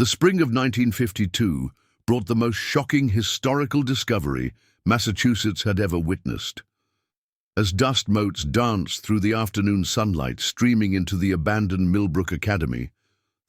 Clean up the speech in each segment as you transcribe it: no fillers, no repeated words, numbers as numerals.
The spring of 1952 brought the most shocking historical discovery Massachusetts had ever witnessed. As dust motes danced through the afternoon sunlight streaming into the abandoned Millbrook Academy,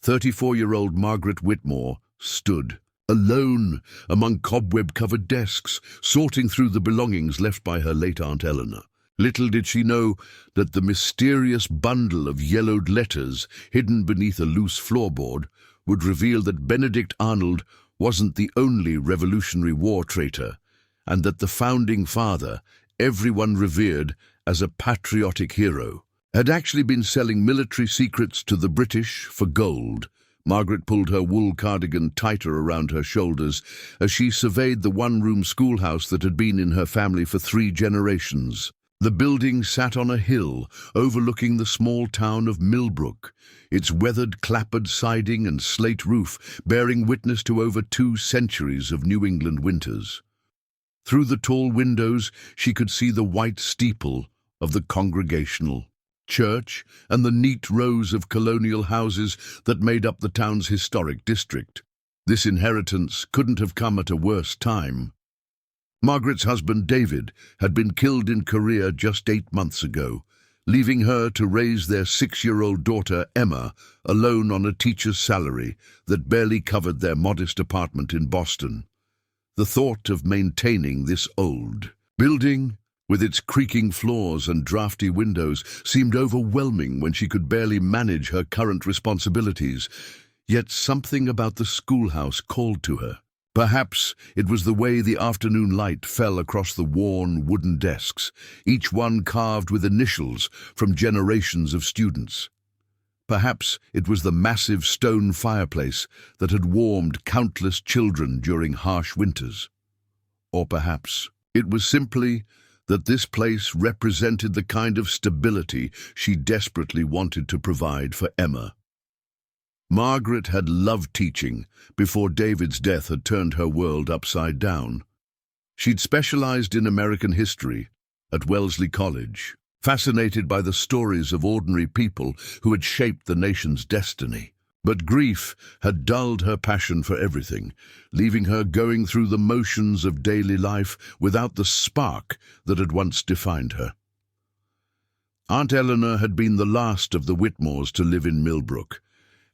34-year-old Margaret Whitmore stood, alone among cobweb-covered desks, sorting through the belongings left by her late Aunt Eleanor. Little did she know that the mysterious bundle of yellowed letters hidden beneath a loose floorboard would reveal that Benedict Arnold wasn't the only Revolutionary War traitor, and that the founding father, everyone revered as a patriotic hero, had actually been selling military secrets to the British for gold. Margaret pulled her wool cardigan tighter around her shoulders as she surveyed the one-room schoolhouse that had been in her family for 3 generations. The building sat on a hill overlooking the small town of Millbrook, its weathered clapboard siding and slate roof bearing witness to over 2 centuries of New England winters. Through the tall windows, she could see the white steeple of the Congregational Church and the neat rows of colonial houses that made up the town's historic district. This inheritance couldn't have come at a worse time. Margaret's husband, David, had been killed in Korea just 8 months ago, leaving her to raise their 6-year-old daughter, Emma, alone on a teacher's salary that barely covered their modest apartment in Boston. The thought of maintaining this old building, with its creaking floors and drafty windows, seemed overwhelming when she could barely manage her current responsibilities. Yet something about the schoolhouse called to her. Perhaps it was the way the afternoon light fell across the worn wooden desks, each one carved with initials from generations of students. Perhaps it was the massive stone fireplace that had warmed countless children during harsh winters. Or perhaps it was simply that this place represented the kind of stability she desperately wanted to provide for Emma. Margaret had loved teaching before David's death had turned her world upside down. She'd specialized in American history at Wellesley College, fascinated by the stories of ordinary people who had shaped the nation's destiny. But grief had dulled her passion for everything, leaving her going through the motions of daily life without the spark that had once defined her. Aunt Eleanor had been the last of the Whitmores to live in Millbrook,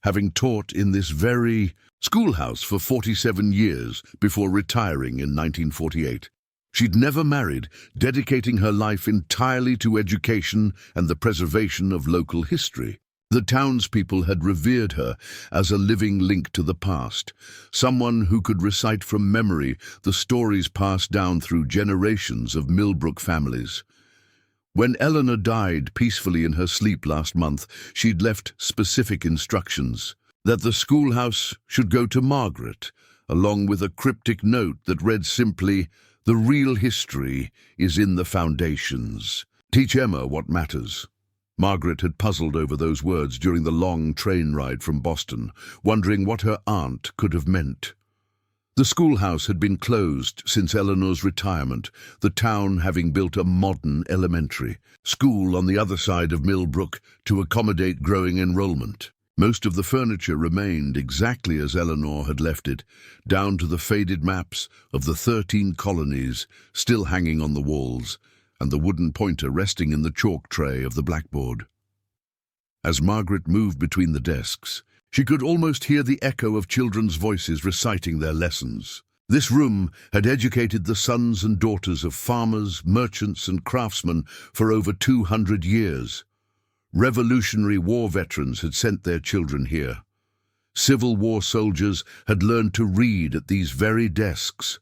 having taught in this very schoolhouse for 47 years before retiring in 1948. She'd never married, dedicating her life entirely to education and the preservation of local history. The townspeople had revered her as a living link to the past, someone who could recite from memory the stories passed down through generations of Millbrook families. When Eleanor died peacefully in her sleep last month, she'd left specific instructions that the schoolhouse should go to Margaret, along with a cryptic note that read simply, "The real history is in the foundations. Teach Emma what matters." Margaret had puzzled over those words during the long train ride from Boston, wondering what her aunt could have meant. The schoolhouse had been closed since Eleanor's retirement, the town having built a modern elementary school on the other side of Millbrook to accommodate growing enrollment. Most of the furniture remained exactly as Eleanor had left it, down to the faded maps of the 13 colonies still hanging on the walls, and the wooden pointer resting in the chalk tray of the blackboard. As Margaret moved between the desks, she could almost hear the echo of children's voices reciting their lessons. This room had educated the sons and daughters of farmers, merchants, and craftsmen for over 200 years. Revolutionary War veterans had sent their children here. Civil War soldiers had learned to read at these very desks.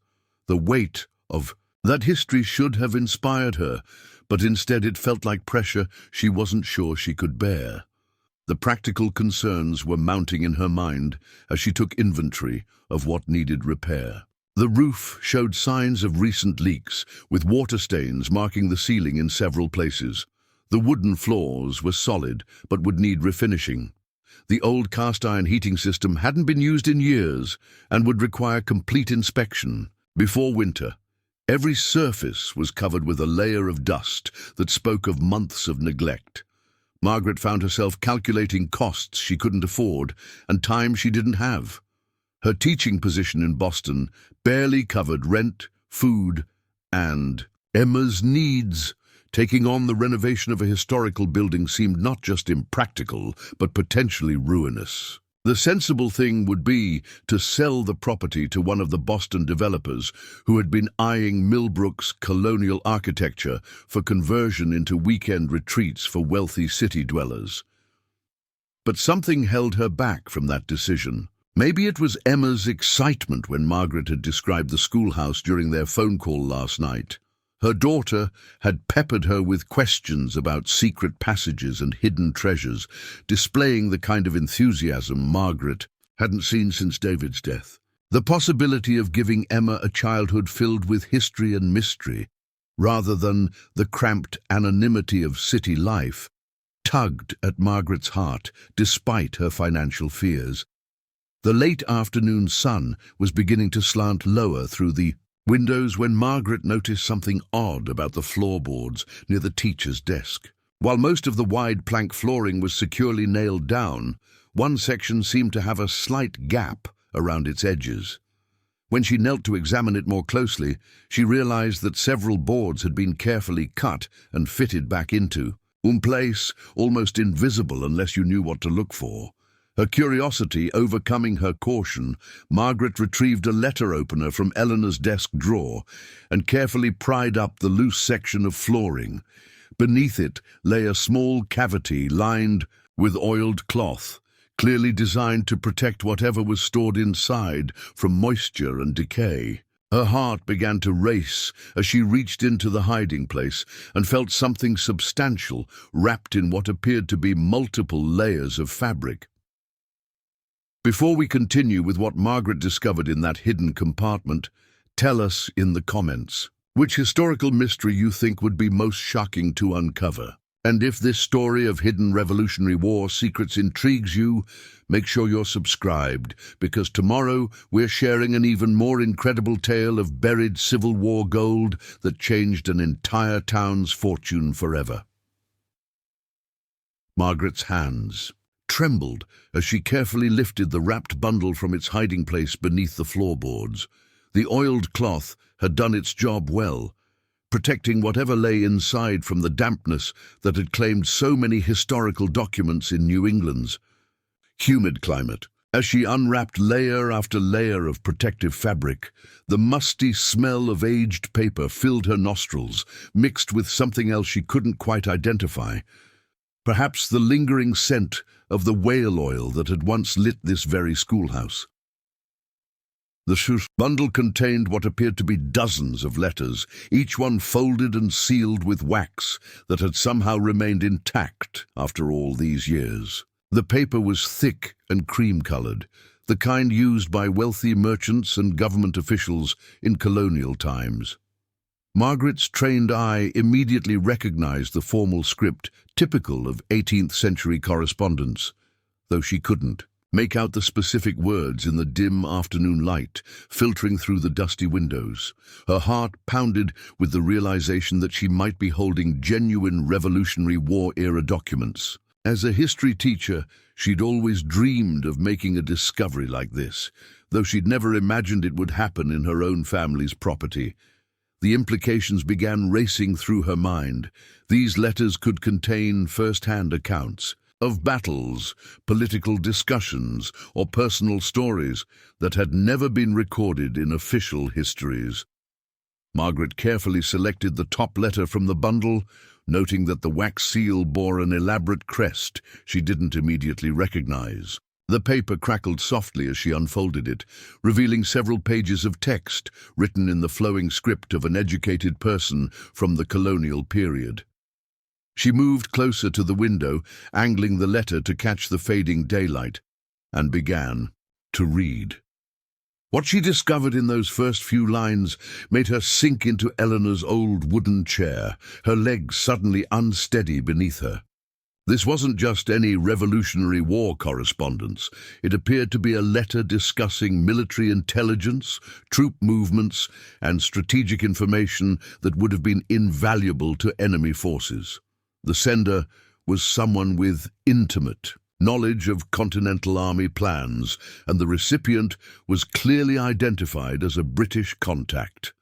The weight of that history should have inspired her, but instead it felt like pressure she wasn't sure she could bear. The practical concerns were mounting in her mind as she took inventory of what needed repair. The roof showed signs of recent leaks, with water stains marking the ceiling in several places. The wooden floors were solid, but would need refinishing. The old cast-iron heating system hadn't been used in years and would require complete inspection. Before winter, every surface was covered with a layer of dust that spoke of months of neglect. Margaret found herself calculating costs she couldn't afford and time she didn't have. Her teaching position in Boston barely covered rent, food, and Emma's needs. Taking on the renovation of a historical building seemed not just impractical, but potentially ruinous. The sensible thing would be to sell the property to one of the Boston developers who had been eyeing Millbrook's colonial architecture for conversion into weekend retreats for wealthy city dwellers. But something held her back from that decision. Maybe it was Emma's excitement when Margaret had described the schoolhouse during their phone call last night. Her daughter had peppered her with questions about secret passages and hidden treasures, displaying the kind of enthusiasm Margaret hadn't seen since David's death. The possibility of giving Emma a childhood filled with history and mystery, rather than the cramped anonymity of city life, tugged at Margaret's heart despite her financial fears. The late afternoon sun was beginning to slant lower through the windows when Margaret noticed something odd about the floorboards near the teacher's desk. While most of the wide plank flooring was securely nailed down, one section seemed to have a slight gap around its edges. When she knelt to examine it more closely, she realized that several boards had been carefully cut and fitted back into place, almost invisible unless you knew what to look for. Her curiosity overcoming her caution, Margaret retrieved a letter opener from Eleanor's desk drawer and carefully pried up the loose section of flooring. Beneath it lay a small cavity lined with oiled cloth, clearly designed to protect whatever was stored inside from moisture and decay. Her heart began to race as she reached into the hiding place and felt something substantial wrapped in what appeared to be multiple layers of fabric. Before we continue with what Margaret discovered in that hidden compartment, tell us in the comments which historical mystery you think would be most shocking to uncover. And if this story of hidden Revolutionary War secrets intrigues you, make sure you're subscribed, because tomorrow we're sharing an even more incredible tale of buried Civil War gold that changed an entire town's fortune forever. Margaret's hands trembled as she carefully lifted the wrapped bundle from its hiding place beneath the floorboards. The oiled cloth had done its job well, protecting whatever lay inside from the dampness that had claimed so many historical documents in New England's humid climate. As she unwrapped layer after layer of protective fabric, the musty smell of aged paper filled her nostrils, mixed with something else she couldn't quite identify. Perhaps the lingering scent of the whale oil that had once lit this very schoolhouse. The bundle contained what appeared to be dozens of letters, each one folded and sealed with wax that had somehow remained intact after all these years. The paper was thick and cream-colored, the kind used by wealthy merchants and government officials in colonial times. Margaret's trained eye immediately recognized the formal script typical of 18th century correspondence, though she couldn't make out the specific words in the dim afternoon light filtering through the dusty windows. Her heart pounded with the realization that she might be holding genuine Revolutionary War-era documents. As a history teacher, she'd always dreamed of making a discovery like this, though she'd never imagined it would happen in her own family's property. The implications began racing through her mind. These letters could contain first-hand accounts of battles, political discussions, or personal stories that had never been recorded in official histories. Margaret carefully selected the top letter from the bundle, noting that the wax seal bore an elaborate crest she didn't immediately recognize. The paper crackled softly as she unfolded it, revealing several pages of text written in the flowing script of an educated person from the colonial period. She moved closer to the window, angling the letter to catch the fading daylight, and began to read. What she discovered in those first few lines made her sink into Eleanor's old wooden chair, her legs suddenly unsteady beneath her. This wasn't just any Revolutionary War correspondence. It appeared to be a letter discussing military intelligence, troop movements, and strategic information that would have been invaluable to enemy forces. The sender was someone with intimate knowledge of Continental Army plans, and the recipient was clearly identified as a British contact.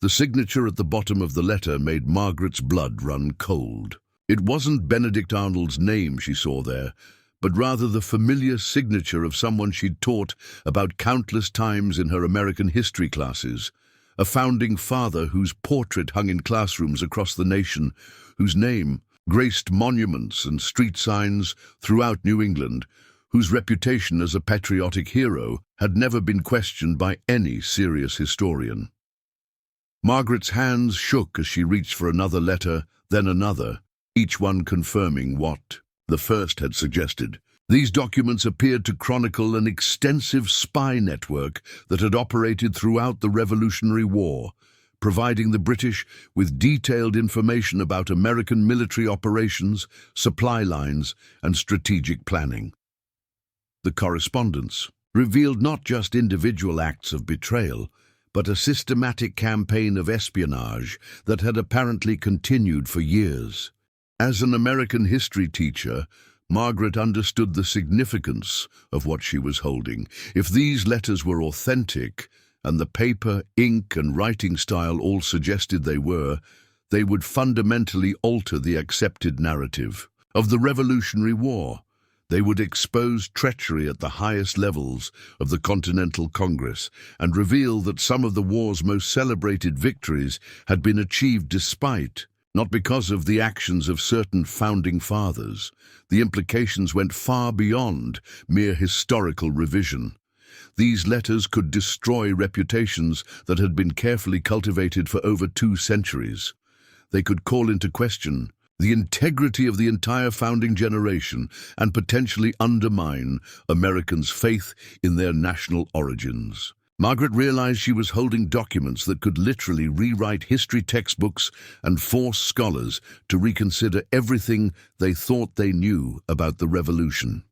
The signature at the bottom of the letter made Margaret's blood run cold. It wasn't Benedict Arnold's name she saw there, but rather the familiar signature of someone she'd taught about countless times in her American history classes, a founding father whose portrait hung in classrooms across the nation, whose name graced monuments and street signs throughout New England, whose reputation as a patriotic hero had never been questioned by any serious historian. Margaret's hands shook as she reached for another letter, then another, each one confirming what the first had suggested. These documents appeared to chronicle an extensive spy network that had operated throughout the Revolutionary War, providing the British with detailed information about American military operations, supply lines, and strategic planning. The correspondence revealed not just individual acts of betrayal, but a systematic campaign of espionage that had apparently continued for years. As an American history teacher, Margaret understood the significance of what she was holding. If these letters were authentic, and the paper, ink, and writing style all suggested they were, they would fundamentally alter the accepted narrative of the Revolutionary War. They would expose treachery at the highest levels of the Continental Congress and reveal that some of the war's most celebrated victories had been achieved despite, not because of, the actions of certain founding fathers. The implications went far beyond mere historical revision. These letters could destroy reputations that had been carefully cultivated for over 2 centuries. They could call into question the integrity of the entire founding generation and potentially undermine Americans' faith in their national origins. Margaret realized she was holding documents that could literally rewrite history textbooks and force scholars to reconsider everything they thought they knew about the Revolution.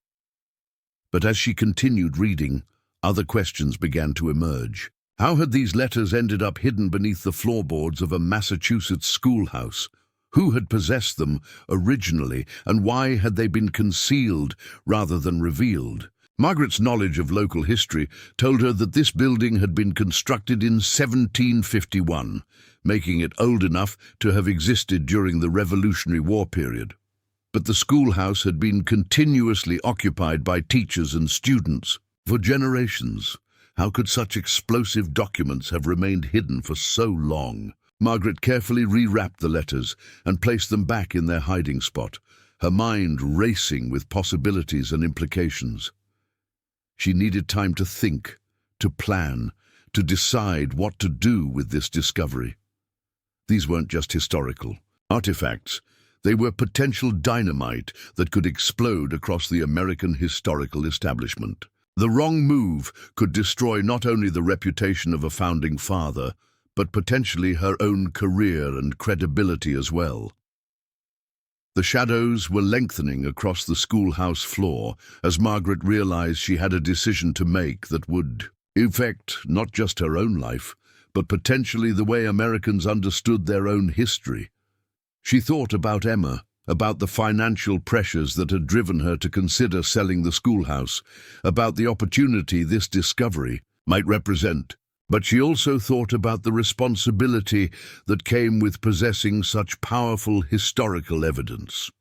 But as she continued reading, other questions began to emerge. How had these letters ended up hidden beneath the floorboards of a Massachusetts schoolhouse? Who had possessed them originally, and why had they been concealed rather than revealed? Margaret's knowledge of local history told her that this building had been constructed in 1751, making it old enough to have existed during the Revolutionary War period. But the schoolhouse had been continuously occupied by teachers and students for generations. How could such explosive documents have remained hidden for so long? Margaret carefully rewrapped the letters and placed them back in their hiding spot, her mind racing with possibilities and implications. She needed time to think, to plan, to decide what to do with this discovery. These weren't just historical artifacts. They were potential dynamite that could explode across the American historical establishment. The wrong move could destroy not only the reputation of a founding father, but potentially her own career and credibility as well. The shadows were lengthening across the schoolhouse floor as Margaret realized she had a decision to make that would affect not just her own life, but potentially the way Americans understood their own history. She thought about Emma, about the financial pressures that had driven her to consider selling the schoolhouse, about the opportunity this discovery might represent. But she also thought about the responsibility that came with possessing such powerful historical evidence.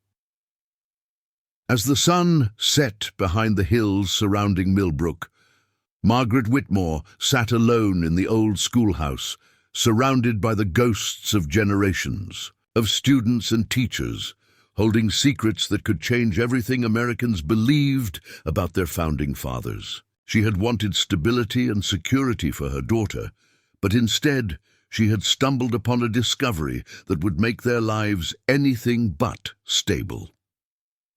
As the sun set behind the hills surrounding Millbrook, Margaret Whitmore sat alone in the old schoolhouse, surrounded by the ghosts of generations, of students and teachers, holding secrets that could change everything Americans believed about their founding fathers. She had wanted stability and security for her daughter, but instead she had stumbled upon a discovery that would make their lives anything but stable.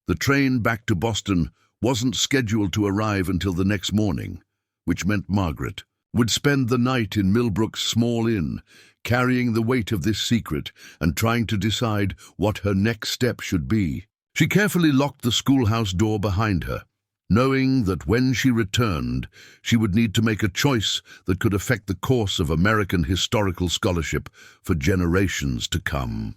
The train back to Boston wasn't scheduled to arrive until the next morning, which meant Margaret would spend the night in Millbrook's small inn, carrying the weight of this secret and trying to decide what her next step should be. She carefully locked the schoolhouse door behind her, knowing that when she returned, she would need to make a choice that could affect the course of American historical scholarship for generations to come.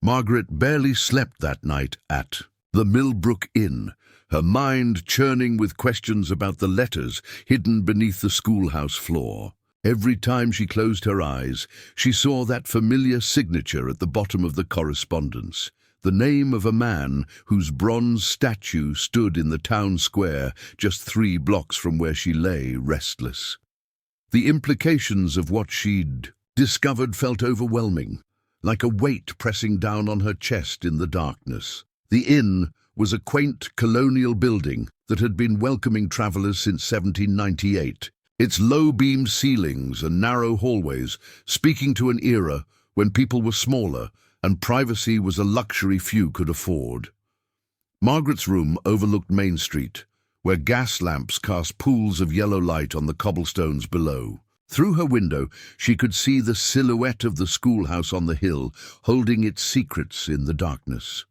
Margaret barely slept that night at The Millbrook Inn, her mind churning with questions about the letters hidden beneath the schoolhouse floor. Every time she closed her eyes, she saw that familiar signature at the bottom of the correspondence, the name of a man whose bronze statue stood in the town square just 3 blocks from where she lay restless. The implications of what she'd discovered felt overwhelming, like a weight pressing down on her chest in the darkness. The inn was a quaint colonial building that had been welcoming travelers since 1798, its low-beamed ceilings and narrow hallways speaking to an era when people were smaller and privacy was a luxury few could afford. Margaret's room overlooked Main Street, where gas lamps cast pools of yellow light on the cobblestones below. Through her window, she could see the silhouette of the schoolhouse on the hill, holding its secrets in the darkness.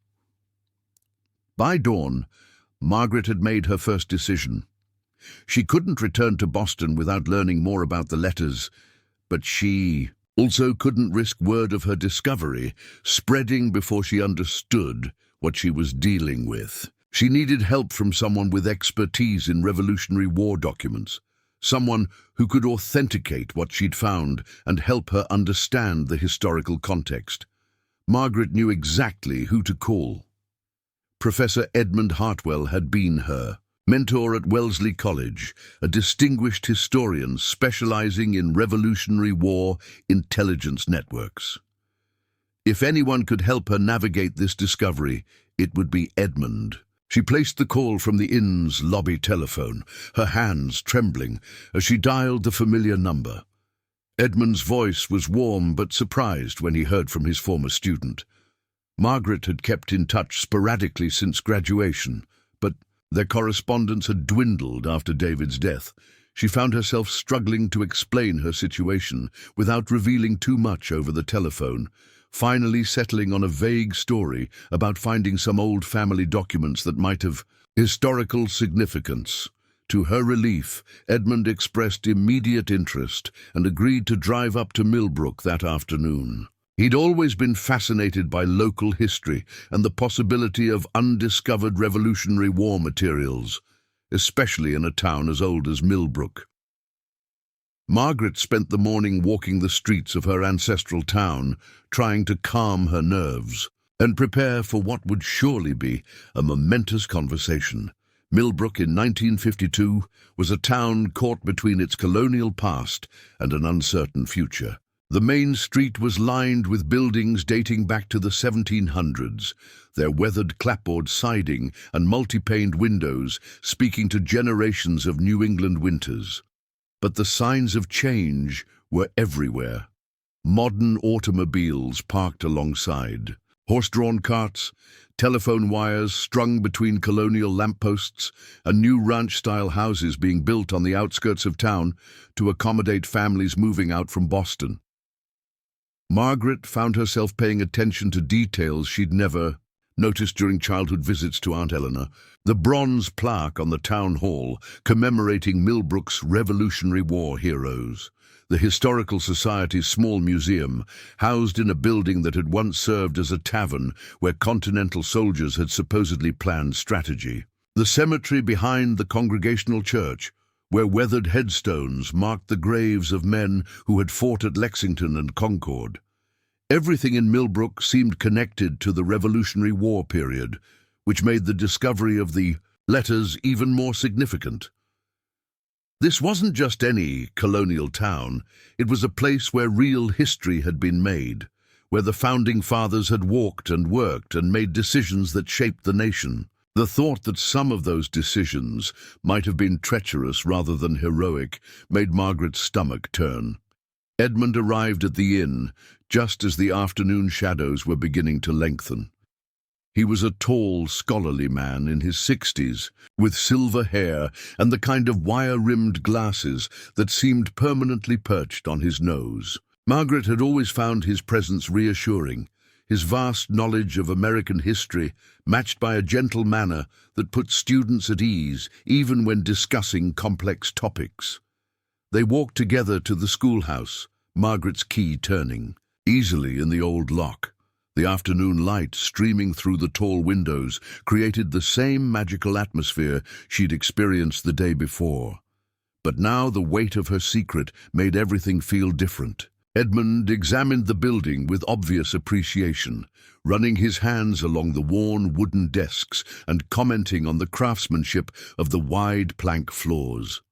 By dawn, Margaret had made her first decision. She couldn't return to Boston without learning more about the letters, but she also couldn't risk word of her discovery spreading before she understood what she was dealing with. She needed help from someone with expertise in Revolutionary War documents, someone who could authenticate what she'd found and help her understand the historical context. Margaret knew exactly who to call. Professor Edmund Hartwell had been her mentor at Wellesley College, a distinguished historian specializing in Revolutionary War intelligence networks. If anyone could help her navigate this discovery, it would be Edmund. She placed the call from the inn's lobby telephone, her hands trembling as she dialed the familiar number. Edmund's voice was warm but surprised when he heard from his former student. Margaret had kept in touch sporadically since graduation, but their correspondence had dwindled after David's death. She found herself struggling to explain her situation without revealing too much over the telephone, finally settling on a vague story about finding some old family documents that might have historical significance. To her relief, Edmund expressed immediate interest and agreed to drive up to Millbrook that afternoon. He'd always been fascinated by local history and the possibility of undiscovered Revolutionary War materials, especially in a town as old as Millbrook. Margaret spent the morning walking the streets of her ancestral town, trying to calm her nerves and prepare for what would surely be a momentous conversation. Millbrook in 1952 was a town caught between its colonial past and an uncertain future. The main street was lined with buildings dating back to the 1700s, their weathered clapboard siding and multi-paned windows speaking to generations of New England winters. But the signs of change were everywhere. Modern automobiles parked alongside, horse-drawn carts, telephone wires strung between colonial lampposts, and new ranch-style houses being built on the outskirts of town to accommodate families moving out from Boston. Margaret found herself paying attention to details she'd never noticed during childhood visits to Aunt Eleanor. The bronze plaque on the town hall commemorating Millbrook's Revolutionary War heroes. The Historical Society's small museum, housed in a building that had once served as a tavern where Continental soldiers had supposedly planned strategy. The cemetery behind the Congregational Church, where weathered headstones marked the graves of men who had fought at Lexington and Concord. Everything in Millbrook seemed connected to the Revolutionary War period, which made the discovery of the letters even more significant. This wasn't just any colonial town, it was a place where real history had been made, where the founding fathers had walked and worked and made decisions that shaped the nation. The thought that some of those decisions might have been treacherous rather than heroic made Margaret's stomach turn. Edmund arrived at the inn just as the afternoon shadows were beginning to lengthen. He was a tall, scholarly man in his 60s, with silver hair and the kind of wire-rimmed glasses that seemed permanently perched on his nose. Margaret had always found his presence reassuring, his vast knowledge of American history matched by a gentle manner that put students at ease even when discussing complex topics. They walked together to the schoolhouse, Margaret's key turning easily in the old lock. The afternoon light streaming through the tall windows created the same magical atmosphere she'd experienced the day before. But now the weight of her secret made everything feel different. Edmund examined the building with obvious appreciation, running his hands along the worn wooden desks and commenting on the craftsmanship of the wide plank floors.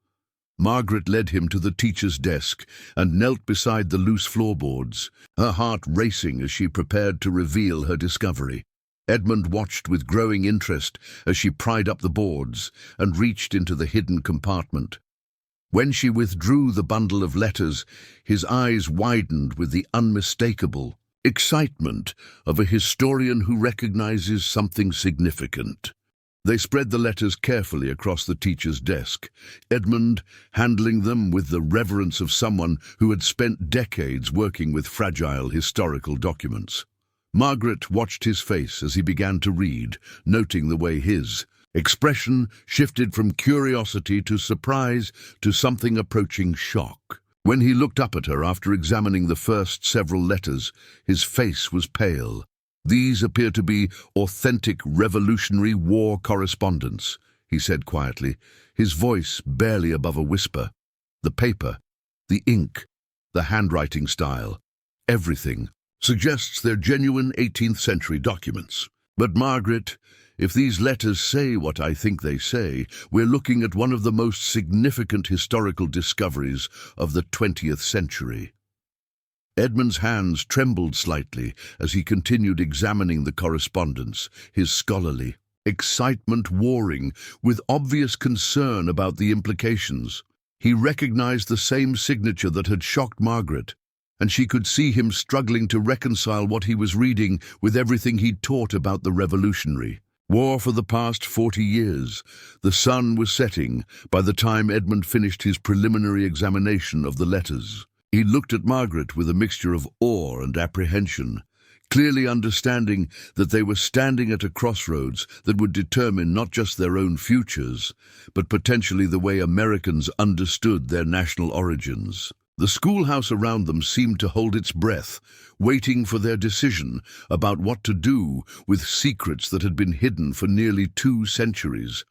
Margaret led him to the teacher's desk and knelt beside the loose floorboards, her heart racing as she prepared to reveal her discovery. Edmund watched with growing interest as she pried up the boards and reached into the hidden compartment. When she withdrew the bundle of letters, his eyes widened with the unmistakable excitement of a historian who recognizes something significant. They spread the letters carefully across the teacher's desk, Edmund handling them with the reverence of someone who had spent decades working with fragile historical documents. Margaret watched his face as he began to read, noting the way his expression shifted from curiosity to surprise to something approaching shock. When he looked up at her after examining the first several letters, his face was pale. "These appear to be authentic Revolutionary War correspondence," he said quietly, his voice barely above a whisper. "The paper, the ink, the handwriting style, everything suggests they're genuine 18th century documents. But Margaret, if these letters say what I think they say, we're looking at one of the most significant historical discoveries of the 20th century." Edmund's hands trembled slightly as he continued examining the correspondence, his scholarly excitement warring with obvious concern about the implications. He recognized the same signature that had shocked Margaret, and she could see him struggling to reconcile what he was reading with everything he'd taught about the Revolutionary War for the past 40 years. The sun was setting by the time Edmund finished his preliminary examination of the letters. He looked at Margaret with a mixture of awe and apprehension, clearly understanding that they were standing at a crossroads that would determine not just their own futures, but potentially the way Americans understood their national origins. The schoolhouse around them seemed to hold its breath, waiting for their decision about what to do with secrets that had been hidden for nearly 2 centuries.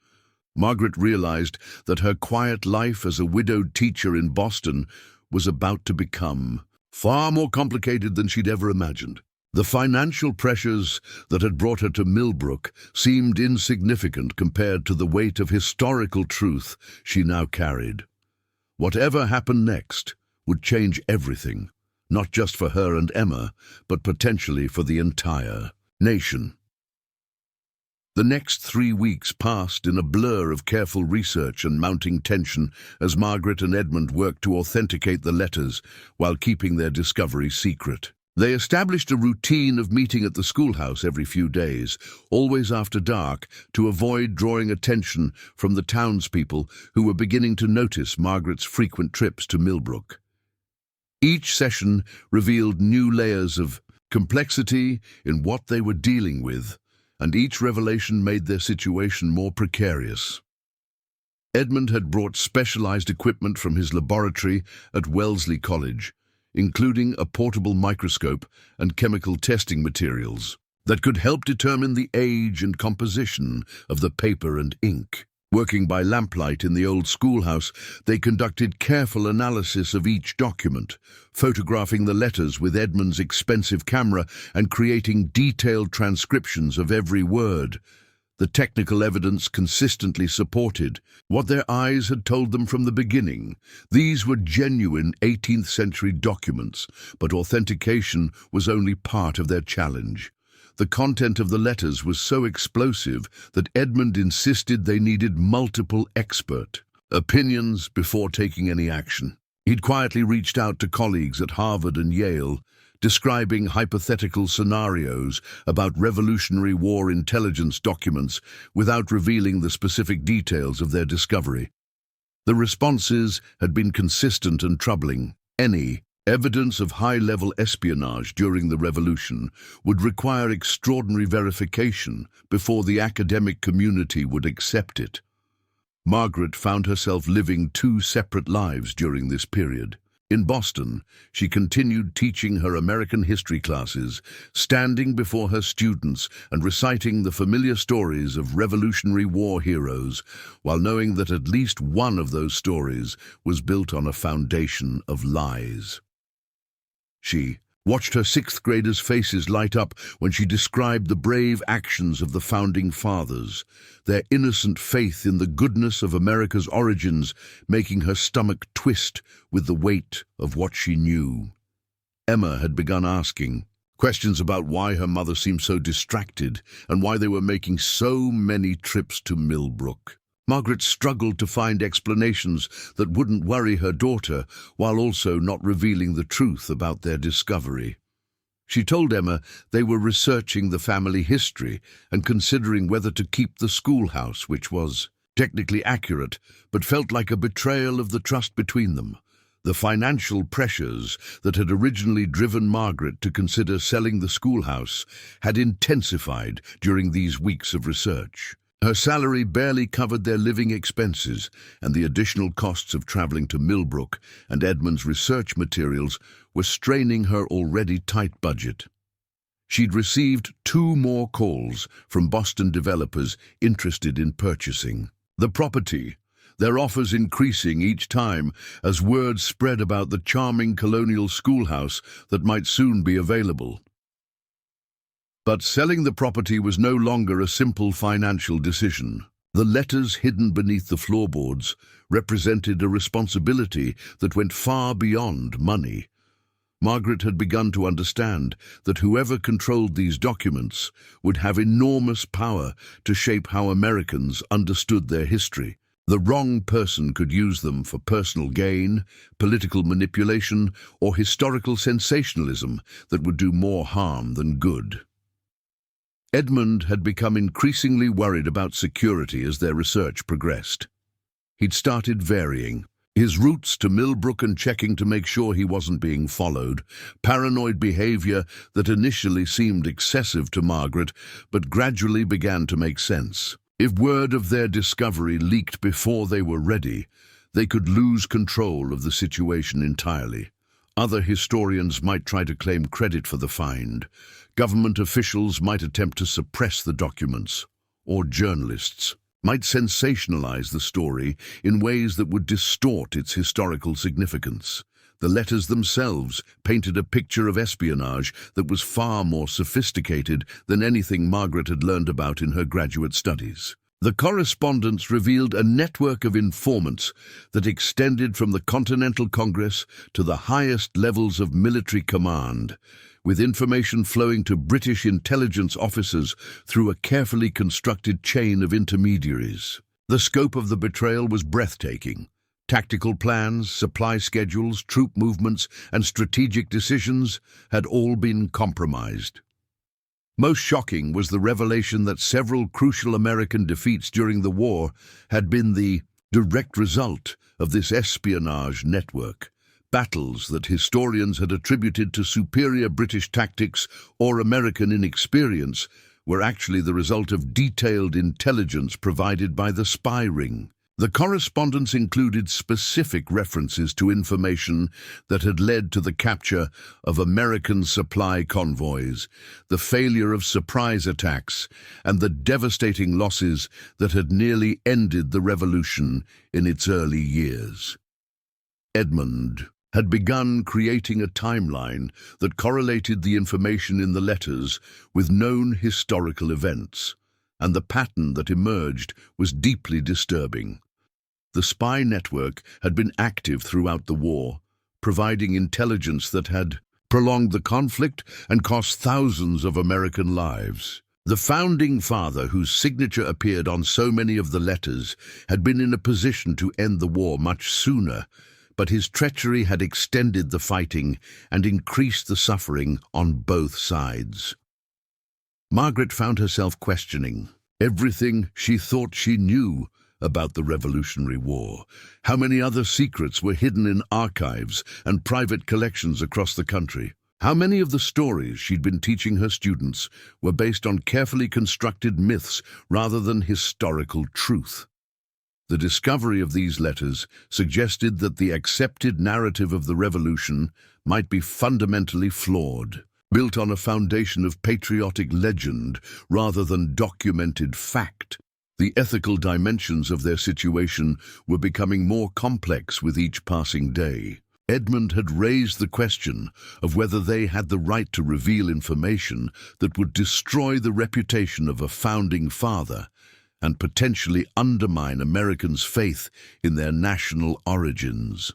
Margaret realized that her quiet life as a widowed teacher in Boston was about to become far more complicated than she'd ever imagined. The financial pressures that had brought her to Millbrook seemed insignificant compared to the weight of historical truth she now carried. Whatever happened next would change everything, not just for her and Emma, but potentially for the entire nation. The next 3 weeks passed in a blur of careful research and mounting tension as Margaret and Edmund worked to authenticate the letters while keeping their discovery secret. They established a routine of meeting at the schoolhouse every few days, always after dark, to avoid drawing attention from the townspeople who were beginning to notice Margaret's frequent trips to Millbrook. Each session revealed new layers of complexity in what they were dealing with, and each revelation made their situation more precarious. Edmund had brought specialized equipment from his laboratory at Wellesley College, including a portable microscope and chemical testing materials that could help determine the age and composition of the paper and ink. Working by lamplight in the old schoolhouse, they conducted careful analysis of each document, photographing the letters with Edmund's expensive camera and creating detailed transcriptions of every word. The technical evidence consistently supported what their eyes had told them from the beginning. These were genuine 18th century documents, but authentication was only part of their challenge. The content of the letters was so explosive that Edmund insisted they needed multiple expert opinions before taking any action. He'd quietly reached out to colleagues at Harvard and Yale, describing hypothetical scenarios about Revolutionary War intelligence documents without revealing the specific details of their discovery. The responses had been consistent and troubling. Any evidence of high-level espionage during the Revolution would require extraordinary verification before the academic community would accept it. Margaret found herself living 2 separate lives during this period. In Boston, she continued teaching her American history classes, standing before her students and reciting the familiar stories of Revolutionary War heroes, while knowing that at least one of those stories was built on a foundation of lies. She watched her sixth graders' faces light up when she described the brave actions of the Founding Fathers, their innocent faith in the goodness of America's origins making her stomach twist with the weight of what she knew. Emma had begun asking questions about why her mother seemed so distracted and why they were making so many trips to Millbrook. Margaret struggled to find explanations that wouldn't worry her daughter while also not revealing the truth about their discovery. She told Emma they were researching the family history and considering whether to keep the schoolhouse, which was technically accurate, but felt like a betrayal of the trust between them. The financial pressures that had originally driven Margaret to consider selling the schoolhouse had intensified during these weeks of research. Her salary barely covered their living expenses, and the additional costs of traveling to Millbrook and Edmund's research materials were straining her already tight budget. She'd received 2 more calls from Boston developers interested in purchasing the property, their offers increasing each time as word spread about the charming colonial schoolhouse that might soon be available. But selling the property was no longer a simple financial decision. The letters hidden beneath the floorboards represented a responsibility that went far beyond money. Margaret had begun to understand that whoever controlled these documents would have enormous power to shape how Americans understood their history. The wrong person could use them for personal gain, political manipulation, or historical sensationalism that would do more harm than good. Edmund had become increasingly worried about security as their research progressed. He'd started varying his routes to Millbrook and checking to make sure he wasn't being followed, paranoid behavior that initially seemed excessive to Margaret but gradually began to make sense. If word of their discovery leaked before they were ready, they could lose control of the situation entirely. Other historians might try to claim credit for the find. Government officials might attempt to suppress the documents, or journalists might sensationalize the story in ways that would distort its historical significance. The letters themselves painted a picture of espionage that was far more sophisticated than anything Margaret had learned about in her graduate studies. The correspondence revealed a network of informants that extended from the Continental Congress to the highest levels of military command, with information flowing to British intelligence officers through a carefully constructed chain of intermediaries. The scope of the betrayal was breathtaking. Tactical plans, supply schedules, troop movements, and strategic decisions had all been compromised. Most shocking was the revelation that several crucial American defeats during the war had been the direct result of this espionage network. Battles that historians had attributed to superior British tactics or American inexperience were actually the result of detailed intelligence provided by the spy ring. The correspondence included specific references to information that had led to the capture of American supply convoys, the failure of surprise attacks, and the devastating losses that had nearly ended the revolution in its early years. Edmund had begun creating a timeline that correlated the information in the letters with known historical events, and the pattern that emerged was deeply disturbing. The spy network had been active throughout the war, providing intelligence that had prolonged the conflict and cost thousands of American lives. The Founding Father, whose signature appeared on so many of the letters, had been in a position to end the war much sooner, but his treachery had extended the fighting and increased the suffering on both sides. Margaret found herself questioning everything she thought she knew about the Revolutionary War. How many other secrets were hidden in archives and private collections across the country? How many of the stories she'd been teaching her students were based on carefully constructed myths rather than historical truth? The discovery of these letters suggested that the accepted narrative of the revolution might be fundamentally flawed, built on a foundation of patriotic legend rather than documented fact. The ethical dimensions of their situation were becoming more complex with each passing day. Edmund had raised the question of whether they had the right to reveal information that would destroy the reputation of a founding father and potentially undermine Americans' faith in their national origins.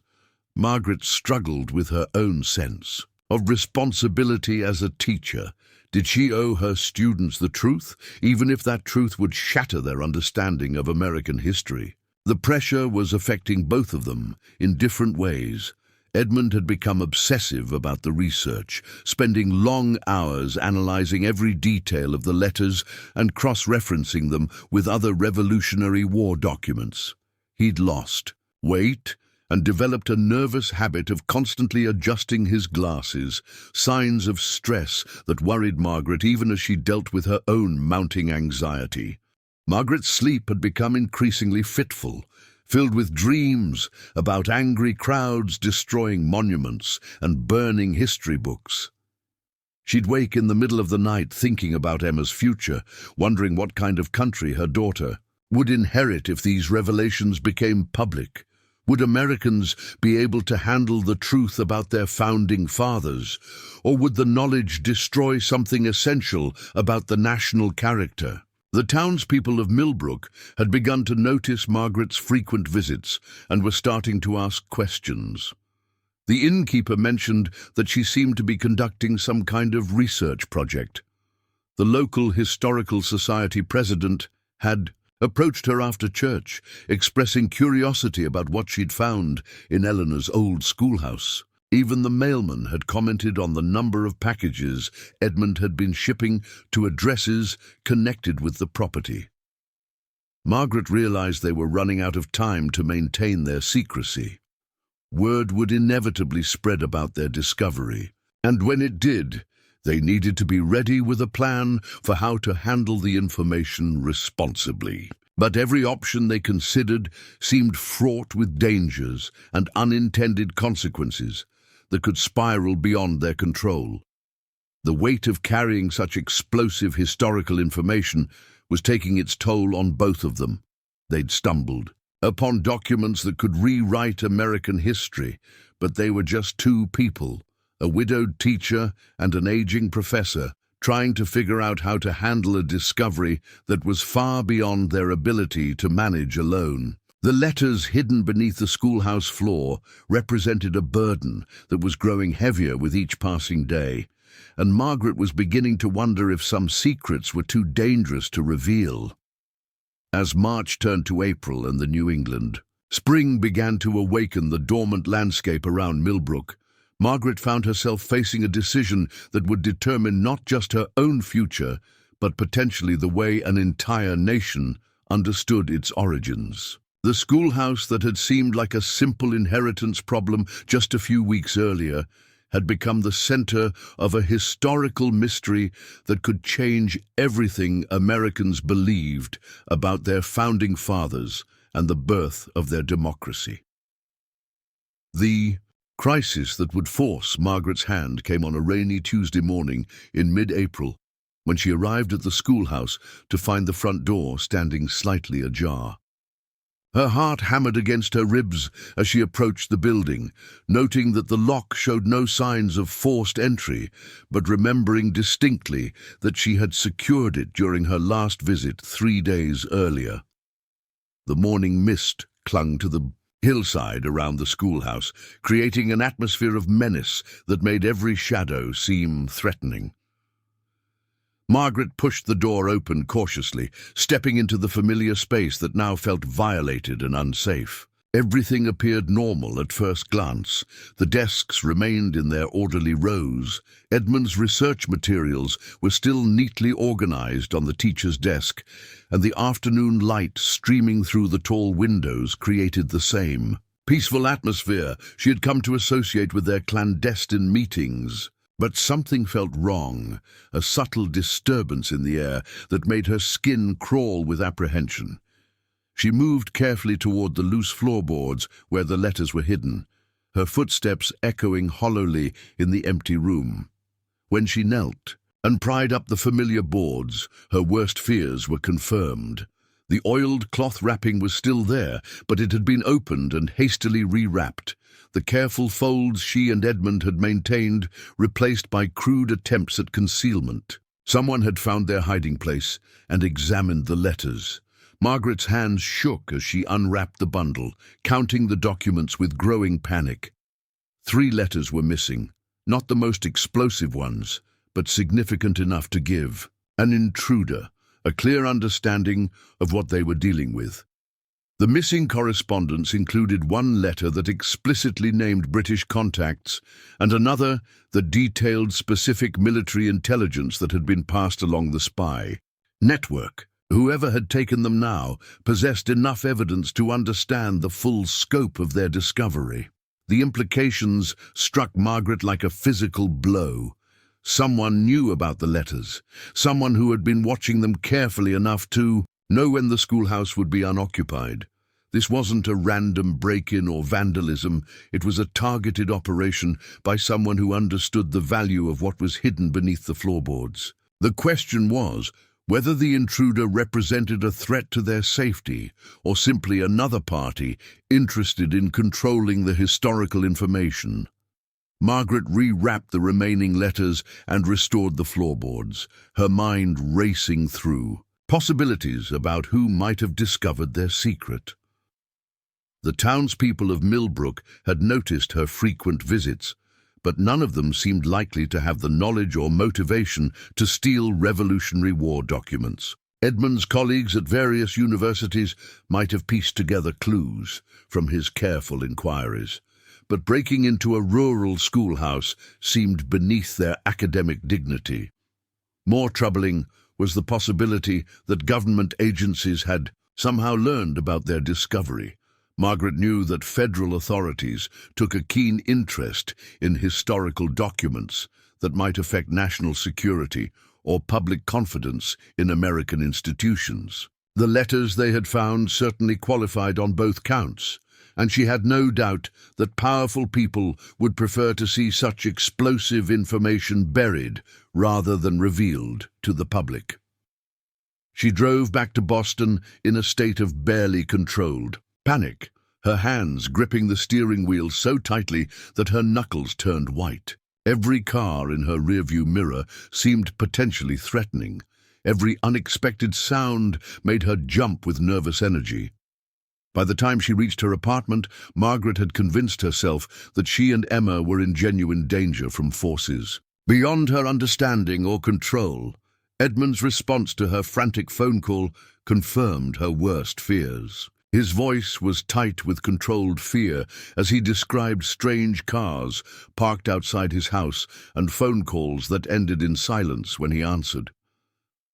Margaret struggled with her own sense of responsibility as a teacher. Did she owe her students the truth, even if that truth would shatter their understanding of American history? The pressure was affecting both of them in different ways. Edmund had become obsessive about the research, spending long hours analyzing every detail of the letters and cross-referencing them with other Revolutionary War documents. He'd lost weight and developed a nervous habit of constantly adjusting his glasses, signs of stress that worried Margaret even as she dealt with her own mounting anxiety. Margaret's sleep had become increasingly fitful, filled with dreams about angry crowds destroying monuments and burning history books. She'd wake in the middle of the night thinking about Emma's future, wondering what kind of country her daughter would inherit if these revelations became public. Would Americans be able to handle the truth about their founding fathers, or would the knowledge destroy something essential about the national character? The townspeople of Millbrook had begun to notice Margaret's frequent visits and were starting to ask questions. The innkeeper mentioned that she seemed to be conducting some kind of research project. The local historical society president had approached her after church, expressing curiosity about what she'd found in Eleanor's old schoolhouse. Even the mailman had commented on the number of packages Edmund had been shipping to addresses connected with the property. Margaret realized they were running out of time to maintain their secrecy. Word would inevitably spread about their discovery, and when it did, they needed to be ready with a plan for how to handle the information responsibly. But every option they considered seemed fraught with dangers and unintended consequences that could spiral beyond their control. The weight of carrying such explosive historical information was taking its toll on both of them. They'd stumbled upon documents that could rewrite American history, but they were just two people, a widowed teacher and an aging professor, trying to figure out how to handle a discovery that was far beyond their ability to manage alone. The letters hidden beneath the schoolhouse floor represented a burden that was growing heavier with each passing day, and Margaret was beginning to wonder if some secrets were too dangerous to reveal. As March turned to April and the New England, spring began to awaken the dormant landscape around Millbrook. Margaret found herself facing a decision that would determine not just her own future, but potentially the way an entire nation understood its origins. The schoolhouse that had seemed like a simple inheritance problem just a few weeks earlier had become the center of a historical mystery that could change everything Americans believed about their founding fathers and the birth of their democracy. The crisis that would force Margaret's hand came on a rainy Tuesday morning in mid-April, when she arrived at the schoolhouse to find the front door standing slightly ajar. Her heart hammered against her ribs as she approached the building, noting that the lock showed no signs of forced entry, but remembering distinctly that she had secured it during her last visit 3 days earlier. The morning mist clung to the hillside around the schoolhouse, creating an atmosphere of menace that made every shadow seem threatening. Margaret pushed the door open cautiously, stepping into the familiar space that now felt violated and unsafe. Everything appeared normal at first glance. The desks remained in their orderly rows. Edmund's research materials were still neatly organized on the teacher's desk, and the afternoon light streaming through the tall windows created the same peaceful atmosphere she had come to associate with their clandestine meetings. But something felt wrong, a subtle disturbance in the air that made her skin crawl with apprehension. She moved carefully toward the loose floorboards where the letters were hidden, her footsteps echoing hollowly in the empty room. When she knelt and pried up the familiar boards, her worst fears were confirmed. The oiled cloth wrapping was still there, but it had been opened and hastily rewrapped, the careful folds she and Edmund had maintained replaced by crude attempts at concealment. Someone had found their hiding place and examined the letters. Margaret's hands shook as she unwrapped the bundle, counting the documents with growing panic. 3 letters were missing, not the most explosive ones, but significant enough to give an intruder a clear understanding of what they were dealing with. The missing correspondence included one letter that explicitly named British contacts and another that detailed specific military intelligence that had been passed along the spy network. Whoever had taken them now possessed enough evidence to understand the full scope of their discovery. The implications struck Margaret like a physical blow. Someone knew about the letters, someone who had been watching them carefully enough to know when the schoolhouse would be unoccupied. This wasn't a random break-in or vandalism, it was a targeted operation by someone who understood the value of what was hidden beneath the floorboards. The question was whether the intruder represented a threat to their safety or simply another party interested in controlling the historical information. Margaret rewrapped the remaining letters and restored the floorboards, her mind racing through possibilities about who might have discovered their secret. The townspeople of Millbrook had noticed her frequent visits, but none of them seemed likely to have the knowledge or motivation to steal Revolutionary War documents. Edmund's colleagues at various universities might have pieced together clues from his careful inquiries, but breaking into a rural schoolhouse seemed beneath their academic dignity. More troubling was the possibility that government agencies had somehow learned about their discovery. Margaret knew that federal authorities took a keen interest in historical documents that might affect national security or public confidence in American institutions. The letters they had found certainly qualified on both counts, and she had no doubt that powerful people would prefer to see such explosive information buried rather than revealed to the public. She drove back to Boston in a state of barely controlled panic, her hands gripping the steering wheel so tightly that her knuckles turned white. Every car in her rearview mirror seemed potentially threatening. Every unexpected sound made her jump with nervous energy. By the time she reached her apartment, Margaret had convinced herself that she and Emma were in genuine danger from forces beyond her understanding or control. Edmund's response to her frantic phone call confirmed her worst fears. His voice was tight with controlled fear as he described strange cars parked outside his house and phone calls that ended in silence when he answered.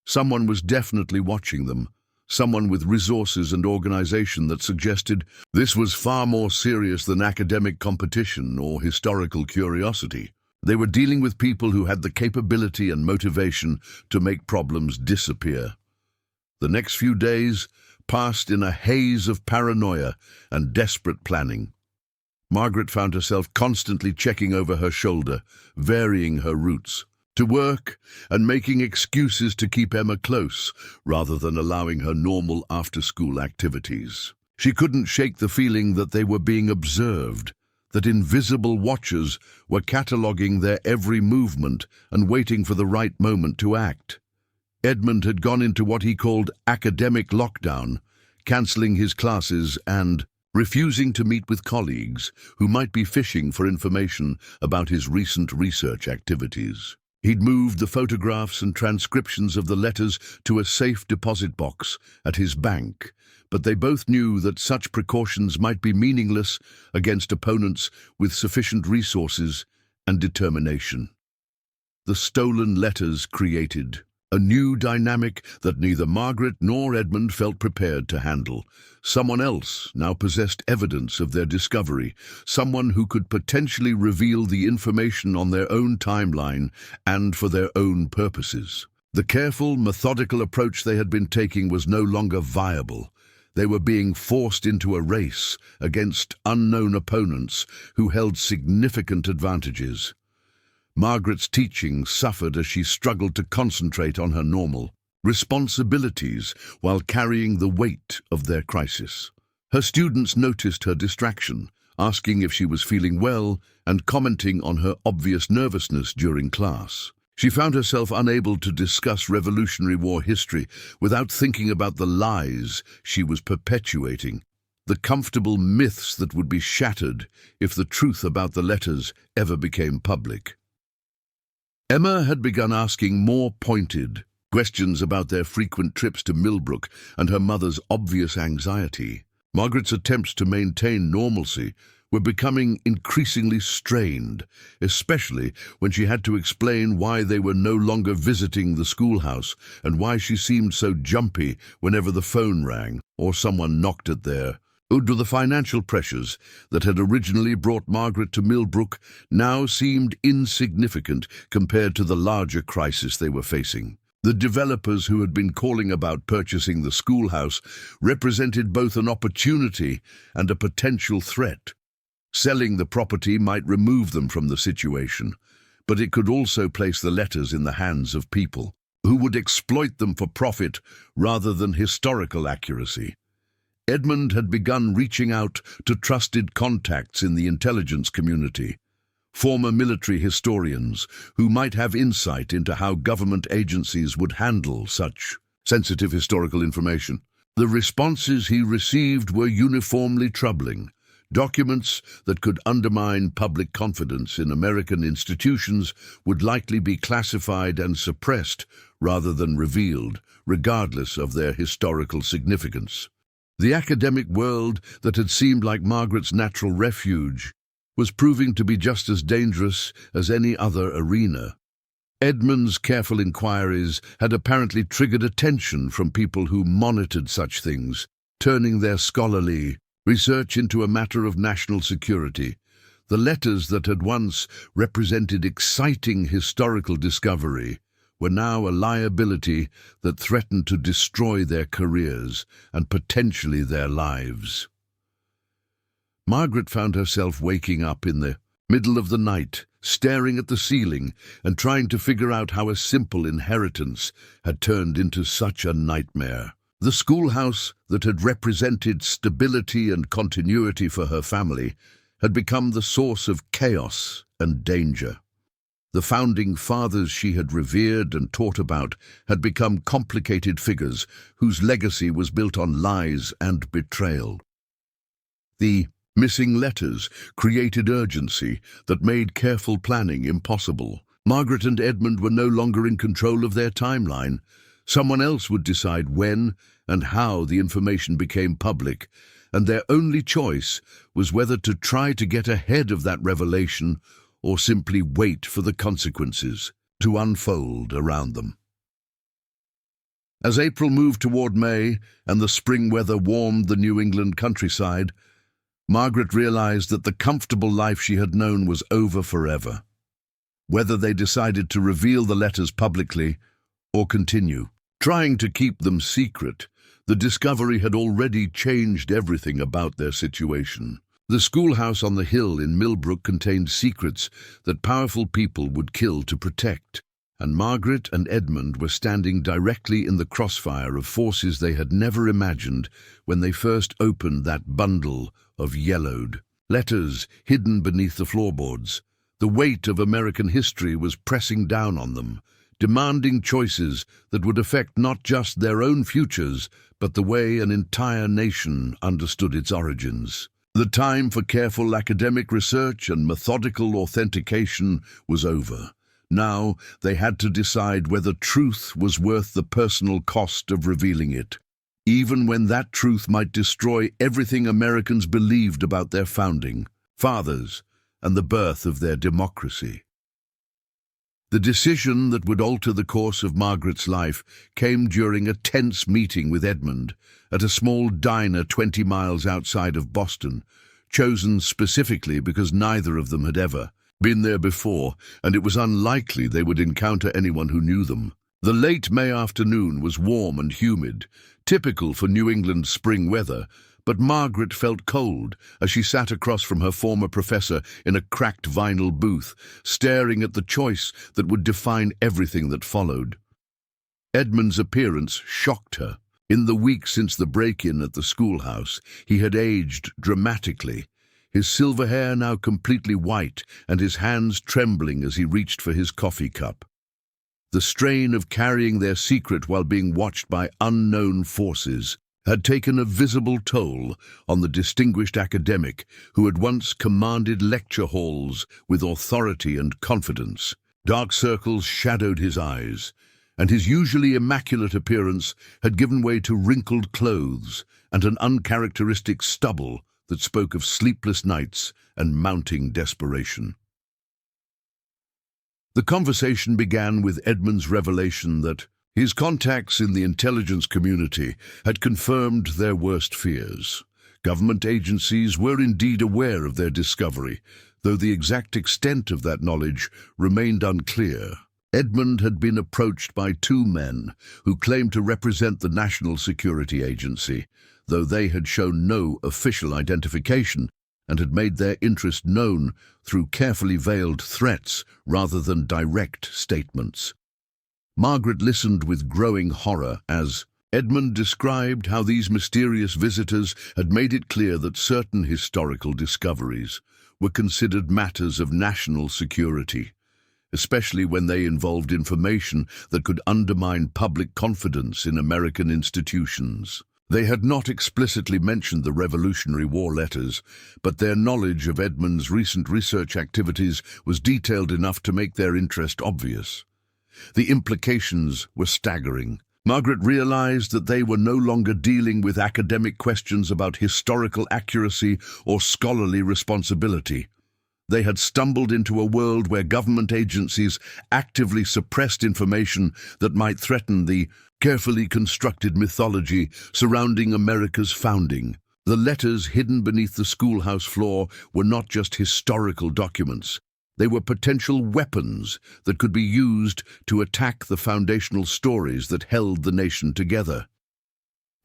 Someone was definitely watching them. Someone with resources and organization that suggested this was far more serious than academic competition or historical curiosity. They were dealing with people who had the capability and motivation to make problems disappear. The next few days passed in a haze of paranoia and desperate planning. Margaret found herself constantly checking over her shoulder, varying her routes to work and making excuses to keep Emma close rather than allowing her normal after-school activities. She couldn't shake the feeling that they were being observed, that invisible watchers were cataloguing their every movement and waiting for the right moment to act. Edmund had gone into what he called academic lockdown, cancelling his classes and refusing to meet with colleagues who might be fishing for information about his recent research activities. He'd moved the photographs and transcriptions of the letters to a safe deposit box at his bank, but they both knew that such precautions might be meaningless against opponents with sufficient resources and determination. The stolen letters created a new dynamic that neither Margaret nor Edmund felt prepared to handle. Someone else now possessed evidence of their discovery, someone who could potentially reveal the information on their own timeline and for their own purposes. The careful, methodical approach they had been taking was no longer viable. They were being forced into a race against unknown opponents who held significant advantages. Margaret's teaching suffered as she struggled to concentrate on her normal responsibilities while carrying the weight of their crisis. Her students noticed her distraction, asking if she was feeling well and commenting on her obvious nervousness during class. She found herself unable to discuss Revolutionary War history without thinking about the lies she was perpetuating, the comfortable myths that would be shattered if the truth about the letters ever became public. Emma had begun asking more pointed questions about their frequent trips to Millbrook and her mother's obvious anxiety. Margaret's attempts to maintain normalcy were becoming increasingly strained, especially when she had to explain why they were no longer visiting the schoolhouse and why she seemed so jumpy whenever the phone rang or someone knocked at their door. The financial pressures that had originally brought Margaret to Millbrook now seemed insignificant compared to the larger crisis they were facing. The developers who had been calling about purchasing the schoolhouse represented both an opportunity and a potential threat. Selling the property might remove them from the situation, but it could also place the letters in the hands of people who would exploit them for profit rather than historical accuracy. Edmund had begun reaching out to trusted contacts in the intelligence community, former military historians who might have insight into how government agencies would handle such sensitive historical information. The responses he received were uniformly troubling. Documents that could undermine public confidence in American institutions would likely be classified and suppressed rather than revealed, regardless of their historical significance. The academic world that had seemed like Margaret's natural refuge was proving to be just as dangerous as any other arena. Edmund's careful inquiries had apparently triggered attention from people who monitored such things, turning their scholarly research into a matter of national security. The letters that had once represented exciting historical discovery were now a liability that threatened to destroy their careers and potentially their lives. Margaret found herself waking up in the middle of the night, staring at the ceiling and trying to figure out how a simple inheritance had turned into such a nightmare. The schoolhouse that had represented stability and continuity for her family had become the source of chaos and danger. The founding fathers she had revered and taught about had become complicated figures whose legacy was built on lies and betrayal. The missing letters created urgency that made careful planning impossible. Margaret and Edmund were no longer in control of their timeline. Someone else would decide when and how the information became public, and their only choice was whether to try to get ahead of that revelation or simply wait for the consequences to unfold around them. As April moved toward May and the spring weather warmed the New England countryside, Margaret realized that the comfortable life she had known was over forever. Whether they decided to reveal the letters publicly or continue trying to keep them secret, the discovery had already changed everything about their situation. The schoolhouse on the hill in Millbrook contained secrets that powerful people would kill to protect, and Margaret and Edmund were standing directly in the crossfire of forces they had never imagined when they first opened that bundle of yellowed letters hidden beneath the floorboards. The weight of American history was pressing down on them, demanding choices that would affect not just their own futures, but the way an entire nation understood its origins. The time for careful academic research and methodical authentication was over. Now they had to decide whether truth was worth the personal cost of revealing it, even when that truth might destroy everything Americans believed about their founding fathers and the birth of their democracy. The decision that would alter the course of Margaret's life came during a tense meeting with Edmund at a small diner 20 miles outside of Boston, chosen specifically because neither of them had ever been there before, and it was unlikely they would encounter anyone who knew them. The late May afternoon was warm and humid, typical for New England spring weather, but Margaret felt cold as she sat across from her former professor in a cracked vinyl booth, staring at the choice that would define everything that followed. Edmund's appearance shocked her. In the week since the break-in at the schoolhouse, he had aged dramatically, his silver hair now completely white and his hands trembling as he reached for his coffee cup. The strain of carrying their secret while being watched by unknown forces had taken a visible toll on the distinguished academic who had once commanded lecture halls with authority and confidence. Dark circles shadowed his eyes, and his usually immaculate appearance had given way to wrinkled clothes and an uncharacteristic stubble that spoke of sleepless nights and mounting desperation. The conversation began with Edmund's revelation that his contacts in the intelligence community had confirmed their worst fears. Government agencies were indeed aware of their discovery, though the exact extent of that knowledge remained unclear. Edmund had been approached by two men who claimed to represent the National Security Agency, though they had shown no official identification and had made their interest known through carefully veiled threats rather than direct statements. Margaret listened with growing horror as Edmund described how these mysterious visitors had made it clear that certain historical discoveries were considered matters of national security, especially when they involved information that could undermine public confidence in American institutions. They had not explicitly mentioned the Revolutionary War letters, but their knowledge of Edmund's recent research activities was detailed enough to make their interest obvious. The implications were staggering. Margaret realized that they were no longer dealing with academic questions about historical accuracy or scholarly responsibility. They had stumbled into a world where government agencies actively suppressed information that might threaten the carefully constructed mythology surrounding America's founding. The letters hidden beneath the schoolhouse floor were not just historical documents. They were potential weapons that could be used to attack the foundational stories that held the nation together.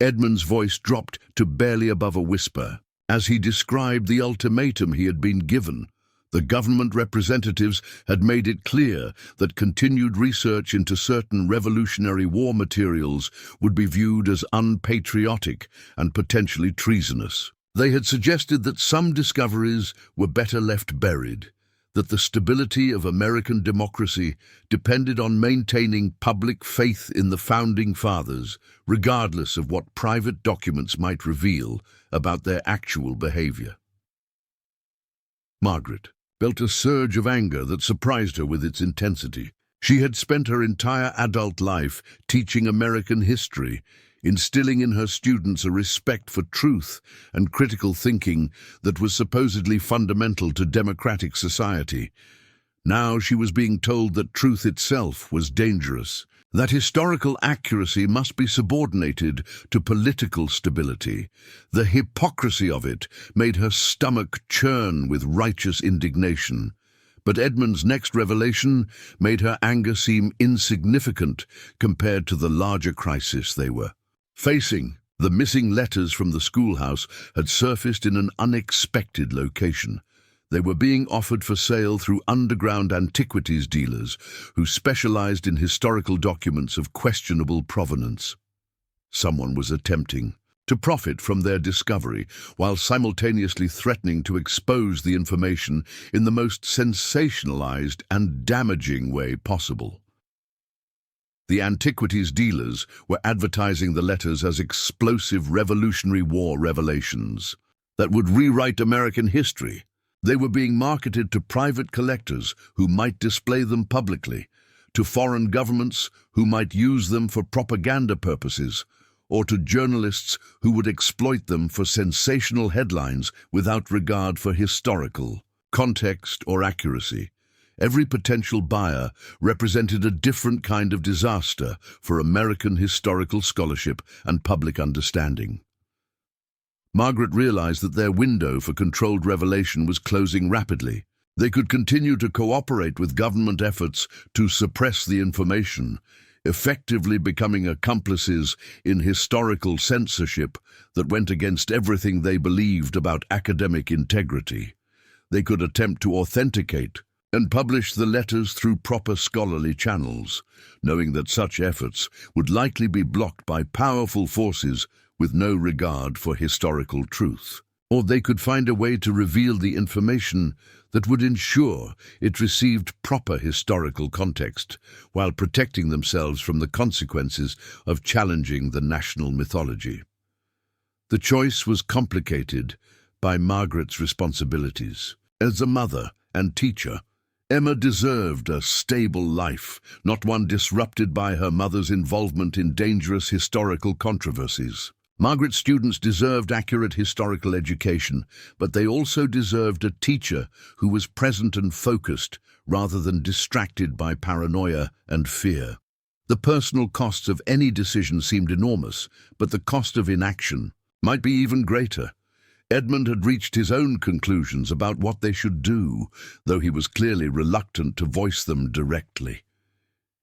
Edmund's voice dropped to barely above a whisper as he described the ultimatum he had been given. The government representatives had made it clear that continued research into certain Revolutionary War materials would be viewed as unpatriotic and potentially treasonous. They had suggested that some discoveries were better left buried, that the stability of American democracy depended on maintaining public faith in the Founding Fathers, regardless of what private documents might reveal about their actual behavior. Margaret felt a surge of anger that surprised her with its intensity. She had spent her entire adult life teaching American history, instilling in her students a respect for truth and critical thinking that was supposedly fundamental to democratic society. Now she was being told that truth itself was dangerous, that historical accuracy must be subordinated to political stability. The hypocrisy of it made her stomach churn with righteous indignation. But Edmund's next revelation made her anger seem insignificant compared to the larger crisis they were facing. The missing letters from the schoolhouse had surfaced in an unexpected location. They were being offered for sale through underground antiquities dealers who specialized in historical documents of questionable provenance. Someone was attempting to profit from their discovery while simultaneously threatening to expose the information in the most sensationalized and damaging way possible. The antiquities dealers were advertising the letters as explosive Revolutionary War revelations that would rewrite American history. They were being marketed to private collectors who might display them publicly, to foreign governments who might use them for propaganda purposes, or to journalists who would exploit them for sensational headlines without regard for historical context or accuracy. Every potential buyer represented a different kind of disaster for American historical scholarship and public understanding. Margaret realized that their window for controlled revelation was closing rapidly. They could continue to cooperate with government efforts to suppress the information. effectively becoming accomplices in historical censorship that went against everything they believed about academic integrity. They could attempt to authenticate and publish the letters through proper scholarly channels, knowing that such efforts would likely be blocked by powerful forces with no regard for historical truth. Or they could find a way to reveal the information that would ensure it received proper historical context, while protecting themselves from the consequences of challenging the national mythology. The choice was complicated by Margaret's responsibilities. As a mother and teacher, Emma deserved a stable life, not one disrupted by her mother's involvement in dangerous historical controversies. Margaret's students deserved accurate historical education, but they also deserved a teacher who was present and focused, rather than distracted by paranoia and fear. The personal costs of any decision seemed enormous, but the cost of inaction might be even greater. Edmund had reached his own conclusions about what they should do, though he was clearly reluctant to voice them directly.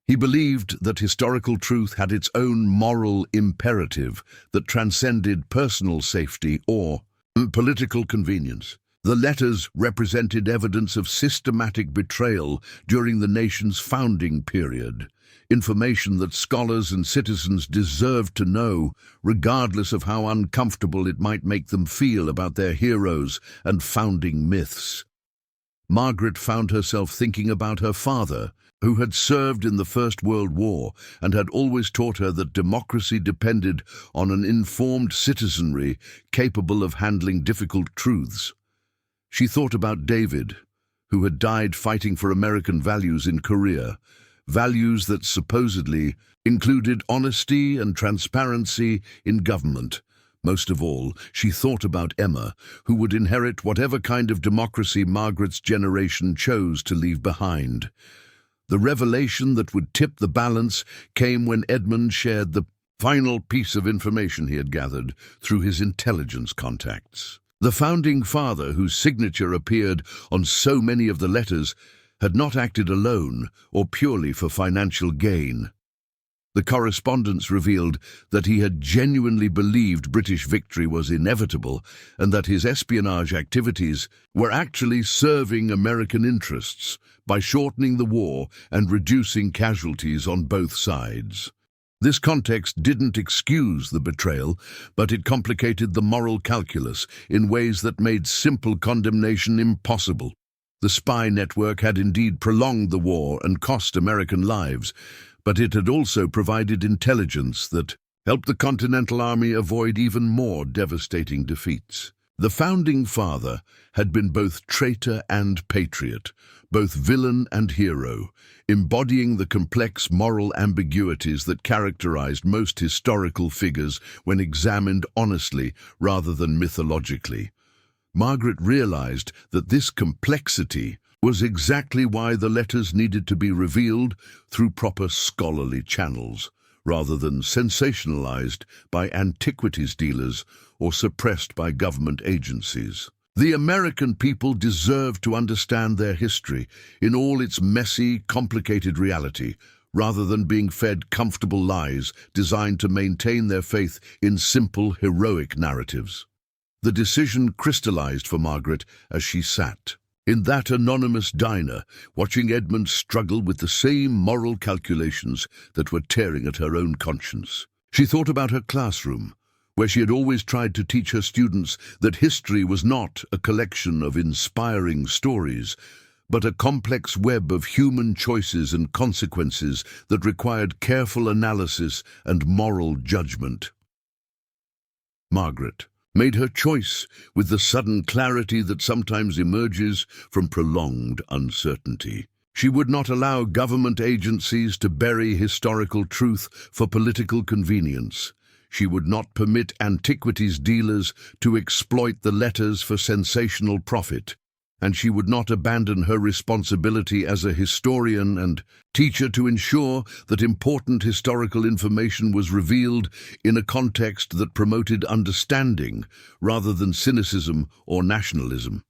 He believed that historical truth had its own moral imperative that transcended personal safety or political convenience. The letters represented evidence of systematic betrayal during the nation's founding period, information that scholars and citizens deserved to know, regardless of how uncomfortable it might make them feel about their heroes and founding myths. Margaret found herself thinking about her father, who had served in the First World War and had always taught her that democracy depended on an informed citizenry capable of handling difficult truths. She thought about David, who had died fighting for American values in Korea, values that supposedly included honesty and transparency in government. Most of all, she thought about Emma, who would inherit whatever kind of democracy Margaret's generation chose to leave behind. The revelation that would tip the balance came when Edmund shared the final piece of information he had gathered through his intelligence contacts. The founding father, whose signature appeared on so many of the letters, had not acted alone or purely for financial gain. The correspondence revealed that he had genuinely believed British victory was inevitable and that his espionage activities were actually serving American interests by shortening the war and reducing casualties on both sides. This context didn't excuse the betrayal, but it complicated the moral calculus in ways that made simple condemnation impossible. The spy network had indeed prolonged the war and cost American lives, but it had also provided intelligence that helped the Continental Army avoid even more devastating defeats. The founding father had been both traitor and patriot, both villain and hero, embodying the complex moral ambiguities that characterized most historical figures when examined honestly rather than mythologically. Margaret realized that this complexity was exactly why the letters needed to be revealed through proper scholarly channels, rather than sensationalized by antiquities dealers or suppressed by government agencies. The American people deserved to understand their history in all its messy, complicated reality, rather than being fed comfortable lies designed to maintain their faith in simple, heroic narratives. The decision crystallized for Margaret as she sat in that anonymous diner, watching Edmund struggle with the same moral calculations that were tearing at her own conscience. She thought about her classroom, where she had always tried to teach her students that history was not a collection of inspiring stories, but a complex web of human choices and consequences that required careful analysis and moral judgment. Margaret made her choice with the sudden clarity that sometimes emerges from prolonged uncertainty. She would not allow government agencies to bury historical truth for political convenience. She would not permit antiquities dealers to exploit the letters for sensational profit. And she would not abandon her responsibility as a historian and teacher to ensure that important historical information was revealed in a context that promoted understanding rather than cynicism or nationalism.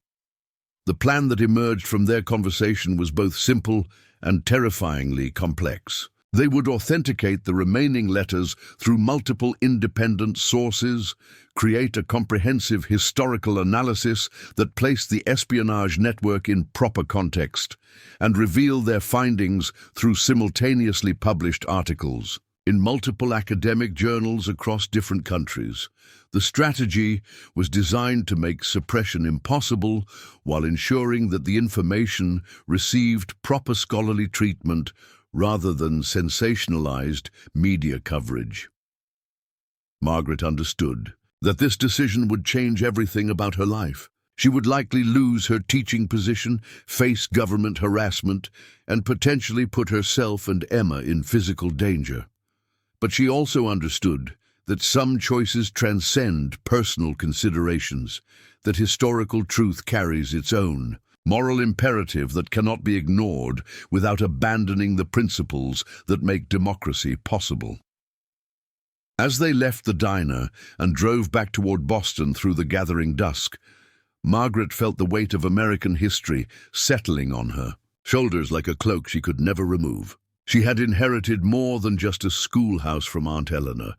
The plan that emerged from their conversation was both simple and terrifyingly complex. They would authenticate the remaining letters through multiple independent sources, create a comprehensive historical analysis that placed the espionage network in proper context, and reveal their findings through simultaneously published articles in multiple academic journals across different countries. The strategy was designed to make suppression impossible while ensuring that the information received proper scholarly treatment rather than sensationalized media coverage. Margaret understood that this decision would change everything about her life. She would likely lose her teaching position, face government harassment, and potentially put herself and Emma in physical danger. But she also understood that some choices transcend personal considerations, that historical truth carries its own moral imperative that cannot be ignored without abandoning the principles that make democracy possible. As they left the diner and drove back toward Boston through the gathering dusk, Margaret felt the weight of American history settling on her, shoulders like a cloak she could never remove. She had inherited more than just a schoolhouse from Aunt Eleanor.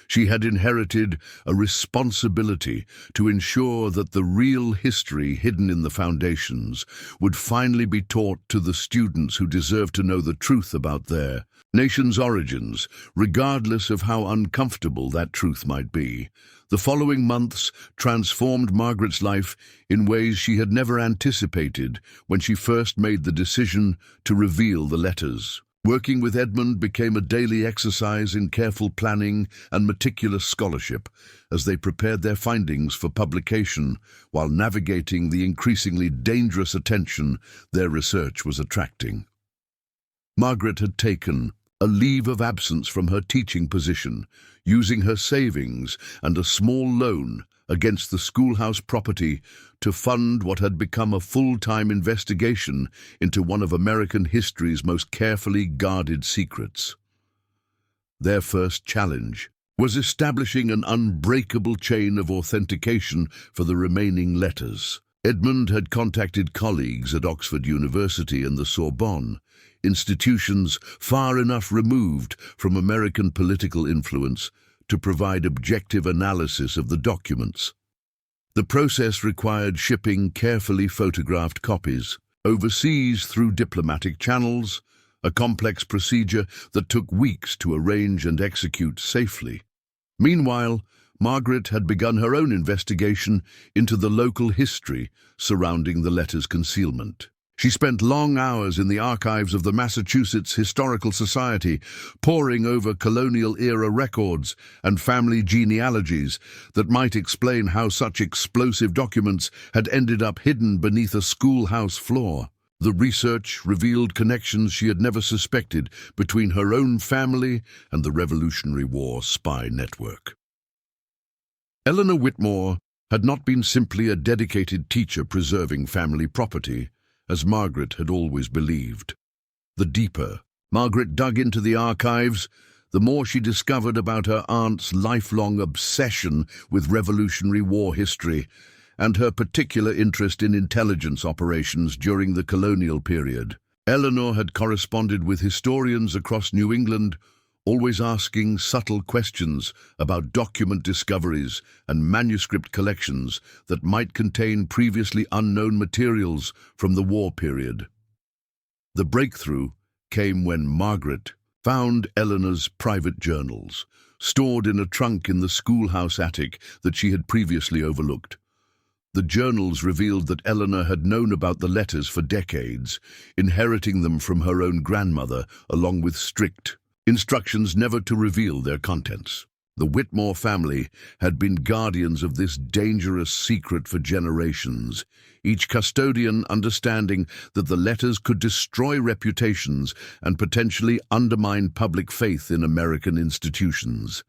She had inherited a responsibility to ensure that the real history hidden in the foundations would finally be taught to the students who deserve to know the truth about their nation's origins, regardless of how uncomfortable that truth might be. The following months transformed Margaret's life in ways she had never anticipated when she first made the decision to reveal the letters. Working with Edmund became a daily exercise in careful planning and meticulous scholarship as they prepared their findings for publication while navigating the increasingly dangerous attention their research was attracting. Margaret had taken a leave of absence from her teaching position, using her savings and a small loan against the schoolhouse property to fund what had become a full-time investigation into one of American history's most carefully guarded secrets. Their first challenge was establishing an unbreakable chain of authentication for the remaining letters. Edmund had contacted colleagues at Oxford University and the Sorbonne, institutions far enough removed from American political influence to provide objective analysis of the documents. The process required shipping carefully photographed copies overseas through diplomatic channels, a complex procedure that took weeks to arrange and execute safely. Meanwhile, Margaret had begun her own investigation into the local history surrounding the letters' concealment. She spent long hours in the archives of the Massachusetts Historical Society, poring over colonial-era records and family genealogies that might explain how such explosive documents had ended up hidden beneath a schoolhouse floor. The research revealed connections she had never suspected between her own family and the Revolutionary War spy network. Eleanor Whitmore had not been simply a dedicated teacher preserving family property, as Margaret had always believed. The deeper Margaret dug into the archives, the more she discovered about her aunt's lifelong obsession with Revolutionary War history and her particular interest in intelligence operations during the colonial period. Eleanor had corresponded with historians across New England, always asking subtle questions about document discoveries and manuscript collections that might contain previously unknown materials from the war period. The breakthrough came when Margaret found Eleanor's private journals, stored in a trunk in the schoolhouse attic that she had previously overlooked. The journals revealed that Eleanor had known about the letters for decades, inheriting them from her own grandmother, along with strict instructions never to reveal their contents. The Whitmore family had been guardians of this dangerous secret for generations, each custodian understanding that the letters could destroy reputations and potentially undermine public faith in American institutions.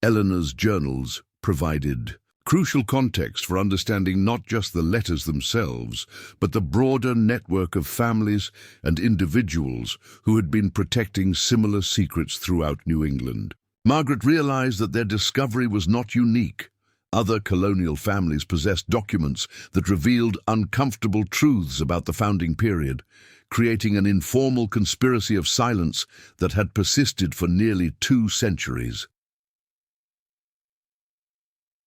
Eleanor's journals provided crucial context for understanding not just the letters themselves, but the broader network of families and individuals who had been protecting similar secrets throughout New England. Margaret realized that their discovery was not unique. Other colonial families possessed documents that revealed uncomfortable truths about the founding period, creating an informal conspiracy of silence that had persisted for nearly 2 centuries.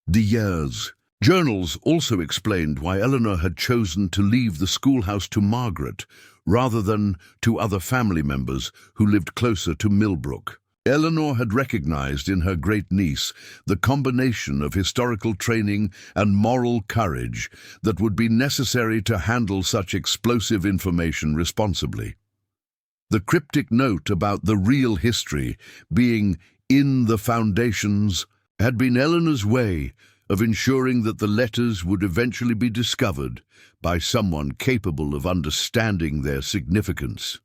The years. Journals also explained why Eleanor had chosen to leave the schoolhouse to Margaret, rather than to other family members who lived closer to Millbrook. Eleanor had recognized in her great-niece the combination of historical training and moral courage that would be necessary to handle such explosive information responsibly. The cryptic note about the real history being in the foundations had been Eleanor's way of ensuring that the letters would eventually be discovered by someone capable of understanding their significance.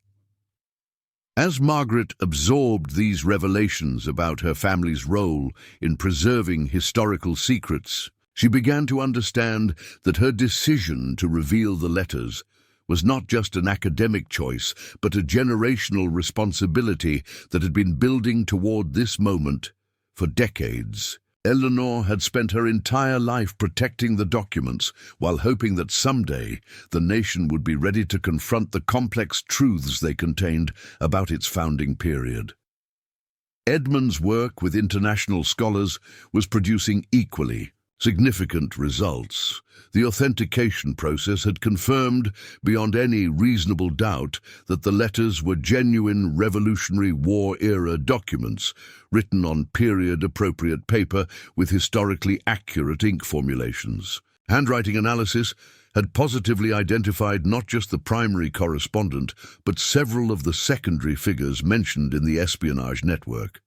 As Margaret absorbed these revelations about her family's role in preserving historical secrets, she began to understand that her decision to reveal the letters was not just an academic choice, but a generational responsibility that had been building toward this moment for decades. Eleanor had spent her entire life protecting the documents while hoping that someday the nation would be ready to confront the complex truths they contained about its founding period. Edmund's work with international scholars was producing equally significant results. The authentication process had confirmed beyond any reasonable doubt that the letters were genuine Revolutionary War-era documents, written on period-appropriate paper with historically accurate ink formulations. Handwriting analysis had positively identified not just the primary correspondent, but several of the secondary figures mentioned in the espionage network.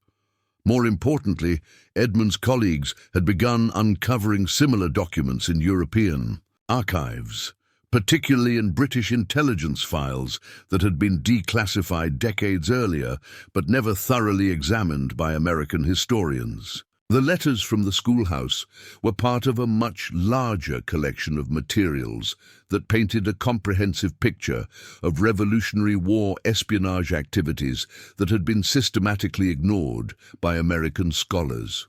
More importantly, Edmund's colleagues had begun uncovering similar documents in European archives, particularly in British intelligence files that had been declassified decades earlier but never thoroughly examined by American historians. The letters from the schoolhouse were part of a much larger collection of materials that painted a comprehensive picture of Revolutionary War espionage activities that had been systematically ignored by American scholars.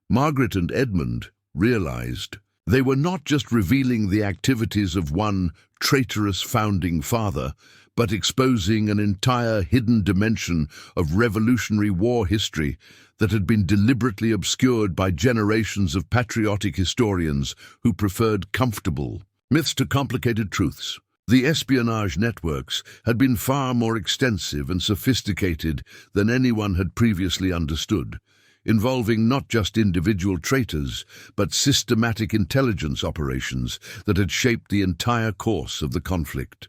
Margaret and Edmund realized they were not just revealing the activities of one traitorous founding father, but exposing an entire hidden dimension of Revolutionary War history that had been deliberately obscured by generations of patriotic historians who preferred comfortable myths to complicated truths. The espionage networks had been far more extensive and sophisticated than anyone had previously understood, involving not just individual traitors, but systematic intelligence operations that had shaped the entire course of the conflict.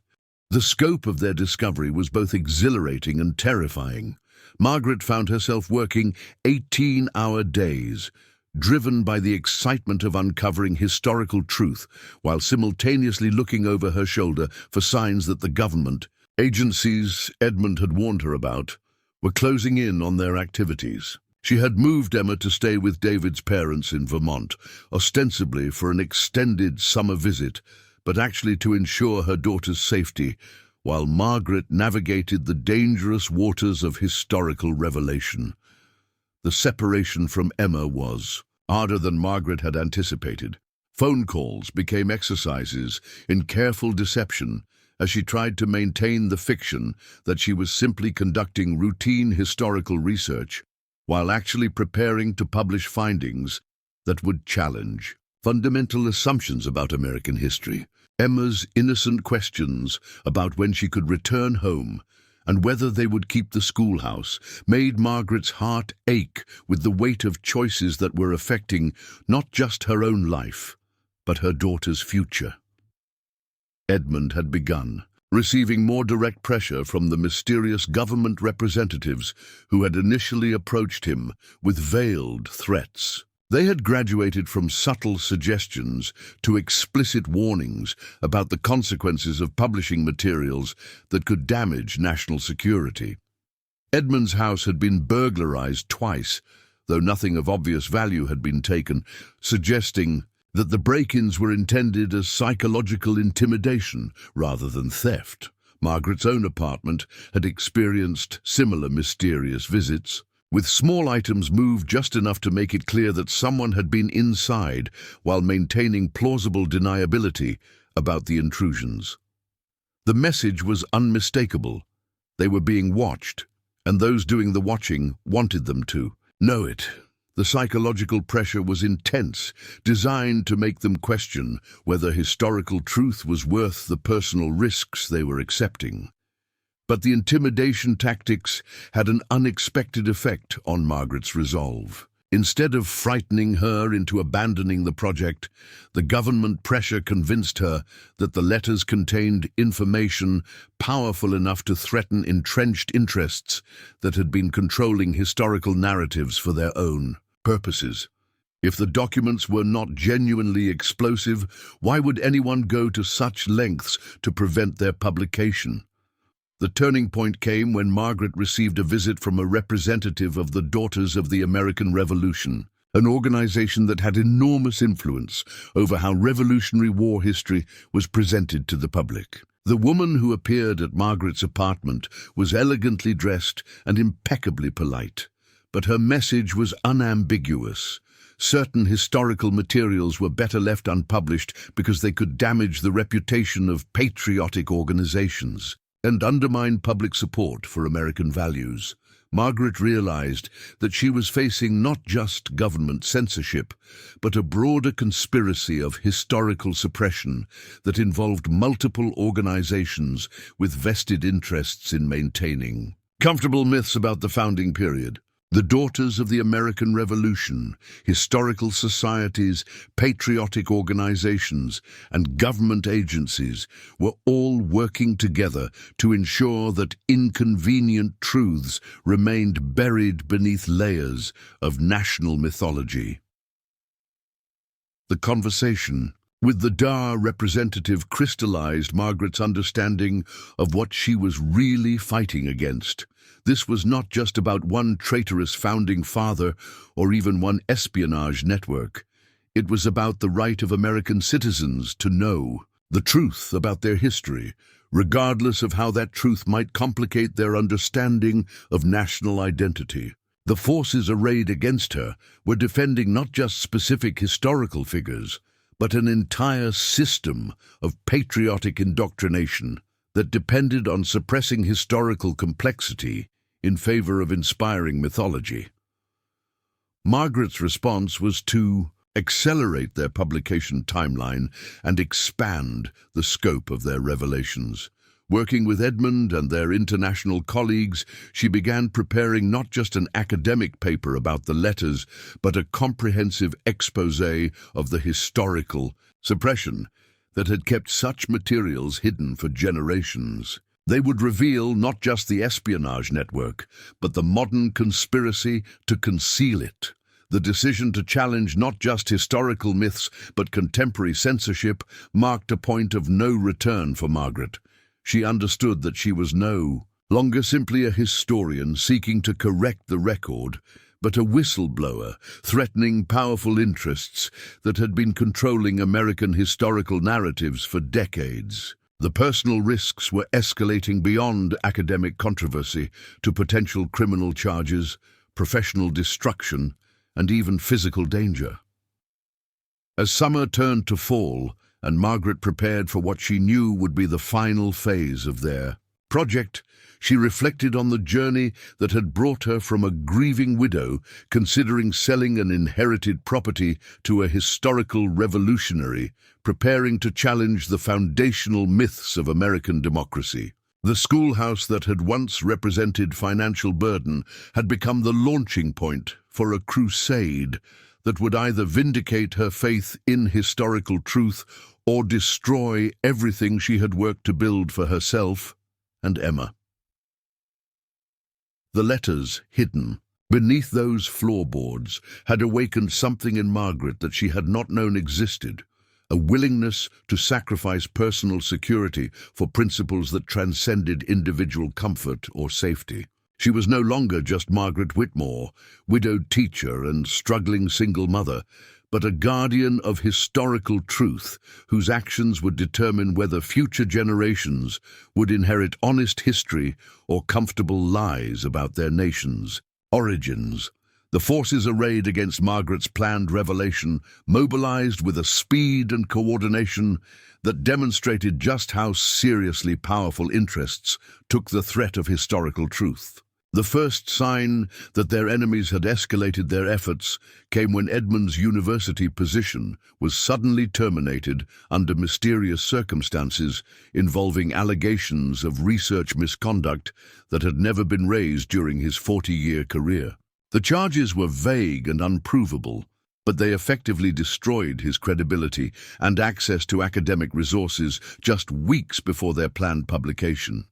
The scope of their discovery was both exhilarating and terrifying. Margaret found herself working 18-hour days, driven by the excitement of uncovering historical truth, while simultaneously looking over her shoulder for signs that the government, agencies Edmund had warned her about, were closing in on their activities. She had moved Emma to stay with David's parents in Vermont, ostensibly for an extended summer visit, but actually to ensure her daughter's safety, while Margaret navigated the dangerous waters of historical revelation. The separation from Emma was harder than Margaret had anticipated. Phone calls became exercises in careful deception as she tried to maintain the fiction that she was simply conducting routine historical research while actually preparing to publish findings that would challenge fundamental assumptions about American history. Emma's innocent questions about when she could return home and whether they would keep the schoolhouse made Margaret's heart ache with the weight of choices that were affecting not just her own life, but her daughter's future. Edmund had begun receiving more direct pressure from the mysterious government representatives who had initially approached him with veiled threats. They had graduated from subtle suggestions to explicit warnings about the consequences of publishing materials that could damage national security. Edmund's house had been burglarized twice, though nothing of obvious value had been taken, suggesting that the break-ins were intended as psychological intimidation rather than theft. Margaret's own apartment had experienced similar mysterious visits. with small items moved just enough to make it clear that someone had been inside while maintaining plausible deniability about the intrusions. The message was unmistakable. They were being watched, and those doing the watching wanted them to know it. The psychological pressure was intense, designed to make them question whether historical truth was worth the personal risks they were accepting. But the intimidation tactics had an unexpected effect on Margaret's resolve. Instead of frightening her into abandoning the project, the government pressure convinced her that the letters contained information powerful enough to threaten entrenched interests that had been controlling historical narratives for their own purposes. If the documents were not genuinely explosive, why would anyone go to such lengths to prevent their publication? The turning point came when Margaret received a visit from a representative of the Daughters of the American Revolution, an organization that had enormous influence over how Revolutionary War history was presented to the public. The woman who appeared at Margaret's apartment was elegantly dressed and impeccably polite, but her message was unambiguous. Certain historical materials were better left unpublished because they could damage the reputation of patriotic organizations and undermine public support for American values. Margaret realized that she was facing not just government censorship, but a broader conspiracy of historical suppression that involved multiple organizations with vested interests in maintaining comfortable myths about the founding period. The Daughters of the American Revolution, historical societies, patriotic organizations, and government agencies were all working together to ensure that inconvenient truths remained buried beneath layers of national mythology. The conversation with the DAR representative crystallized Margaret's understanding of what she was really fighting against. This was not just about one traitorous founding father or even one espionage network. It was about the right of American citizens to know the truth about their history, regardless of how that truth might complicate their understanding of national identity. The forces arrayed against her were defending not just specific historical figures, but an entire system of patriotic indoctrination that depended on suppressing historical complexity in favor of inspiring mythology. Margaret's response was to accelerate their publication timeline and expand the scope of their revelations. Working with Edmund and their international colleagues, she began preparing not just an academic paper about the letters, but a comprehensive exposé of the historical suppression that had kept such materials hidden for generations. They would reveal not just the espionage network, but the modern conspiracy to conceal it. The decision to challenge not just historical myths, but contemporary censorship marked a point of no return for Margaret. She understood that she was no longer simply a historian seeking to correct the record, but a whistleblower threatening powerful interests that had been controlling American historical narratives for decades. The personal risks were escalating beyond academic controversy to potential criminal charges, professional destruction, and even physical danger. As summer turned to fall, and Margaret prepared for what she knew would be the final phase of their project, she reflected on the journey that had brought her from a grieving widow considering selling an inherited property to a historical revolutionary preparing to challenge the foundational myths of American democracy. The schoolhouse that had once represented financial burden had become the launching point for a crusade that would either vindicate her faith in historical truth or destroy everything she had worked to build for herself and Emma. The letters, hidden beneath those floorboards, had awakened something in Margaret that she had not known existed, a willingness to sacrifice personal security for principles that transcended individual comfort or safety. She was no longer just Margaret Whitmore, widowed teacher and struggling single mother, but a guardian of historical truth whose actions would determine whether future generations would inherit honest history or comfortable lies about their nations. Origins. The forces arrayed against Margaret's planned revelation mobilized with a speed and coordination that demonstrated just how seriously powerful interests took the threat of historical truth. The first sign that their enemies had escalated their efforts came when Edmund's university position was suddenly terminated under mysterious circumstances involving allegations of research misconduct that had never been raised during his 40-year career. The charges were vague and unprovable, but they effectively destroyed his credibility and access to academic resources just weeks before their planned publication.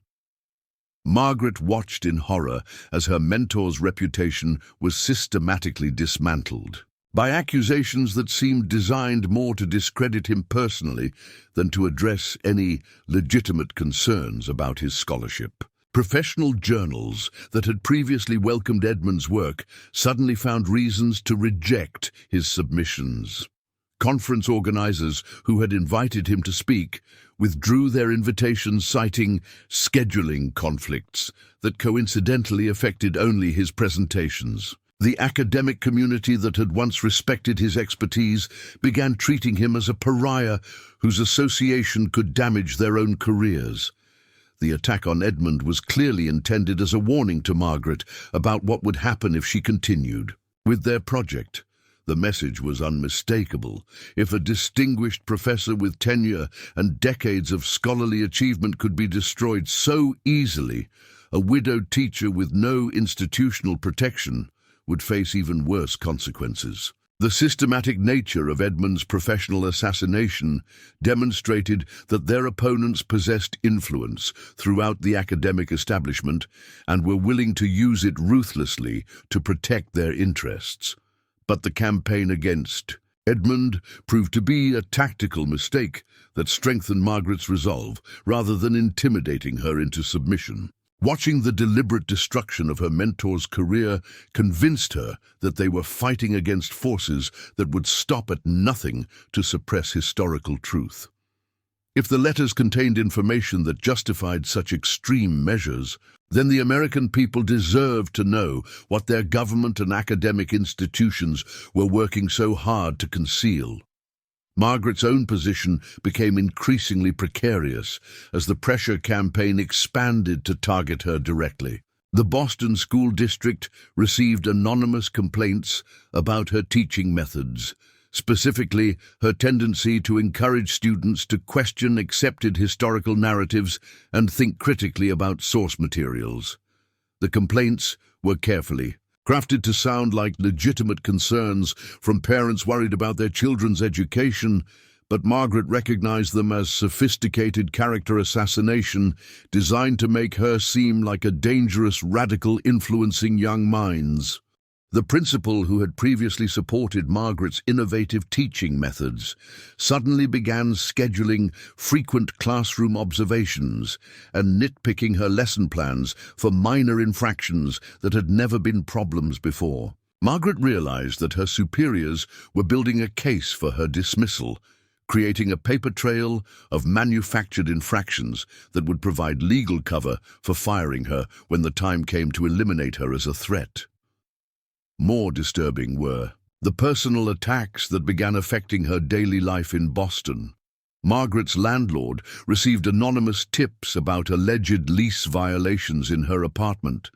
Margaret watched in horror as her mentor's reputation was systematically dismantled by accusations that seemed designed more to discredit him personally than to address any legitimate concerns about his scholarship. Professional journals that had previously welcomed Edmund's work suddenly found reasons to reject his submissions. Conference organizers who had invited him to speak withdrew their invitations, citing scheduling conflicts that coincidentally affected only his presentations. The academic community that had once respected his expertise began treating him as a pariah whose association could damage their own careers. The attack on Edmund was clearly intended as a warning to Margaret about what would happen if she continued with their project. The message was unmistakable. If a distinguished professor with tenure and decades of scholarly achievement could be destroyed so easily, a widowed teacher with no institutional protection would face even worse consequences. The systematic nature of Edmund's professional assassination demonstrated that their opponents possessed influence throughout the academic establishment and were willing to use it ruthlessly to protect their interests. But the campaign against Edmund proved to be a tactical mistake that strengthened Margaret's resolve rather than intimidating her into submission. Watching the deliberate destruction of her mentor's career convinced her that they were fighting against forces that would stop at nothing to suppress historical truth. If the letters contained information that justified such extreme measures, then the American people deserved to know what their government and academic institutions were working so hard to conceal. Margaret's own position became increasingly precarious as the pressure campaign expanded to target her directly. The Boston School District received anonymous complaints about her teaching methods, specifically her tendency to encourage students to question accepted historical narratives and think critically about source materials. The complaints were carefully crafted to sound like legitimate concerns from parents worried about their children's education, but Margaret recognized them as sophisticated character assassination designed to make her seem like a dangerous radical influencing young minds. The principal who had previously supported Margaret's innovative teaching methods suddenly began scheduling frequent classroom observations and nitpicking her lesson plans for minor infractions that had never been problems before. Margaret realized that her superiors were building a case for her dismissal, creating a paper trail of manufactured infractions that would provide legal cover for firing her when the time came to eliminate her as a threat. More disturbing were the personal attacks that began affecting her daily life in Boston. Margaret's landlord received anonymous tips about alleged lease violations in her apartment.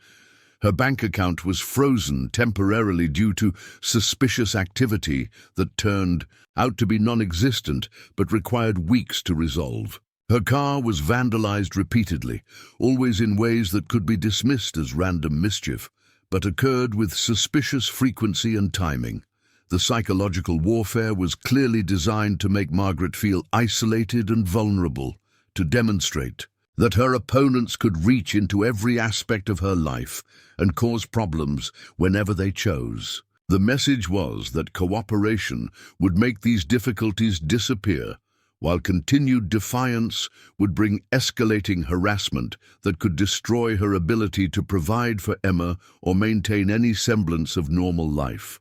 Her bank account was frozen temporarily due to suspicious activity that turned out to be non-existent but required weeks to resolve. Her car was vandalized repeatedly, always in ways that could be dismissed as random mischief, but occurred with suspicious frequency and timing. The psychological warfare was clearly designed to make Margaret feel isolated and vulnerable, to demonstrate that her opponents could reach into every aspect of her life and cause problems whenever they chose. The message was that cooperation would make these difficulties disappear, while continued defiance would bring escalating harassment that could destroy her ability to provide for Emma or maintain any semblance of normal life.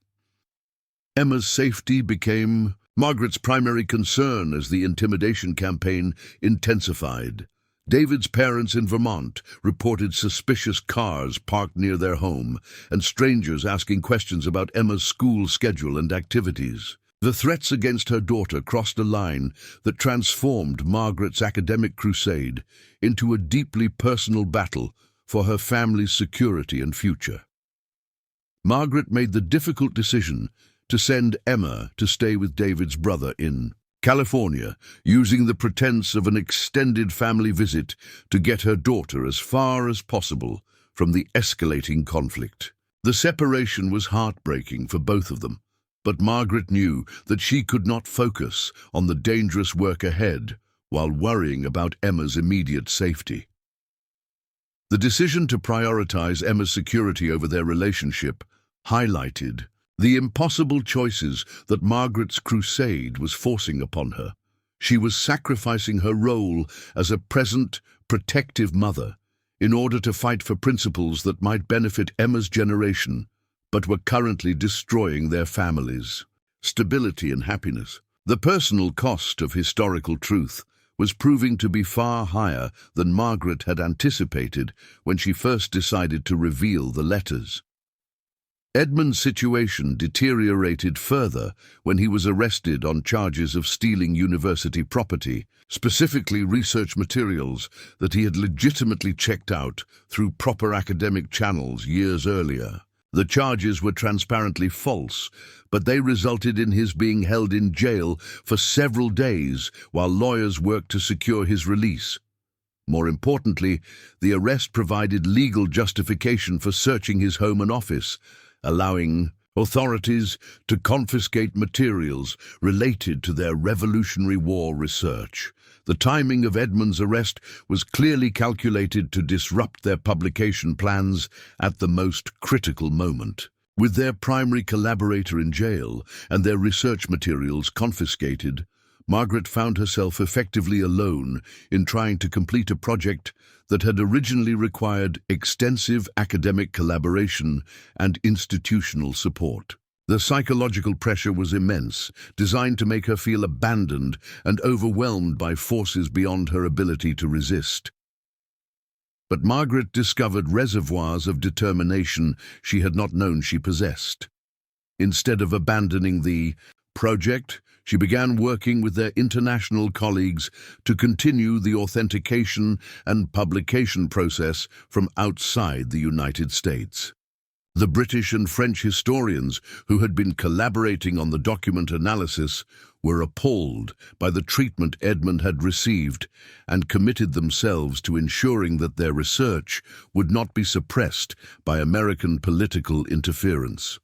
Emma's safety became Margaret's primary concern as the intimidation campaign intensified. David's parents in Vermont reported suspicious cars parked near their home and strangers asking questions about Emma's school schedule and activities. The threats against her daughter crossed a line that transformed Margaret's academic crusade into a deeply personal battle for her family's security and future. Margaret made the difficult decision to send Emma to stay with David's brother in California, using the pretense of an extended family visit to get her daughter as far as possible from the escalating conflict. The separation was heartbreaking for both of them, but Margaret knew that she could not focus on the dangerous work ahead while worrying about Emma's immediate safety. The decision to prioritize Emma's security over their relationship highlighted the impossible choices that Margaret's crusade was forcing upon her. She was sacrificing her role as a present, protective mother in order to fight for principles that might benefit Emma's generation, but were currently destroying their families' stability and happiness. The personal cost of historical truth was proving to be far higher than Margaret had anticipated when she first decided to reveal the letters. Edmund's situation deteriorated further when he was arrested on charges of stealing university property, specifically research materials that he had legitimately checked out through proper academic channels years earlier. The charges were transparently false, but they resulted in his being held in jail for several days while lawyers worked to secure his release. More importantly, the arrest provided legal justification for searching his home and office, allowing authorities to confiscate materials related to their Revolutionary War research. The timing of Edmund's arrest was clearly calculated to disrupt their publication plans at the most critical moment. With their primary collaborator in jail and their research materials confiscated, Margaret found herself effectively alone in trying to complete a project that had originally required extensive academic collaboration and institutional support. The psychological pressure was immense, designed to make her feel abandoned and overwhelmed by forces beyond her ability to resist. But Margaret discovered reservoirs of determination she had not known she possessed. Instead of abandoning the project, she began working with their international colleagues to continue the authentication and publication process from outside the United States. The British and French historians who had been collaborating on the document analysis were appalled by the treatment Edmund had received and committed themselves to ensuring that their research would not be suppressed by American political interference.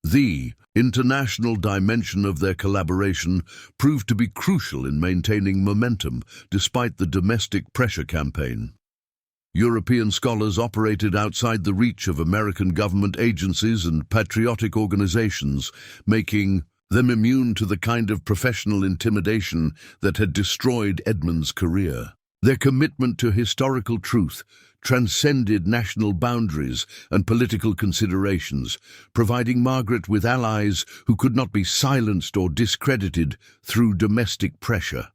The international dimension of their collaboration proved to be crucial in maintaining momentum despite the domestic pressure campaign. European scholars operated outside the reach of American government agencies and patriotic organizations, making them immune to the kind of professional intimidation that had destroyed Edmund's career. Their commitment to historical truth transcended national boundaries and political considerations, providing Margaret with allies who could not be silenced or discredited through domestic pressure.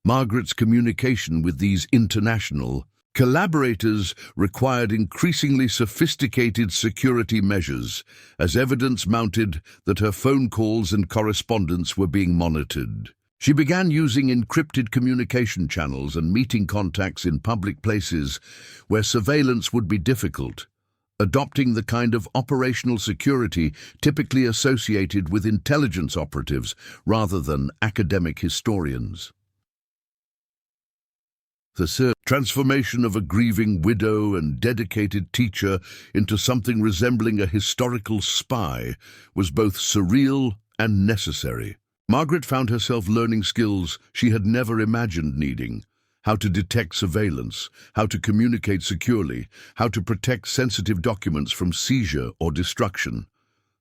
Margaret's communication with these international collaborators required increasingly sophisticated security measures, as evidence mounted that her phone calls and correspondence were being monitored. She began using encrypted communication channels and meeting contacts in public places where surveillance would be difficult, adopting the kind of operational security typically associated with intelligence operatives rather than academic historians. The transformation of a grieving widow and dedicated teacher into something resembling a historical spy was both surreal and necessary. Margaret found herself learning skills she had never imagined needing: how to detect surveillance, how to communicate securely, how to protect sensitive documents from seizure or destruction.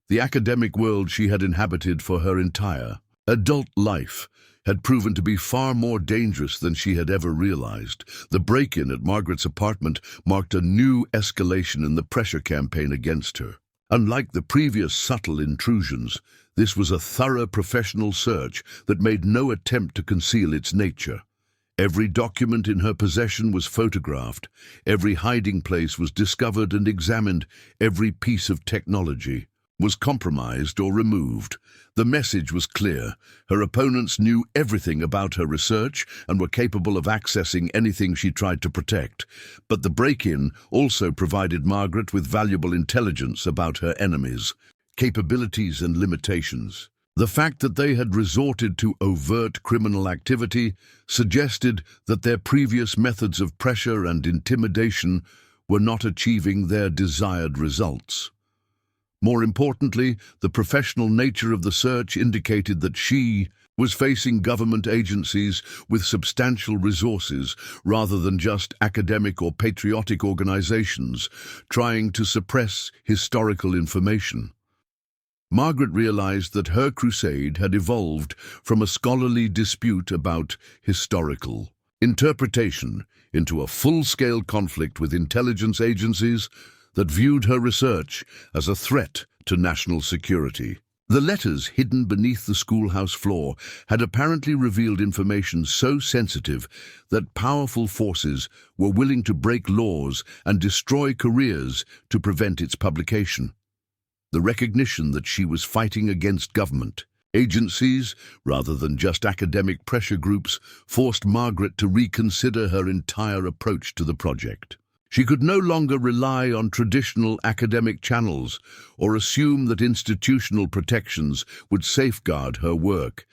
The academic world she had inhabited for her entire adult life had proven to be far more dangerous than she had ever realized. The break-in at Margaret's apartment marked a new escalation in the pressure campaign against her. Unlike the previous subtle intrusions, this was a thorough professional search that made no attempt to conceal its nature. Every document in her possession was photographed, every hiding place was discovered and examined, every piece of technology was compromised or removed. The message was clear. Her opponents knew everything about her research and were capable of accessing anything she tried to protect. But the break-in also provided Margaret with valuable intelligence about her enemies, capabilities and limitations. The fact that they had resorted to overt criminal activity suggested that their previous methods of pressure and intimidation were not achieving their desired results. More importantly, the professional nature of the search indicated that she was facing government agencies with substantial resources rather than just academic or patriotic organizations trying to suppress historical information. Margaret realized that her crusade had evolved from a scholarly dispute about historical interpretation into a full-scale conflict with intelligence agencies that viewed her research as a threat to national security. The letters hidden beneath the schoolhouse floor had apparently revealed information so sensitive that powerful forces were willing to break laws and destroy careers to prevent its publication. The recognition that she was fighting against government agencies, rather than just academic pressure groups, forced Margaret to reconsider her entire approach to the project. She could no longer rely on traditional academic channels or assume that institutional protections would safeguard her work.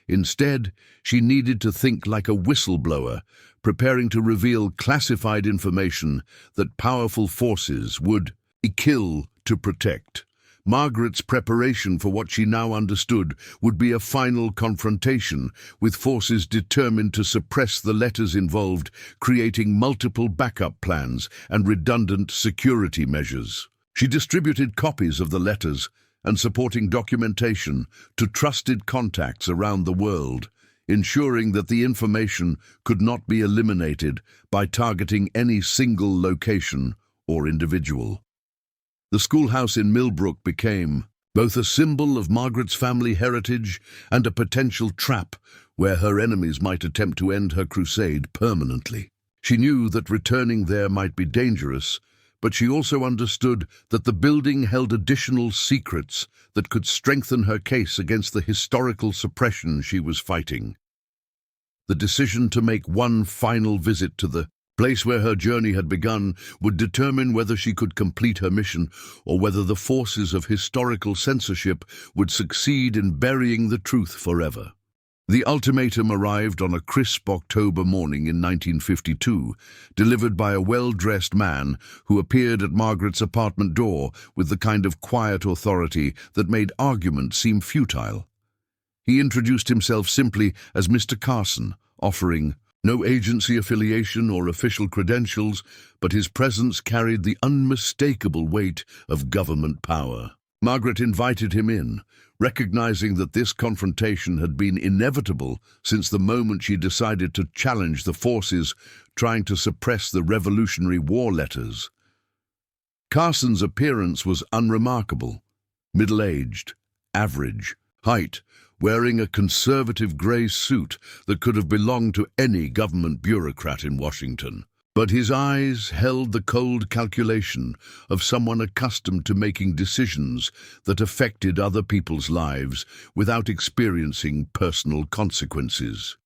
Instead, she needed to think like a whistleblower, preparing to reveal classified information that powerful forces would kill to protect. Margaret's preparation for what she now understood would be a final confrontation with forces determined to suppress the letters involved, creating multiple backup plans and redundant security measures. She distributed copies of the letters and supporting documentation to trusted contacts around the world, ensuring that the information could not be eliminated by targeting any single location or individual. The schoolhouse in Millbrook became both a symbol of Margaret's family heritage and a potential trap where her enemies might attempt to end her crusade permanently. She knew that returning there might be dangerous, but she also understood that the building held additional secrets that could strengthen her case against the historical suppression she was fighting. The decision to make one final visit to the place where her journey had begun would determine whether she could complete her mission or whether the forces of historical censorship would succeed in burying the truth forever. The ultimatum arrived on a crisp October morning in 1952, delivered by a well-dressed man who appeared at Margaret's apartment door with the kind of quiet authority that made argument seem futile. He introduced himself simply as Mr. Carson, offering no agency affiliation or official credentials, but his presence carried the unmistakable weight of government power. Margaret invited him in, recognizing that this confrontation had been inevitable since the moment she decided to challenge the forces trying to suppress the Revolutionary War letters. Carson's appearance was unremarkable, middle-aged, average, height, wearing a conservative grey suit that could have belonged to any government bureaucrat in Washington. But his eyes held the cold calculation of someone accustomed to making decisions that affected other people's lives without experiencing personal consequences.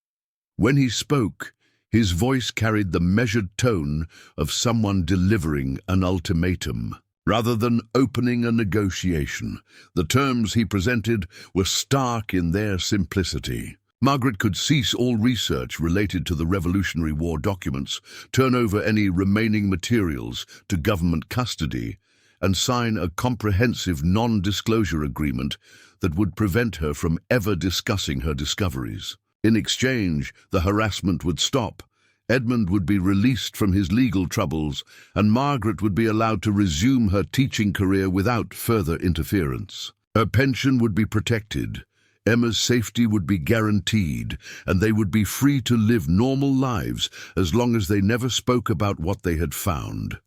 When he spoke, his voice carried the measured tone of someone delivering an ultimatum. Rather than opening a negotiation, the terms he presented were stark in their simplicity. Margaret could cease all research related to the Revolutionary War documents, turn over any remaining materials to government custody, and sign a comprehensive non-disclosure agreement that would prevent her from ever discussing her discoveries. In exchange, the harassment would stop. Edmund would be released from his legal troubles, and Margaret would be allowed to resume her teaching career without further interference. Her pension would be protected, Emma's safety would be guaranteed, and they would be free to live normal lives as long as they never spoke about what they had found.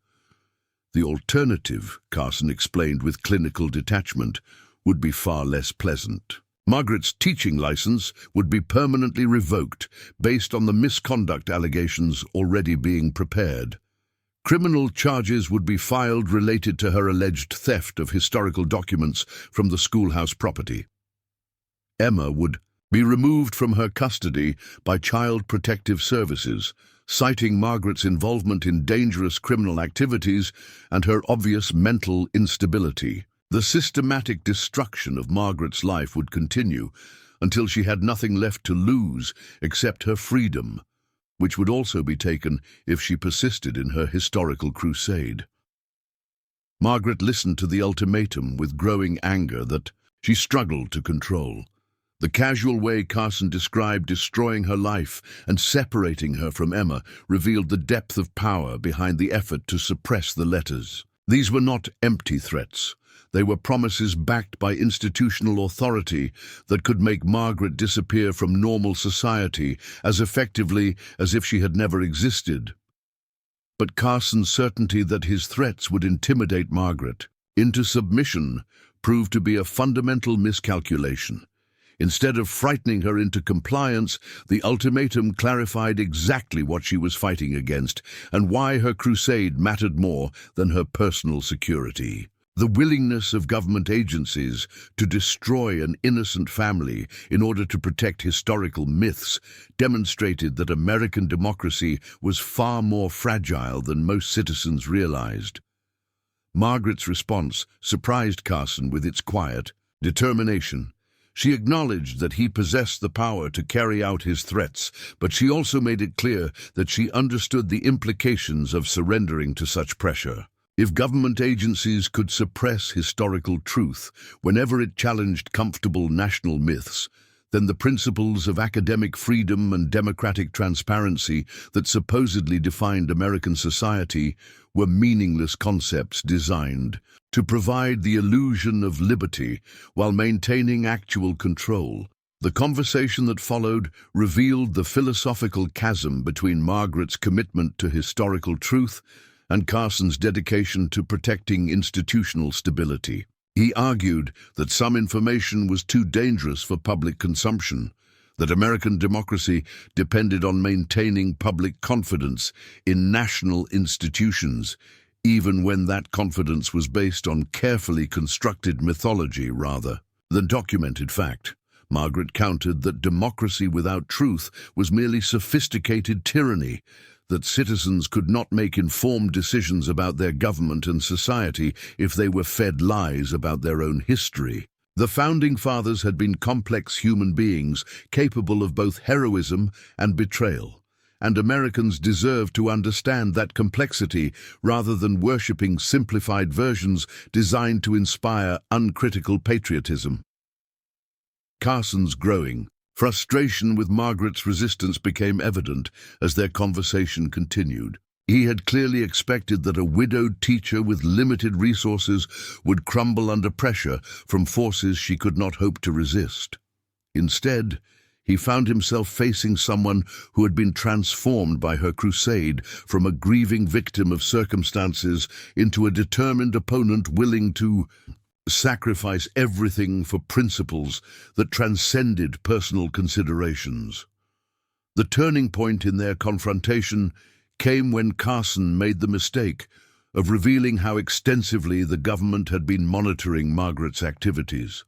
The alternative, Carson explained with clinical detachment, would be far less pleasant. Margaret's teaching license would be permanently revoked based on the misconduct allegations already being prepared. Criminal charges would be filed related to her alleged theft of historical documents from the Schoolhouse property. Emma would be removed from her custody by Child Protective Services, citing Margaret's involvement in dangerous criminal activities and her obvious mental instability. The systematic destruction of Margaret's life would continue until she had nothing left to lose except her freedom, which would also be taken if she persisted in her historical crusade. Margaret listened to the ultimatum with growing anger that she struggled to control. The casual way Carson described destroying her life and separating her from Emma revealed the depth of power behind the effort to suppress the letters. These were not empty threats. They were promises backed by institutional authority that could make Margaret disappear from normal society as effectively as if she had never existed. But Carson's certainty that his threats would intimidate Margaret into submission proved to be a fundamental miscalculation. Instead of frightening her into compliance, the ultimatum clarified exactly what she was fighting against and why her crusade mattered more than her personal security. The willingness of government agencies to destroy an innocent family in order to protect historical myths demonstrated that American democracy was far more fragile than most citizens realized. Margaret's response surprised Carson with its quiet determination. She acknowledged that he possessed the power to carry out his threats, but she also made it clear that she understood the implications of surrendering to such pressure. If government agencies could suppress historical truth whenever it challenged comfortable national myths, then the principles of academic freedom and democratic transparency that supposedly defined American society were meaningless concepts designed to provide the illusion of liberty while maintaining actual control. The conversation that followed revealed the philosophical chasm between Margaret's commitment to historical truth and Carson's dedication to protecting institutional stability. He argued that some information was too dangerous for public consumption, that American democracy depended on maintaining public confidence in national institutions, even when that confidence was based on carefully constructed mythology rather than documented fact. Margaret countered that democracy without truth was merely sophisticated tyranny, that citizens could not make informed decisions about their government and society if they were fed lies about their own history. The Founding Fathers had been complex human beings capable of both heroism and betrayal, and Americans deserved to understand that complexity rather than worshipping simplified versions designed to inspire uncritical patriotism. Carson's growing frustration with Margaret's resistance became evident as their conversation continued. He had clearly expected that a widowed teacher with limited resources would crumble under pressure from forces she could not hope to resist. Instead, he found himself facing someone who had been transformed by her crusade from a grieving victim of circumstances into a determined opponent willing to sacrifice everything for principles that transcended personal considerations. The turning point in their confrontation came when Carson made the mistake of revealing how extensively the government had been monitoring Margaret's activities.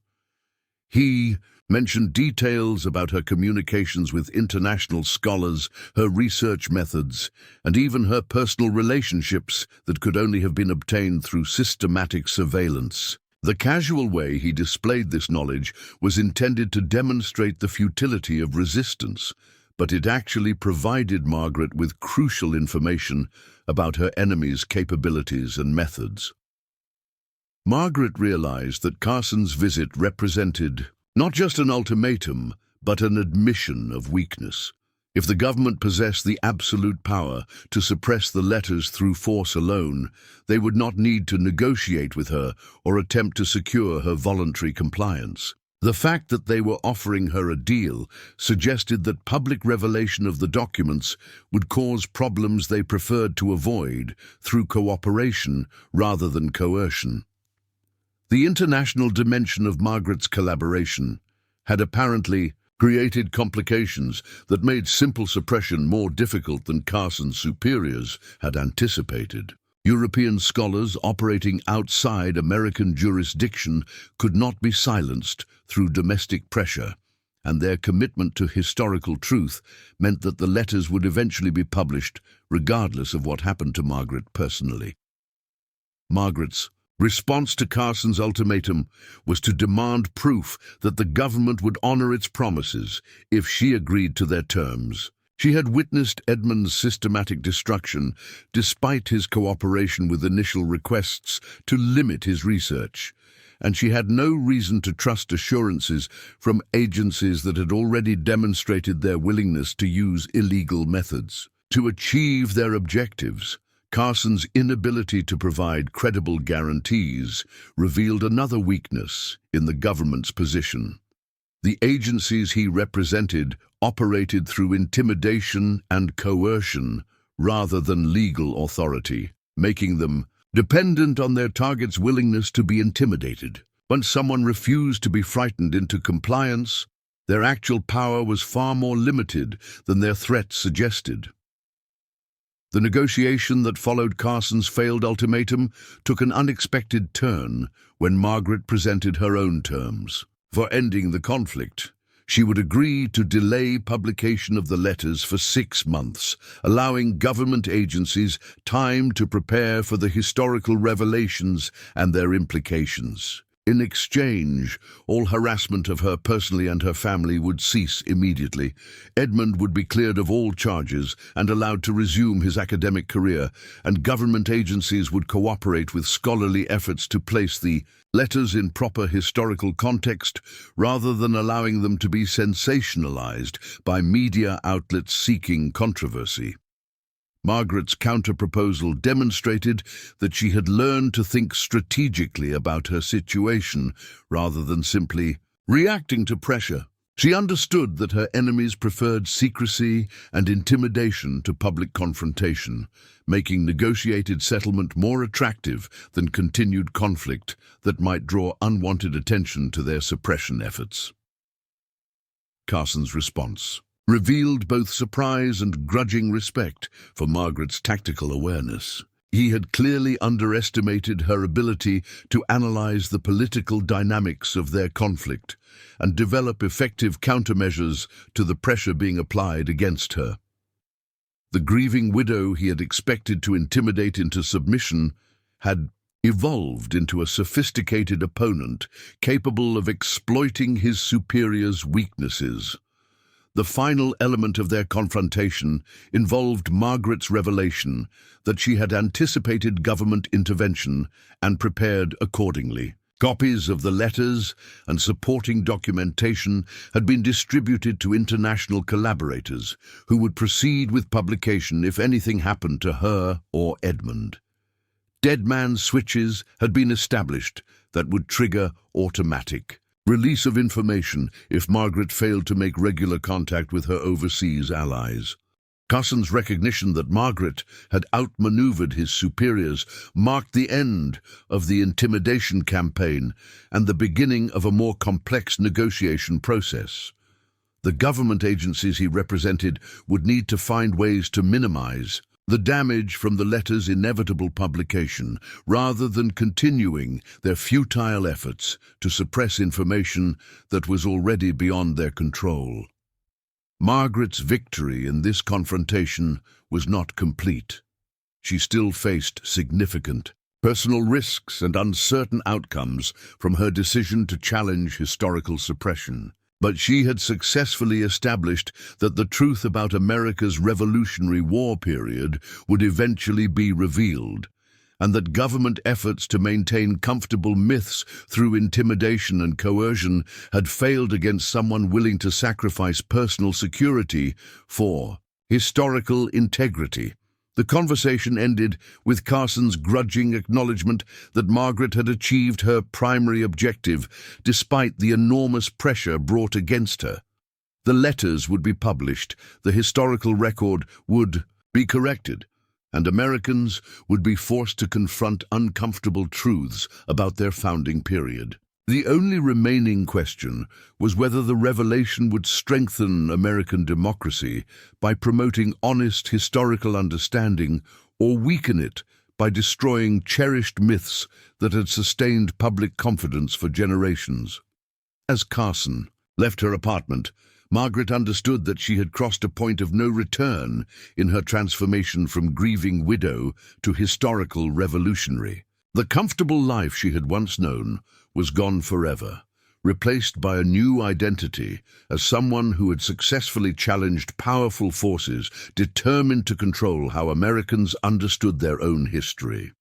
He mentioned details about her communications with international scholars, her research methods, and even her personal relationships that could only have been obtained through systematic surveillance. The casual way he displayed this knowledge was intended to demonstrate the futility of resistance, but it actually provided Margaret with crucial information about her enemy's capabilities and methods. Margaret realized that Carson's visit represented not just an ultimatum, but an admission of weakness. If the government possessed the absolute power to suppress the letters through force alone, they would not need to negotiate with her or attempt to secure her voluntary compliance. The fact that they were offering her a deal suggested that public revelation of the documents would cause problems they preferred to avoid through cooperation rather than coercion. The international dimension of Margaret's collaboration had apparently created complications that made simple suppression more difficult than Carson's superiors had anticipated. European scholars operating outside American jurisdiction could not be silenced through domestic pressure, and their commitment to historical truth meant that the letters would eventually be published regardless of what happened to Margaret personally. Margaret's response to Carson's ultimatum was to demand proof that the government would honor its promises if she agreed to their terms. She had witnessed Edmund's systematic destruction despite his cooperation with initial requests to limit his research, and she had no reason to trust assurances from agencies that had already demonstrated their willingness to use illegal methods. To achieve their objectives, Carson's inability to provide credible guarantees revealed another weakness in the government's position. The agencies he represented operated through intimidation and coercion rather than legal authority, making them dependent on their target's willingness to be intimidated. When someone refused to be frightened into compliance, their actual power was far more limited than their threats suggested. The negotiation that followed Carson's failed ultimatum took an unexpected turn when Margaret presented her own terms. For ending the conflict, she would agree to delay publication of the letters for 6 months, allowing government agencies time to prepare for the historical revelations and their implications. In exchange, all harassment of her personally and her family would cease immediately. Edmund would be cleared of all charges and allowed to resume his academic career, and government agencies would cooperate with scholarly efforts to place the letters in proper historical context rather than allowing them to be sensationalized by media outlets seeking controversy. Margaret's counter-proposal demonstrated that she had learned to think strategically about her situation rather than simply reacting to pressure. She understood that her enemies preferred secrecy and intimidation to public confrontation, making negotiated settlement more attractive than continued conflict that might draw unwanted attention to their suppression efforts. Carson's response revealed both surprise and grudging respect for Margaret's tactical awareness. He had clearly underestimated her ability to analyze the political dynamics of their conflict and develop effective countermeasures to the pressure being applied against her. The grieving widow he had expected to intimidate into submission had evolved into a sophisticated opponent capable of exploiting his superior's weaknesses. The final element of their confrontation involved Margaret's revelation that she had anticipated government intervention and prepared accordingly. Copies of the letters and supporting documentation had been distributed to international collaborators who would proceed with publication if anything happened to her or Edmund. Dead man switches had been established that would trigger automatic release of information if Margaret failed to make regular contact with her overseas allies. Carson's recognition that Margaret had outmaneuvered his superiors marked the end of the intimidation campaign and the beginning of a more complex negotiation process. The government agencies he represented would need to find ways to minimize the damage from the letter's inevitable publication, rather than continuing their futile efforts to suppress information that was already beyond their control. Margaret's victory in this confrontation was not complete. She still faced significant personal risks and uncertain outcomes from her decision to challenge historical suppression. But she had successfully established that the truth about America's Revolutionary War period would eventually be revealed, and that government efforts to maintain comfortable myths through intimidation and coercion had failed against someone willing to sacrifice personal security for historical integrity. The conversation ended with Carson's grudging acknowledgement that Margaret had achieved her primary objective despite the enormous pressure brought against her. The letters would be published, the historical record would be corrected, and Americans would be forced to confront uncomfortable truths about their founding period. The only remaining question was whether the revelation would strengthen American democracy by promoting honest historical understanding or weaken it by destroying cherished myths that had sustained public confidence for generations. As Carson left her apartment, Margaret understood that she had crossed a point of no return in her transformation from grieving widow to historical revolutionary. The comfortable life she had once known was gone forever, replaced by a new identity as someone who had successfully challenged powerful forces determined to control how Americans understood their own history.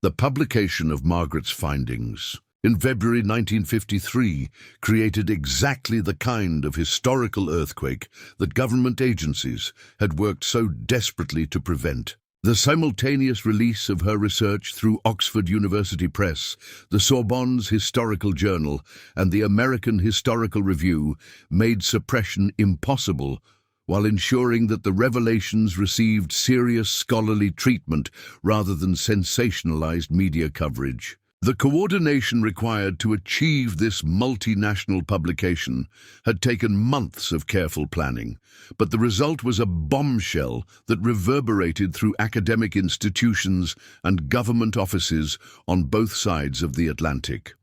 The publication of Margaret's findings in February 1953 created exactly the kind of historical earthquake that government agencies had worked so desperately to prevent. The simultaneous release of her research through Oxford University Press, the Sorbonne's Historical Journal, and the American Historical Review made suppression impossible, while ensuring that the revelations received serious scholarly treatment rather than sensationalized media coverage. The coordination required to achieve this multinational publication had taken months of careful planning, but the result was a bombshell that reverberated through academic institutions and government offices on both sides of the Atlantic.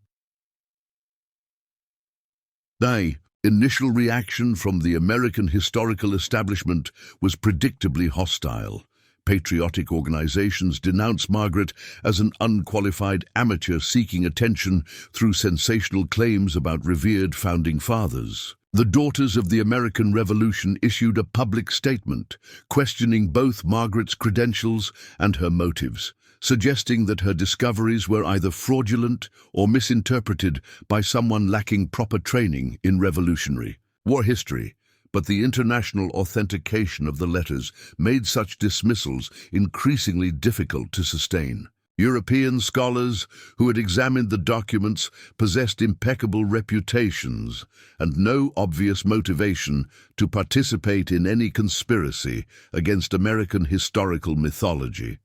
The initial reaction from the American historical establishment was predictably hostile. Patriotic organizations denounced Margaret as an unqualified amateur seeking attention through sensational claims about revered founding fathers. The Daughters of the American Revolution issued a public statement questioning both Margaret's credentials and her motives, suggesting that her discoveries were either fraudulent or misinterpreted by someone lacking proper training in revolutionary war history. But the international authentication of the letters made such dismissals increasingly difficult to sustain. European scholars who had examined the documents possessed impeccable reputations and no obvious motivation to participate in any conspiracy against American historical mythology.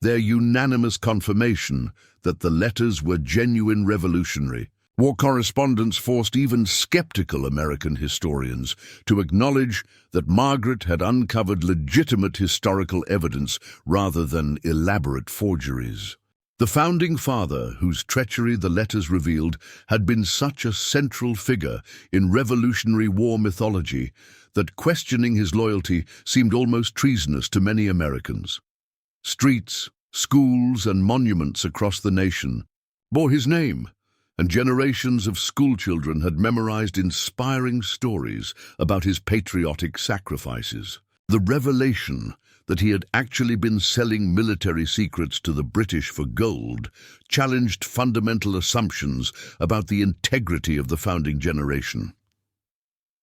Their unanimous confirmation that the letters were genuine revolutionary war correspondence forced even skeptical American historians to acknowledge that Margaret had uncovered legitimate historical evidence rather than elaborate forgeries. The founding father, whose treachery the letters revealed, had been such a central figure in Revolutionary War mythology that questioning his loyalty seemed almost treasonous to many Americans. Streets, schools, and monuments across the nation bore his name, and generations of schoolchildren had memorized inspiring stories about his patriotic sacrifices. The revelation that he had actually been selling military secrets to the British for gold challenged fundamental assumptions about the integrity of the founding generation.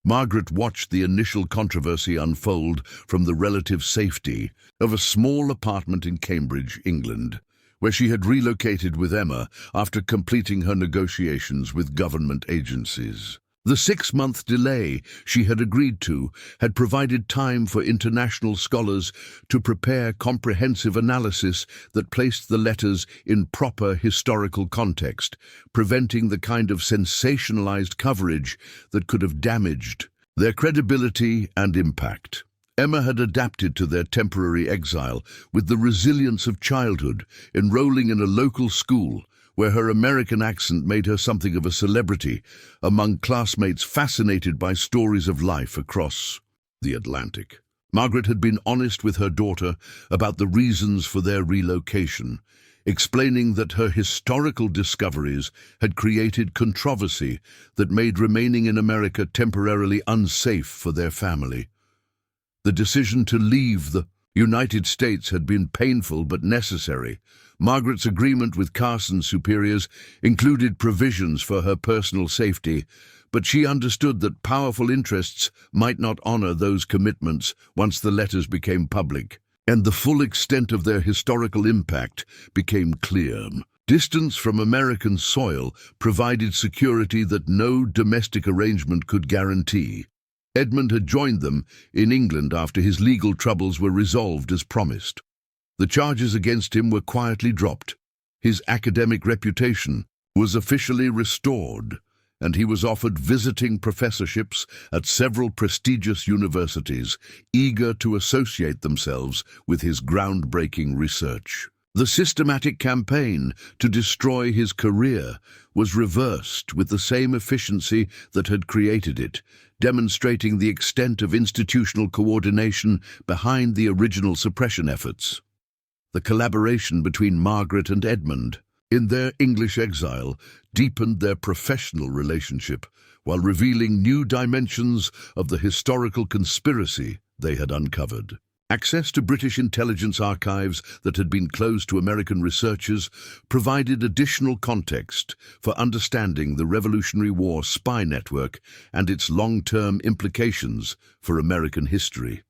Margaret watched the initial controversy unfold from the relative safety of a small apartment in Cambridge, England, where she had relocated with Emma after completing her negotiations with government agencies. The 6-month delay she had agreed to had provided time for international scholars to prepare comprehensive analysis that placed the letters in proper historical context, preventing the kind of sensationalized coverage that could have damaged their credibility and impact. Emma had adapted to their temporary exile with the resilience of childhood, enrolling in a local school where her American accent made her something of a celebrity among classmates fascinated by stories of life across the Atlantic. Margaret had been honest with her daughter about the reasons for their relocation, explaining that her historical discoveries had created controversy that made remaining in America temporarily unsafe for their family. The decision to leave the United States had been painful but necessary. Margaret's agreement with Carson's superiors included provisions for her personal safety, but she understood that powerful interests might not honor those commitments once the letters became public, and the full extent of their historical impact became clear. Distance from American soil provided security that no domestic arrangement could guarantee. Edmund had joined them in England after his legal troubles were resolved as promised. The charges against him were quietly dropped, His academic reputation was officially restored, and he was offered visiting professorships at several prestigious universities, eager to associate themselves with his groundbreaking research. The systematic campaign to destroy his career was reversed with the same efficiency that had created it, demonstrating the extent of institutional coordination behind the original suppression efforts. The collaboration between Margaret and Edmund in their English exile deepened their professional relationship while revealing new dimensions of the historical conspiracy they had uncovered. Access to British intelligence archives that had been closed to American researchers provided additional context for understanding the Revolutionary War spy network and its long-term implications for American history.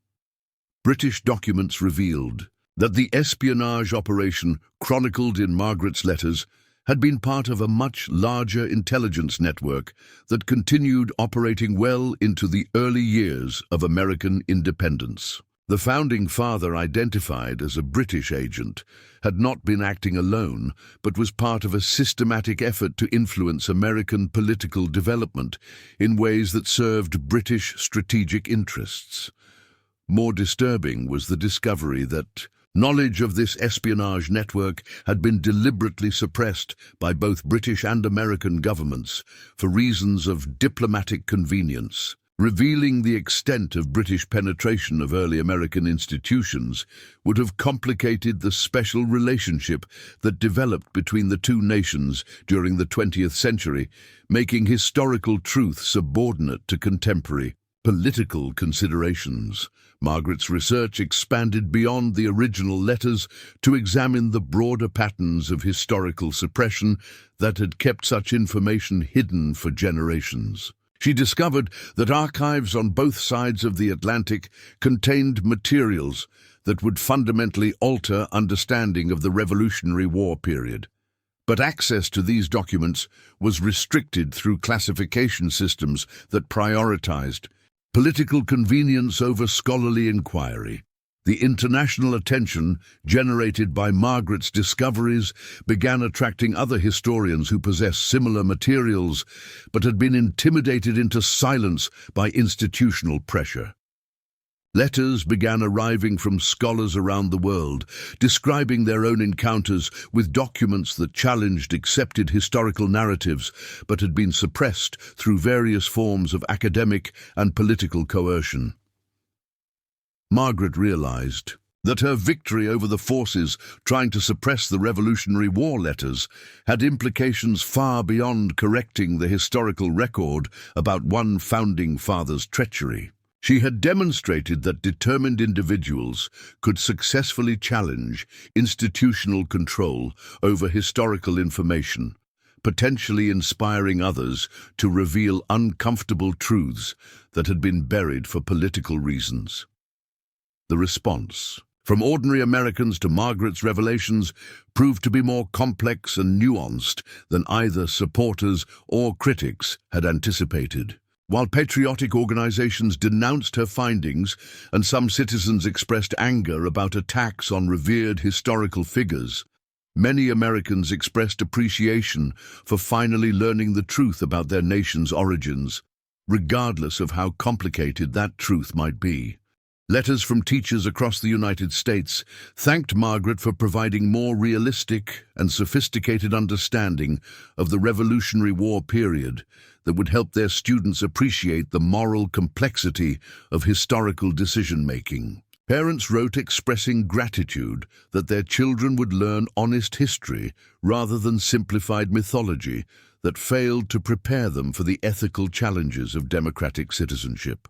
British documents revealed that the espionage operation chronicled in Margaret's letters had been part of a much larger intelligence network that continued operating well into the early years of American independence. The founding father, identified as a British agent, had not been acting alone, but was part of a systematic effort to influence American political development in ways that served British strategic interests. More disturbing was the discovery that knowledge of this espionage network had been deliberately suppressed by both British and American governments for reasons of diplomatic convenience. Revealing the extent of British penetration of early American institutions would have complicated the special relationship that developed between the two nations during the 20th century, making historical truth subordinate to contemporary political considerations. Margaret's research expanded beyond the original letters to examine the broader patterns of historical suppression that had kept such information hidden for generations. She discovered that archives on both sides of the Atlantic contained materials that would fundamentally alter understanding of the Revolutionary War period. But access to these documents was restricted through classification systems that prioritized political convenience over scholarly inquiry. The international attention generated by Margaret's discoveries began attracting other historians who possessed similar materials but had been intimidated into silence by institutional pressure. Letters began arriving from scholars around the world, describing their own encounters with documents that challenged accepted historical narratives but had been suppressed through various forms of academic and political coercion. Margaret realized that her victory over the forces trying to suppress the Revolutionary War letters had implications far beyond correcting the historical record about one founding father's treachery. She had demonstrated that determined individuals could successfully challenge institutional control over historical information, potentially inspiring others to reveal uncomfortable truths that had been buried for political reasons. The response, from ordinary Americans to Margaret's revelations, proved to be more complex and nuanced than either supporters or critics had anticipated. While patriotic organizations denounced her findings and some citizens expressed anger about attacks on revered historical figures, many Americans expressed appreciation for finally learning the truth about their nation's origins, regardless of how complicated that truth might be. Letters from teachers across the United States thanked Margaret for providing more realistic and sophisticated understanding of the Revolutionary War period that would help their students appreciate the moral complexity of historical decision-making. Parents wrote expressing gratitude that their children would learn honest history rather than simplified mythology that failed to prepare them for the ethical challenges of democratic citizenship.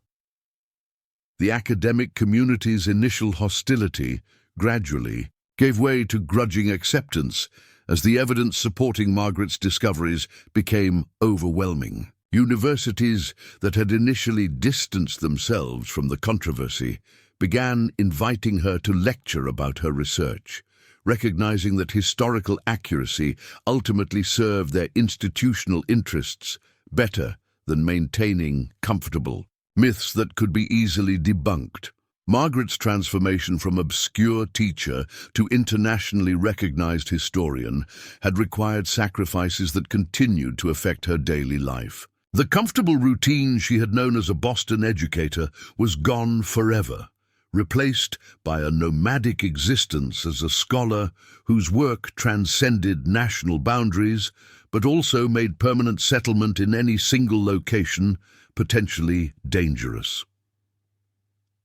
The academic community's initial hostility gradually gave way to grudging acceptance as the evidence supporting Margaret's discoveries became overwhelming. Universities that had initially distanced themselves from the controversy began inviting her to lecture about her research, recognizing that historical accuracy ultimately served their institutional interests better than maintaining comfortable myths that could be easily debunked. Margaret's transformation from obscure teacher to internationally recognized historian had required sacrifices that continued to affect her daily life. The comfortable routine she had known as a Boston educator was gone forever, replaced by a nomadic existence as a scholar whose work transcended national boundaries, but also made permanent settlement in any single location potentially dangerous.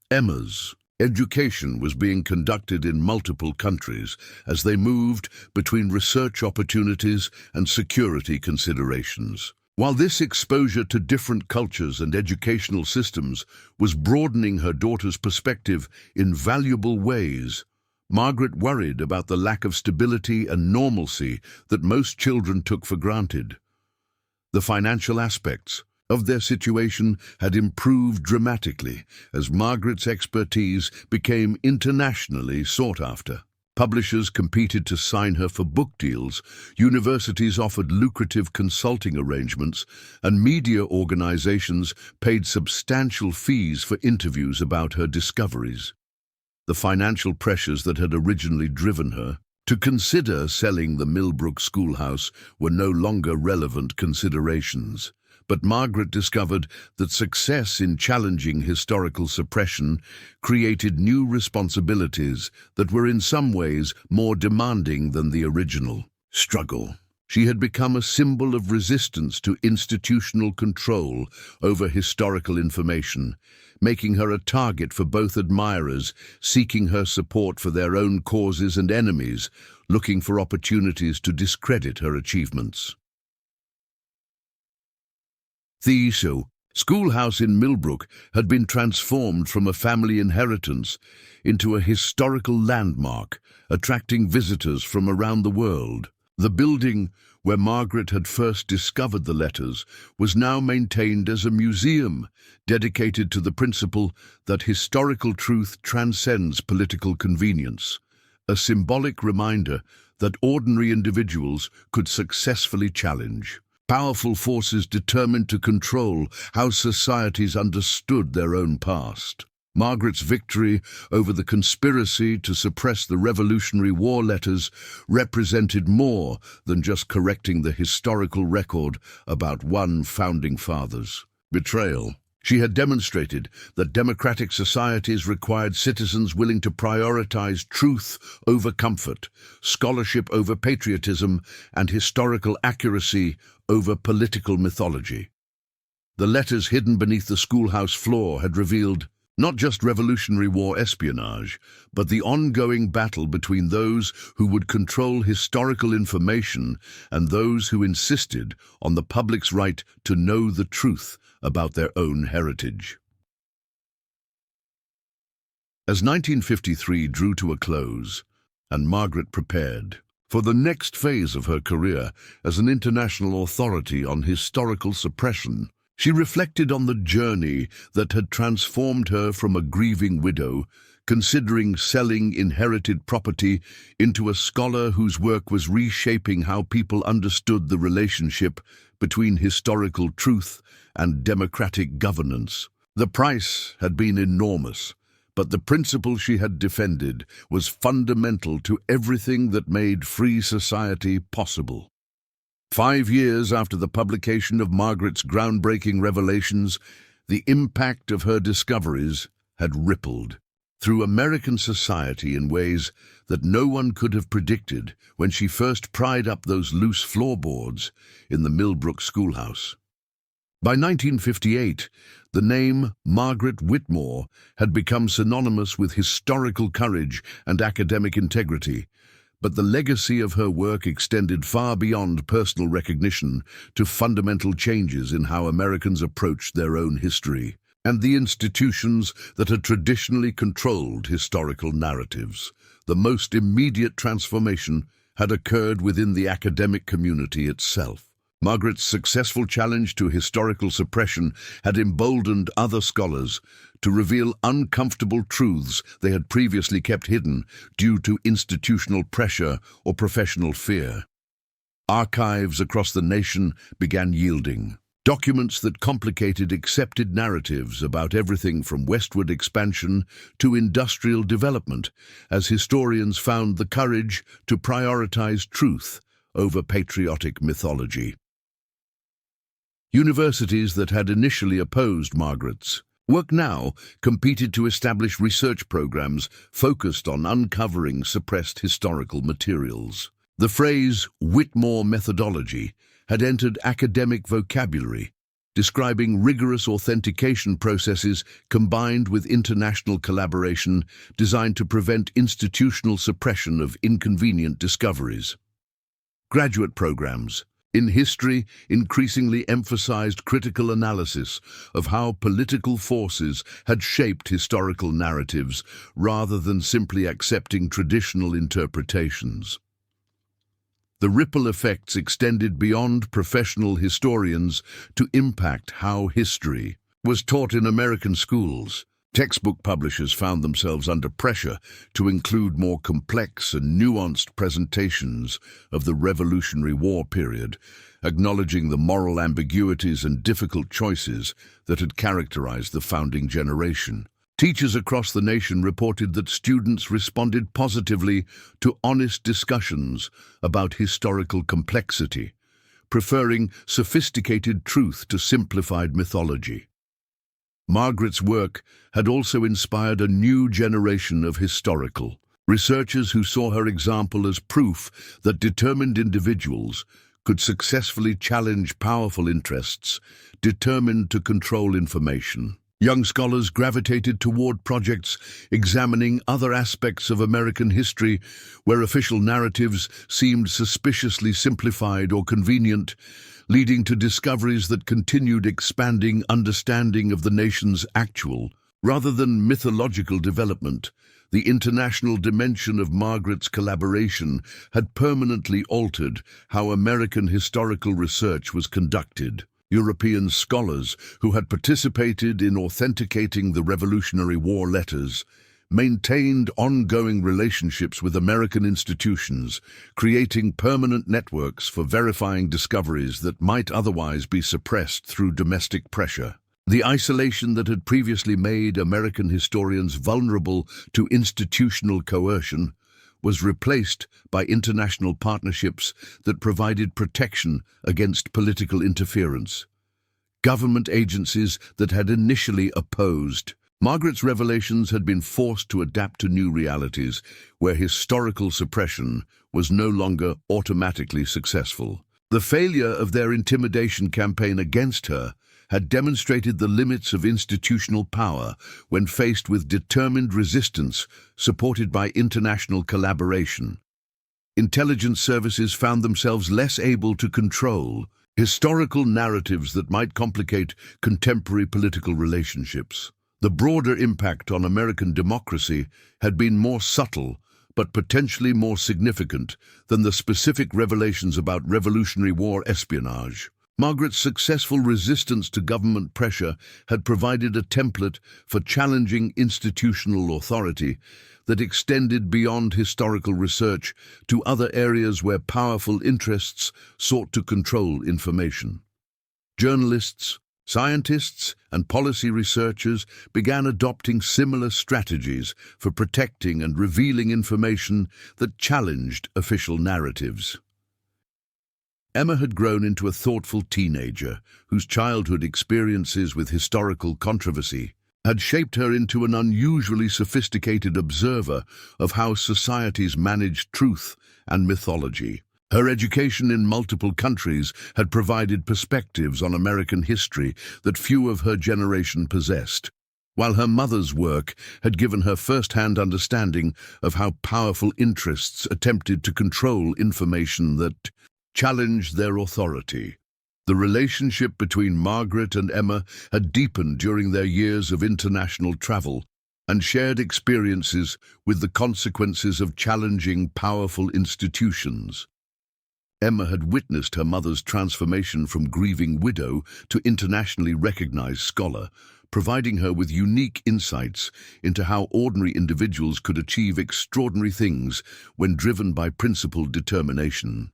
Emma's education was being conducted in multiple countries as they moved between research opportunities and security considerations. While this exposure to different cultures and educational systems was broadening her daughter's perspective in valuable ways, Margaret worried about the lack of stability and normalcy that most children took for granted. The financial aspects of their situation had improved dramatically as Margaret's expertise became internationally sought after. Publishers competed to sign her for book deals, universities offered lucrative consulting arrangements, and media organizations paid substantial fees for interviews about her discoveries. The financial pressures that had originally driven her to consider selling the Millbrook Schoolhouse were no longer relevant considerations. But Margaret discovered that success in challenging historical suppression created new responsibilities that were in some ways more demanding than the original struggle. She had become a symbol of resistance to institutional control over historical information, making her a target for both admirers seeking her support for their own causes and enemies looking for opportunities to discredit her achievements. The Schoolhouse in Millbrook had been transformed from a family inheritance into a historical landmark, attracting visitors from around the world. The building where Margaret had first discovered the letters was now maintained as a museum dedicated to the principle that historical truth transcends political convenience, a symbolic reminder that ordinary individuals could successfully challenge powerful forces determined to control how societies understood their own past. Margaret's victory over the conspiracy to suppress the Revolutionary War letters represented more than just correcting the historical record about one founding father's betrayal. She had demonstrated that democratic societies required citizens willing to prioritize truth over comfort, scholarship over patriotism, and historical accuracy over political mythology. The letters hidden beneath the schoolhouse floor had revealed not just Revolutionary War espionage, but the ongoing battle between those who would control historical information and those who insisted on the public's right to know the truth about their own heritage. As 1953 drew to a close, and Margaret prepared for the next phase of her career as an international authority on historical suppression, she reflected on the journey that had transformed her from a grieving widow, considering selling inherited property, into a scholar whose work was reshaping how people understood the relationship between historical truth and democratic governance. The price had been enormous, but the principle she had defended was fundamental to everything that made free society possible. 5 years after the publication of Margaret's groundbreaking revelations, the impact of her discoveries had rippled through American society in ways that no one could have predicted when she first pried up those loose floorboards in the Millbrook Schoolhouse. By 1958, the name Margaret Whitmore had become synonymous with historical courage and academic integrity, but the legacy of her work extended far beyond personal recognition to fundamental changes in how Americans approached their own history and the institutions that had traditionally controlled historical narratives. The most immediate transformation had occurred within the academic community itself. Margaret's successful challenge to historical suppression had emboldened other scholars to reveal uncomfortable truths they had previously kept hidden due to institutional pressure or professional fear. Archives across the nation began yielding, documents that complicated accepted narratives about everything from westward expansion to industrial development, as historians found the courage to prioritize truth over patriotic mythology. Universities that had initially opposed Margaret's work now competed to establish research programs focused on uncovering suppressed historical materials. The phrase Whitmore methodology had entered academic vocabulary, describing rigorous authentication processes combined with international collaboration designed to prevent institutional suppression of inconvenient discoveries. Graduate programs in history increasingly emphasized critical analysis of how political forces had shaped historical narratives rather than simply accepting traditional interpretations. The ripple effects extended beyond professional historians to impact how history was taught in American schools. Textbook publishers found themselves under pressure to include more complex and nuanced presentations of the Revolutionary War period, acknowledging the moral ambiguities and difficult choices that had characterized the founding generation. Teachers across the nation reported that students responded positively to honest discussions about historical complexity, preferring sophisticated truth to simplified mythology. Margaret's work had also inspired a new generation of historical researchers who saw her example as proof that determined individuals could successfully challenge powerful interests determined to control information. Young scholars gravitated toward projects examining other aspects of American history where official narratives seemed suspiciously simplified or convenient, leading to discoveries that continued expanding understanding of the nation's actual, rather than mythological development. The international dimension of Margaret's collaboration had permanently altered how American historical research was conducted. European scholars who had participated in authenticating the Revolutionary War letters maintained ongoing relationships with American institutions, creating permanent networks for verifying discoveries that might otherwise be suppressed through domestic pressure. The isolation that had previously made American historians vulnerable to institutional coercion was replaced by international partnerships that provided protection against political interference. Government agencies that had initially opposed Margaret's revelations had been forced to adapt to new realities where historical suppression was no longer automatically successful. The failure of their intimidation campaign against her had demonstrated the limits of institutional power when faced with determined resistance supported by international collaboration. Intelligence services found themselves less able to control historical narratives that might complicate contemporary political relationships. The broader impact on American democracy had been more subtle but potentially more significant than the specific revelations about Revolutionary War espionage. Margaret's successful resistance to government pressure had provided a template for challenging institutional authority that extended beyond historical research to other areas where powerful interests sought to control information. Journalists, scientists, and policy researchers began adopting similar strategies for protecting and revealing information that challenged official narratives. Emma had grown into a thoughtful teenager whose childhood experiences with historical controversy had shaped her into an unusually sophisticated observer of how societies managed truth and mythology. Her education in multiple countries had provided perspectives on American history that few of her generation possessed, while her mother's work had given her first-hand understanding of how powerful interests attempted to control information that challenged their authority. The relationship between Margaret and Emma had deepened during their years of international travel and shared experiences with the consequences of challenging powerful institutions. Emma had witnessed her mother's transformation from grieving widow to internationally recognized scholar, providing her with unique insights into how ordinary individuals could achieve extraordinary things when driven by principled determination.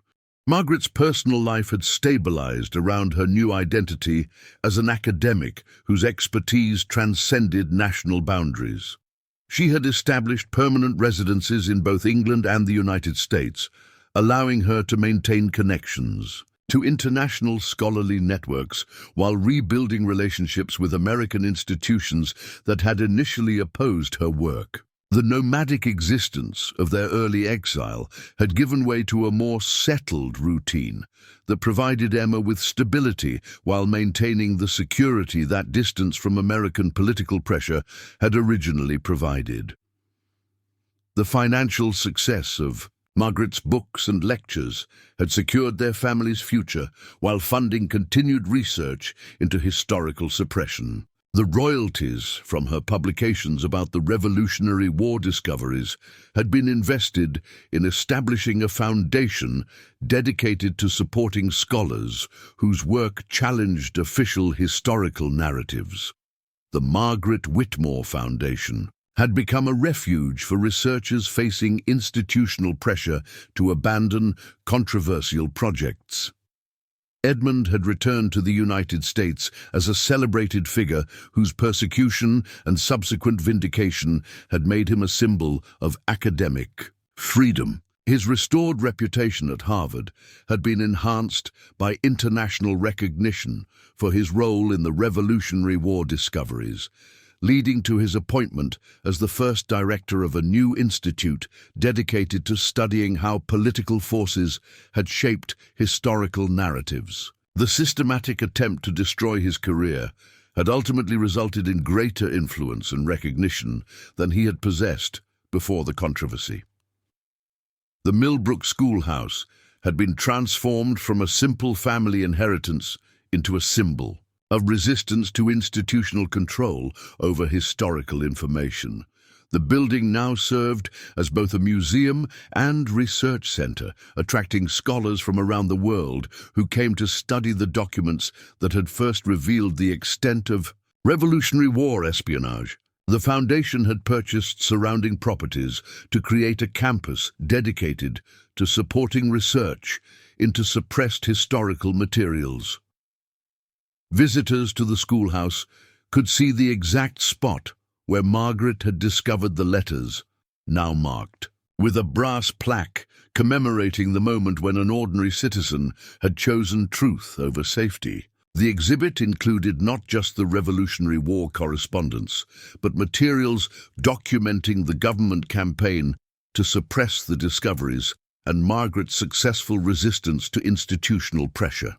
Margaret's personal life had stabilized around her new identity as an academic whose expertise transcended national boundaries. She had established permanent residences in both England and the United States, allowing her to maintain connections to international scholarly networks while rebuilding relationships with American institutions that had initially opposed her work. The nomadic existence of their early exile had given way to a more settled routine that provided Emma with stability while maintaining the security that distance from American political pressure had originally provided. The financial success of Margaret's books and lectures had secured their family's future while funding continued research into historical suppression. The royalties from her publications about the Revolutionary War discoveries had been invested in establishing a foundation dedicated to supporting scholars whose work challenged official historical narratives. The Margaret Whitmore Foundation had become a refuge for researchers facing institutional pressure to abandon controversial projects. Edmund had returned to the United States as a celebrated figure whose persecution and subsequent vindication had made him a symbol of academic freedom. His restored reputation at Harvard had been enhanced by international recognition for his role in the Revolutionary War discoveries, leading to his appointment as the first director of a new institute dedicated to studying how political forces had shaped historical narratives. The systematic attempt to destroy his career had ultimately resulted in greater influence and recognition than he had possessed before the controversy. The Millbrook Schoolhouse had been transformed from a simple family inheritance into a symbol of resistance to institutional control over historical information. The building now served as both a museum and research center, attracting scholars from around the world who came to study the documents that had first revealed the extent of Revolutionary War espionage. The foundation had purchased surrounding properties to create a campus dedicated to supporting research into suppressed historical materials. Visitors to the schoolhouse could see the exact spot where Margaret had discovered the letters, now marked with a brass plaque commemorating the moment when an ordinary citizen had chosen truth over safety. The exhibit included not just the Revolutionary War correspondence, but materials documenting the government campaign to suppress the discoveries and Margaret's successful resistance to institutional pressure.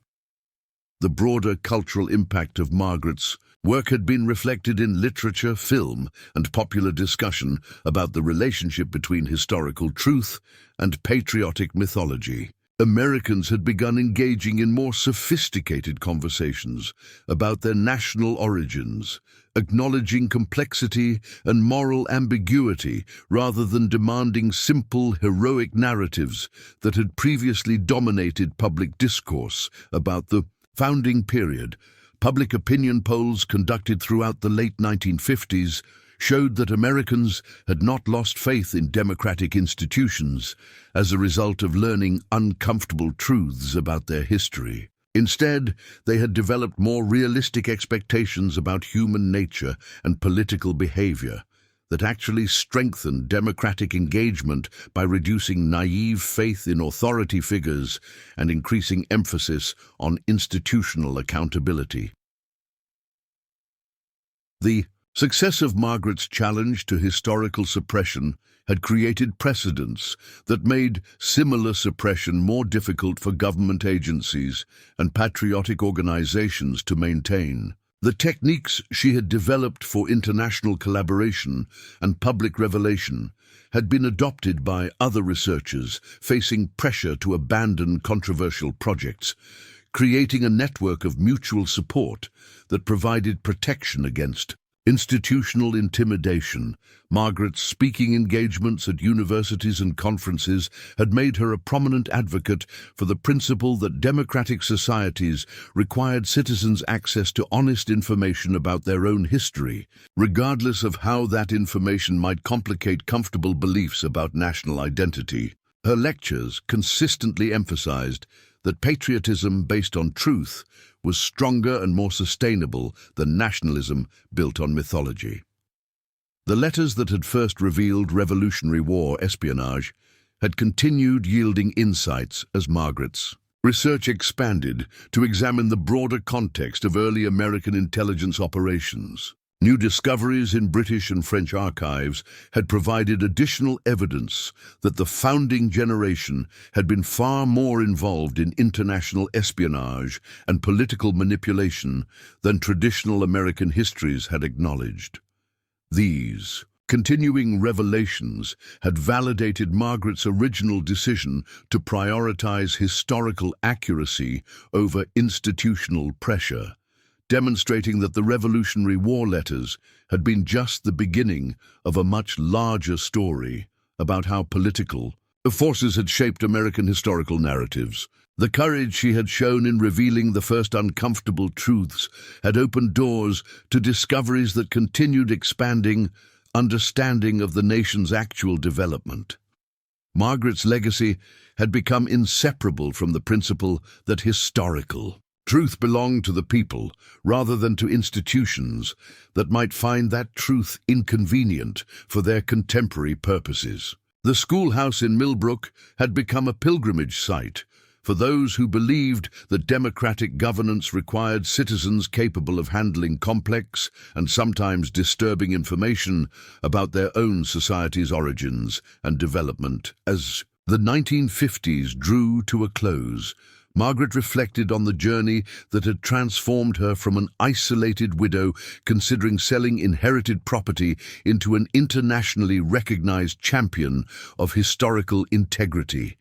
The broader cultural impact of Margaret's work had been reflected in literature, film, and popular discussion about the relationship between historical truth and patriotic mythology. Americans had begun engaging in more sophisticated conversations about their national origins, acknowledging complexity and moral ambiguity rather than demanding simple, heroic narratives that had previously dominated public discourse about the founding period. Public opinion polls conducted throughout the late 1950s showed that Americans had not lost faith in democratic institutions as a result of learning uncomfortable truths about their history. Instead, they had developed more realistic expectations about human nature and political behavior that actually strengthened democratic engagement by reducing naive faith in authority figures and increasing emphasis on institutional accountability. The success of Margaret's challenge to historical suppression had created precedents that made similar suppression more difficult for government agencies and patriotic organizations to maintain. The techniques she had developed for international collaboration and public revelation had been adopted by other researchers facing pressure to abandon controversial projects, creating a network of mutual support that provided protection against institutional intimidation. Margaret's speaking engagements at universities and conferences had made her a prominent advocate for the principle that democratic societies required citizens access to honest information about their own history, regardless of how that information might complicate comfortable beliefs about national identity. Her lectures consistently emphasized that patriotism based on truth was stronger and more sustainable than nationalism built on mythology. The letters that had first revealed Revolutionary War espionage had continued yielding insights as Margaret's research expanded to examine the broader context of early American intelligence operations. New discoveries in British and French archives had provided additional evidence that the founding generation had been far more involved in international espionage and political manipulation than traditional American histories had acknowledged. These continuing revelations had validated Margaret's original decision to prioritize historical accuracy over institutional pressure, demonstrating that the Revolutionary War letters had been just the beginning of a much larger story about how political forces had shaped American historical narratives. The courage she had shown in revealing the first uncomfortable truths had opened doors to discoveries that continued expanding understanding of the nation's actual development. Margaret's legacy had become inseparable from the principle that historical truth belonged to the people rather than to institutions that might find that truth inconvenient for their contemporary purposes. The schoolhouse in Millbrook had become a pilgrimage site for those who believed that democratic governance required citizens capable of handling complex and sometimes disturbing information about their own society's origins and development. As the 1950s drew to a close, Margaret reflected on the journey that had transformed her from an isolated widow considering selling inherited property into an internationally recognized champion of historical integrity.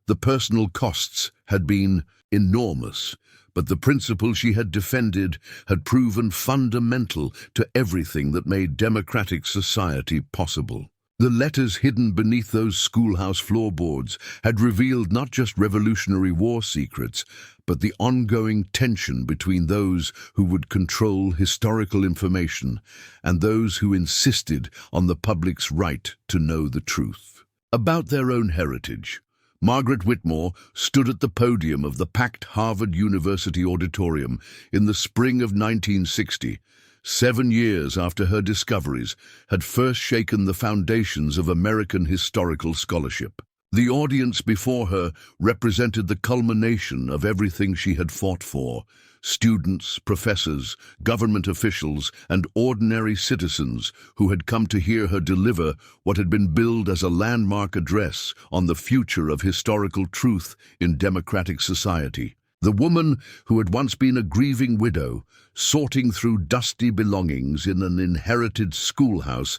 The personal costs had been enormous, but the principle she had defended had proven fundamental to everything that made democratic society possible. The letters hidden beneath those schoolhouse floorboards had revealed not just Revolutionary War secrets, but the ongoing tension between those who would control historical information and those who insisted on the public's right to know the truth about their own heritage. Margaret Whitmore stood at the podium of the packed Harvard University auditorium in the spring of 1960, 7 years after her discoveries had first shaken the foundations of American historical scholarship. The audience before her represented the culmination of everything she had fought for: students, professors, government officials, and ordinary citizens who had come to hear her deliver what had been billed as a landmark address on the future of historical truth in democratic society. The woman who had once been a grieving widow, sorting through dusty belongings in an inherited schoolhouse,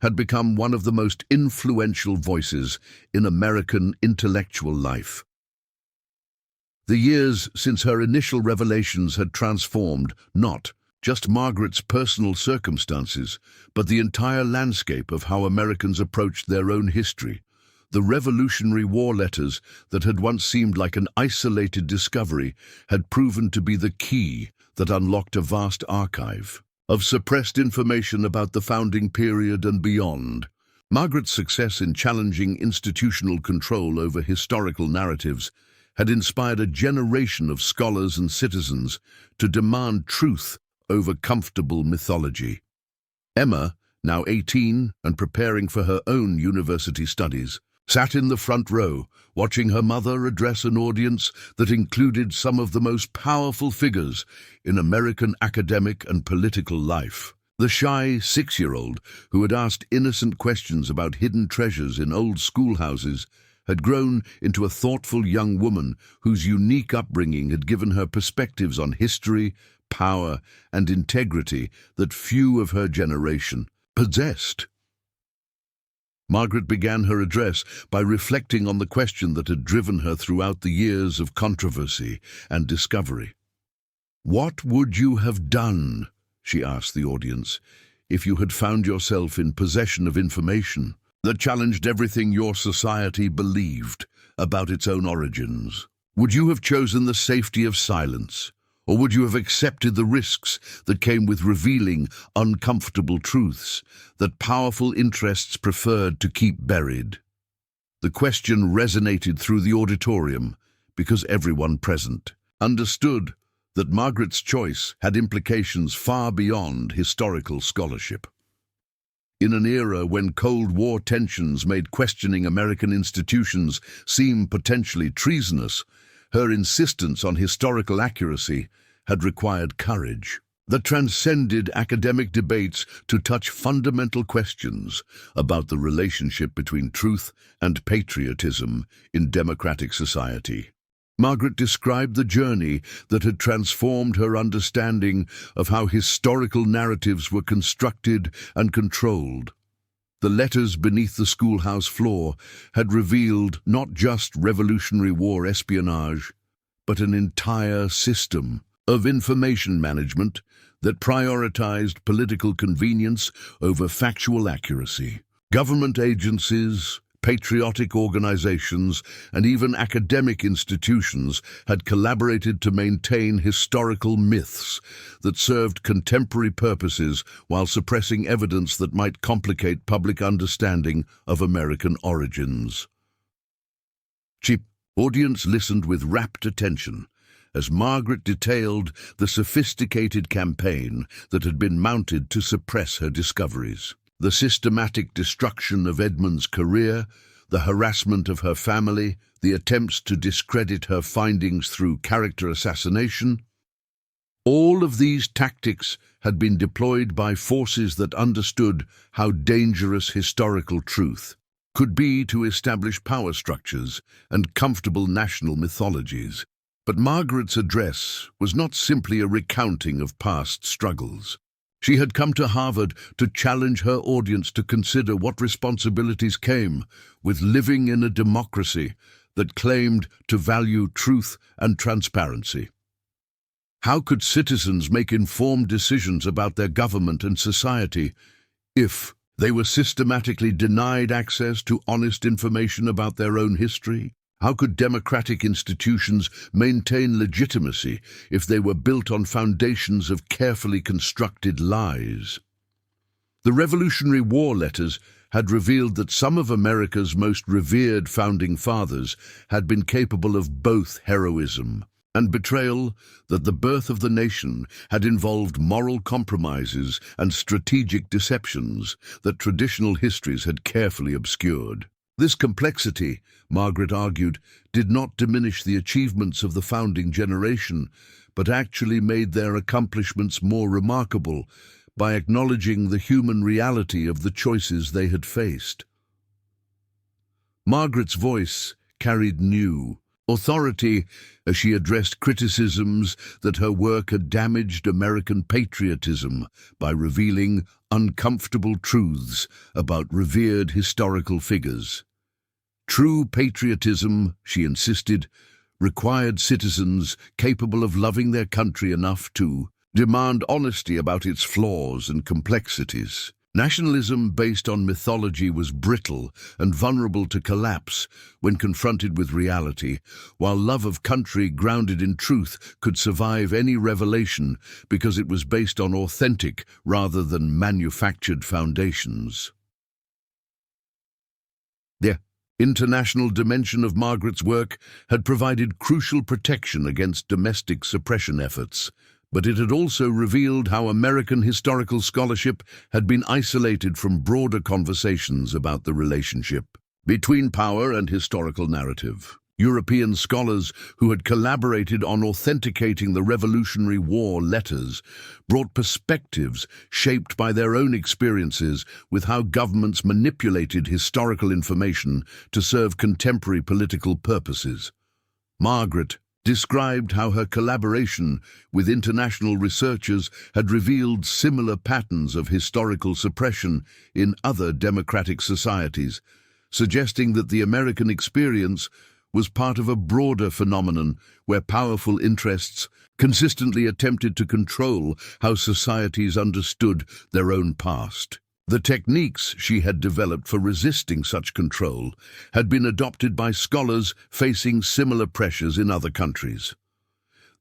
had become one of the most influential voices in American intellectual life. The years since her initial revelations had transformed not just Margaret's personal circumstances, but the entire landscape of how Americans approached their own history. The Revolutionary War letters that had once seemed like an isolated discovery had proven to be the key that unlocked a vast archive of suppressed information about the founding period and beyond. Margaret's success in challenging institutional control over historical narratives had inspired a generation of scholars and citizens to demand truth over comfortable mythology. Emma, now 18 and preparing for her own university studies, sat in the front row, watching her mother address an audience that included some of the most powerful figures in American academic and political life. The shy 6-year-old who had asked innocent questions about hidden treasures in old schoolhouses had grown into a thoughtful young woman whose unique upbringing had given her perspectives on history, power, and integrity that few of her generation possessed. Margaret began her address by reflecting on the question that had driven her throughout the years of controversy and discovery. "What would you have done," she asked the audience, "if you had found yourself in possession of information that challenged everything your society believed about its own origins? Would you have chosen the safety of silence, or would you have accepted the risks that came with revealing uncomfortable truths that powerful interests preferred to keep buried?" The question resonated through the auditorium because everyone present understood that Margaret's choice had implications far beyond historical scholarship. In an era when Cold War tensions made questioning American institutions seem potentially treasonous, her insistence on historical accuracy had required courage that transcended academic debates to touch fundamental questions about the relationship between truth and patriotism in democratic society. Margaret described the journey that had transformed her understanding of how historical narratives were constructed and controlled. The letters beneath the schoolhouse floor had revealed not just Revolutionary War espionage, but an entire system of information management that prioritized political convenience over factual accuracy. Government agencies, patriotic organizations, and even academic institutions had collaborated to maintain historical myths that served contemporary purposes while suppressing evidence that might complicate public understanding of American origins. The audience listened with rapt attention as Margaret detailed the sophisticated campaign that had been mounted to suppress her discoveries. The systematic destruction of Edmund's career, the harassment of her family, the attempts to discredit her findings through character assassination. All of these tactics had been deployed by forces that understood how dangerous historical truth could be to establish power structures and comfortable national mythologies. But Margaret's address was not simply a recounting of past struggles. She had come to Harvard to challenge her audience to consider what responsibilities came with living in a democracy that claimed to value truth and transparency. How could citizens make informed decisions about their government and society if they were systematically denied access to honest information about their own history? How could democratic institutions maintain legitimacy if they were built on foundations of carefully constructed lies? The Revolutionary War letters had revealed that some of America's most revered founding fathers had been capable of both heroism and betrayal, that the birth of the nation had involved moral compromises and strategic deceptions that traditional histories had carefully obscured. This complexity, Margaret argued, did not diminish the achievements of the founding generation, but actually made their accomplishments more remarkable by acknowledging the human reality of the choices they had faced. Margaret's voice carried new authority as she addressed criticisms that her work had damaged American patriotism by revealing uncomfortable truths about revered historical figures. True patriotism, she insisted, required citizens capable of loving their country enough to demand honesty about its flaws and complexities. Nationalism based on mythology was brittle and vulnerable to collapse when confronted with reality, while love of country grounded in truth could survive any revelation because it was based on authentic rather than manufactured foundations. The international dimension of Margaret's work had provided crucial protection against domestic suppression efforts, but it had also revealed how American historical scholarship had been isolated from broader conversations about the relationship between power and historical narrative. European scholars who had collaborated on authenticating the Revolutionary War letters brought perspectives shaped by their own experiences with how governments manipulated historical information to serve contemporary political purposes. Margaret described how her collaboration with international researchers had revealed similar patterns of historical suppression in other democratic societies, suggesting that the American experience was part of a broader phenomenon where powerful interests consistently attempted to control how societies understood their own past. The techniques she had developed for resisting such control had been adopted by scholars facing similar pressures in other countries.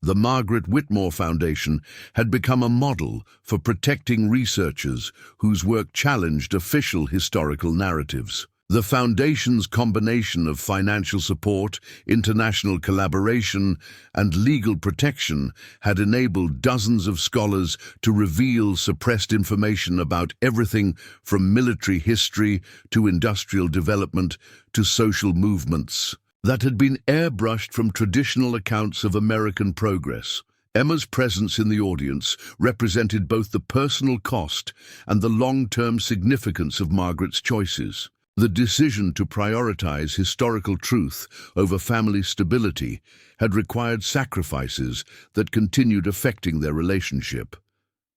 The Margaret Whitmore Foundation had become a model for protecting researchers whose work challenged official historical narratives. The Foundation's combination of financial support, international collaboration, and legal protection had enabled dozens of scholars to reveal suppressed information about everything from military history to industrial development to social movements that had been airbrushed from traditional accounts of American progress. Emma's presence in the audience represented both the personal cost and the long-term significance of Margaret's choices. The decision to prioritize historical truth over family stability had required sacrifices that continued affecting their relationship.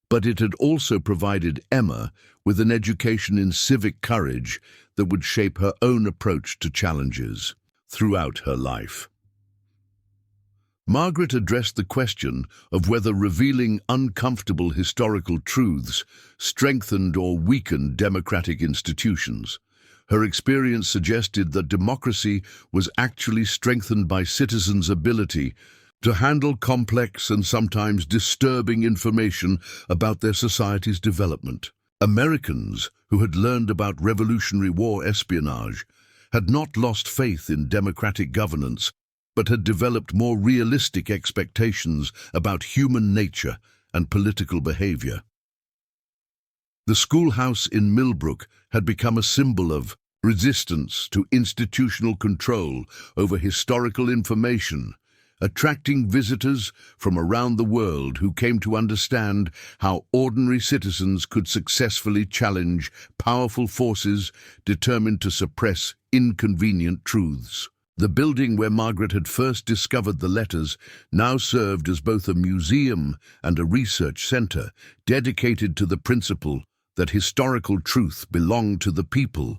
But it had also provided Emma with an education in civic courage that would shape her own approach to challenges throughout her life. Margaret addressed the question of whether revealing uncomfortable historical truths strengthened or weakened democratic institutions. Her experience suggested that democracy was actually strengthened by citizens' ability to handle complex and sometimes disturbing information about their society's development. Americans who had learned about Revolutionary War espionage had not lost faith in democratic governance, but had developed more realistic expectations about human nature and political behavior. The schoolhouse in Millbrook had become a symbol of resistance to institutional control over historical information, attracting visitors from around the world who came to understand how ordinary citizens could successfully challenge powerful forces determined to suppress inconvenient truths. The building where Margaret had first discovered the letters now served as both a museum and a research center dedicated to the principle that historical truth belonged to the people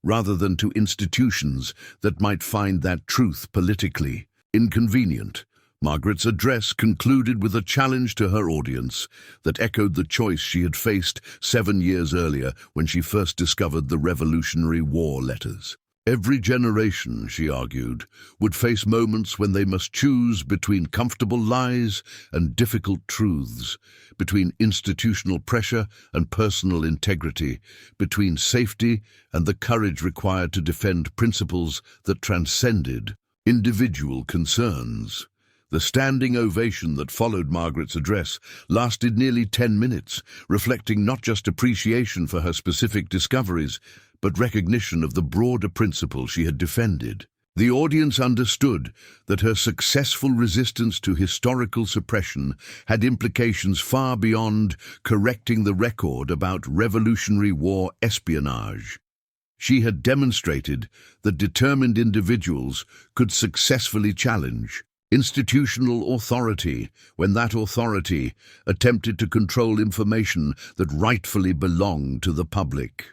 rather than to institutions that might find that truth politically inconvenient. Margaret's address concluded with a challenge to her audience that echoed the choice she had faced 7 years earlier when she first discovered the Revolutionary War letters. Every generation, she argued, would face moments when they must choose between comfortable lies and difficult truths, between institutional pressure and personal integrity, between safety and the courage required to defend principles that transcended individual concerns. The standing ovation that followed Margaret's address lasted nearly 10 minutes, reflecting not just appreciation for her specific discoveries, but recognition of the broader principle she had defended. The audience understood that her successful resistance to historical suppression had implications far beyond correcting the record about Revolutionary War espionage. She had demonstrated that determined individuals could successfully challenge institutional authority when that authority attempted to control information that rightfully belonged to the public.